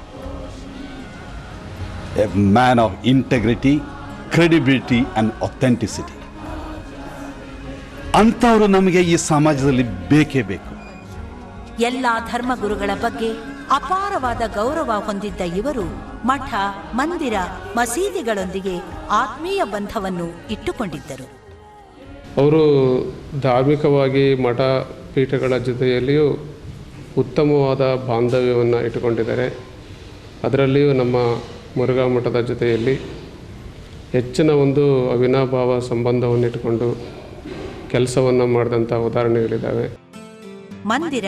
A man of integrity, credibility and authenticity. ಅಂಥವರು ನಮಗೆ ಈ ಸಮಾಜದಲ್ಲಿ ಬೇಕೇ ಬೇಕು. ಎಲ್ಲ ಧರ್ಮಗುರುಗಳ ಬಗ್ಗೆ ಅಪಾರವಾದ ಗೌರವ ಹೊಂದಿದ್ದ ಇವರು ಮಠ, ಮಂದಿರ, ಮಸೀದಿಗಳೊಂದಿಗೆ ಆತ್ಮೀಯ ಬಂಧವನ್ನು ಇಟ್ಟುಕೊಂಡಿದ್ದರು. ಅವರು ಧಾರ್ಮಿಕವಾಗಿ ಮಠ ಪೀಠಗಳ ಜೊತೆಯಲ್ಲಿಯೂ ಉತ್ತಮವಾದ ಬಾಂಧವ್ಯವನ್ನು ಇಟ್ಟುಕೊಂಡಿದ್ದಾರೆ. ಅದರಲ್ಲಿಯೂ ನಮ್ಮ ಮುರುಘಾ ಮಠದ ಜೊತೆಯಲ್ಲಿ ಹೆಚ್ಚಿನ ಒಂದು ಅವಿನಾಭಾವ ಸಂಬಂಧವನ್ನು ಇಟ್ಟುಕೊಂಡು ಕೆಲಸವನ್ನು ಮಾಡಿದಂಥ ಉದಾಹರಣೆಗಳಿದ್ದಾವೆ. ಮಂದಿರ,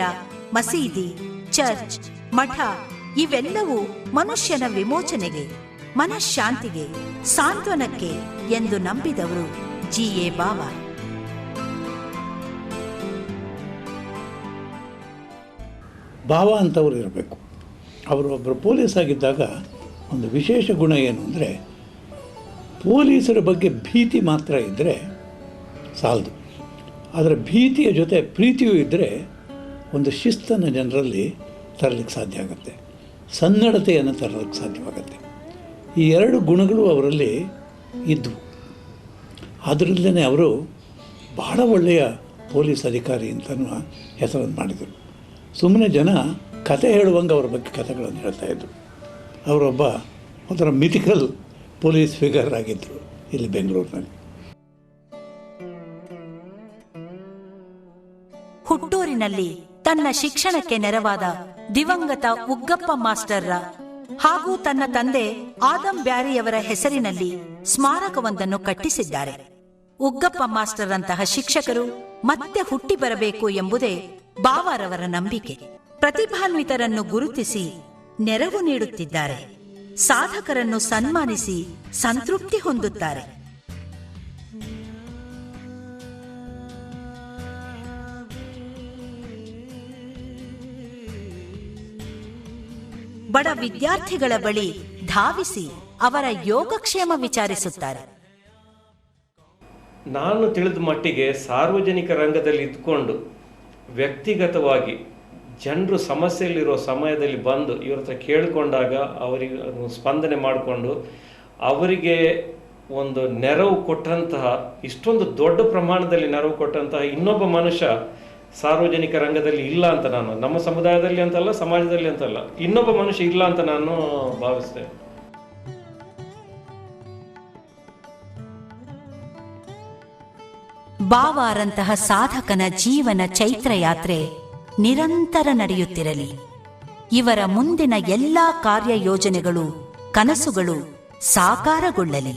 ಮಸೀದಿ, ಚರ್ಚ್, ಮಠ ಇವೆಲ್ಲವೂ ಮನುಷ್ಯನ ವಿಮೋಚನೆಗೆ, ಮನಃಶಾಂತಿಗೆ, ಸಾಂತ್ವನಕ್ಕೆ ಎಂದು ನಂಬಿದವರು G.A. ಬಾವ. ಭಾವ ಅಂತವರು ಇರಬೇಕು. ಅವರು ಒಬ್ಬರು ಪೊಲೀಸ್ ಆಗಿದ್ದಾಗ ಒಂದು ವಿಶೇಷ ಗುಣ ಏನು ಅಂದರೆ, ಪೊಲೀಸರ ಬಗ್ಗೆ ಭೀತಿ ಮಾತ್ರ ಇದ್ದರೆ ಸಾಲದು, ಅದರ ಭೀತಿಯ ಜೊತೆ ಪ್ರೀತಿಯೂ ಇದ್ದರೆ ಒಂದು ಶಿಸ್ತನ್ನು ಜನರಲ್ಲಿ ತರಲಿಕ್ಕೆ ಸಾಧ್ಯ ಆಗುತ್ತೆ, ಸನ್ನಡತೆಯನ್ನು ತರಲಿಕ್ಕೆ ಸಾಧ್ಯವಾಗುತ್ತೆ. ಈ 2 ಗುಣಗಳು ಅವರಲ್ಲಿ ಇದ್ದವು. ಅದರಲ್ಲೇ ಅವರು ಬಹಳ ಒಳ್ಳೆಯ ಪೊಲೀಸ್ ಅಧಿಕಾರಿ ಅಂತಲೂ ಹೆಸರನ್ನು ಮಾಡಿದರು. ಸುಮ್ಮನೆ ಜನ ಕತೆ ಹೇಳುವಂಗೆ ಅವರ ಬಗ್ಗೆ ಕಥೆಗಳನ್ನು ಹೇಳ್ತಾಯಿದ್ರು. ಅವರೊಬ್ಬ ಒಂಥರ ಮಿಥಿಕಲ್ ಪೊಲೀಸ್ ಫಿಗರ್ ಆಗಿದ್ದರು ಇಲ್ಲಿ ಬೆಂಗಳೂರಿನಲ್ಲಿ. ಹುಟ್ಟೂರಿನಲ್ಲಿ ತನ್ನ ಶಿಕ್ಷಣಕ್ಕೆ ನೆರವಾದ ದಿವಂಗತ ಉಗ್ಗಪ್ಪ ಮಾಸ್ಟರ್ರ ಹಾಗೂ ತನ್ನ ತಂದೆ ಆದಂ ಬ್ಯಾರಿಯವರ ಹೆಸರಿನಲ್ಲಿ ಸ್ಮಾರಕವೊಂದನ್ನು ಕಟ್ಟಿಸಿದ್ದಾರೆ. ಉಗ್ಗಪ್ಪ ಮಾಸ್ಟರ್ ಅಂತಹ ಶಿಕ್ಷಕರು ಮತ್ತೆ ಹುಟ್ಟಿ ಬರಬೇಕು ಎಂಬುದೇ ಬಾವರವರ ನಂಬಿಕೆ. ಪ್ರತಿಭಾನ್ವಿತರನ್ನು ಗುರುತಿಸಿ ನೆರವು ನೀಡುತ್ತಿದ್ದಾರೆ. ಸಾಧಕರನ್ನು ಸನ್ಮಾನಿಸಿ ಸಂತೃಪ್ತಿ ಹೊಂದುತ್ತಾರೆ. ಬಡ ವಿದ್ಯಾರ್ಥಿಗಳ ಬಳಿ ಧಾವಿಸಿ ಅವರ ಯೋಗಕ್ಷೇಮ ವಿಚಾರಿಸುತ್ತಾರೆ. ನಾನು ತಿಳಿದ ಮಟ್ಟಿಗೆ ಸಾರ್ವಜನಿಕ ರಂಗದಲ್ಲಿ ಇದ್ಕೊಂಡು ವ್ಯಕ್ತಿಗತವಾಗಿ ಜನರು ಸಮಸ್ಯೆಯಲ್ಲಿರೋ ಸಮಯದಲ್ಲಿ ಬಂದು ಇವ್ರ ಹತ್ರ ಕೇಳಿಕೊಂಡಾಗ ಅವರಿಗೆ ಸ್ಪಂದನೆ ಮಾಡಿಕೊಂಡು ಅವರಿಗೆ ಒಂದು ನೆರವು ಕೊಟ್ಟಂತಹ, ಇಷ್ಟೊಂದು ದೊಡ್ಡ ಪ್ರಮಾಣದಲ್ಲಿ ನೆರವು ಕೊಟ್ಟಂತಹ ಇನ್ನೊಬ್ಬ ಮನುಷ್ಯ ಸಾರ್ವಜನಿಕ ರಂಗದಲ್ಲಿ ಇಲ್ಲ ಅಂತ ನಾನು, ನಮ್ಮ ಸಮುದಾಯದಲ್ಲಿ ಅಂತಲ್ಲ, ಸಮಾಜದಲ್ಲಿ ಅಂತಲ್ಲ, ಇನ್ನೊಬ್ಬ ಮನುಷ್ಯ ಇಲ್ಲ ಅಂತ ನಾನು ಭಾವಿಸ್ತೇನೆ. ಬಾವಾರಂತಹ ಸಾಧಕನ ಜೀವನ ಚೈತ್ರ ಯಾತ್ರೆ ನಿರಂತರ ನಡೆಯುತ್ತಿರಲಿ. ಇವರ ಮುಂದಿನ ಎಲ್ಲಾ ಕಾರ್ಯಯೋಜನೆಗಳು, ಕನಸುಗಳು ಸಾಕಾರಗೊಳ್ಳಲಿ.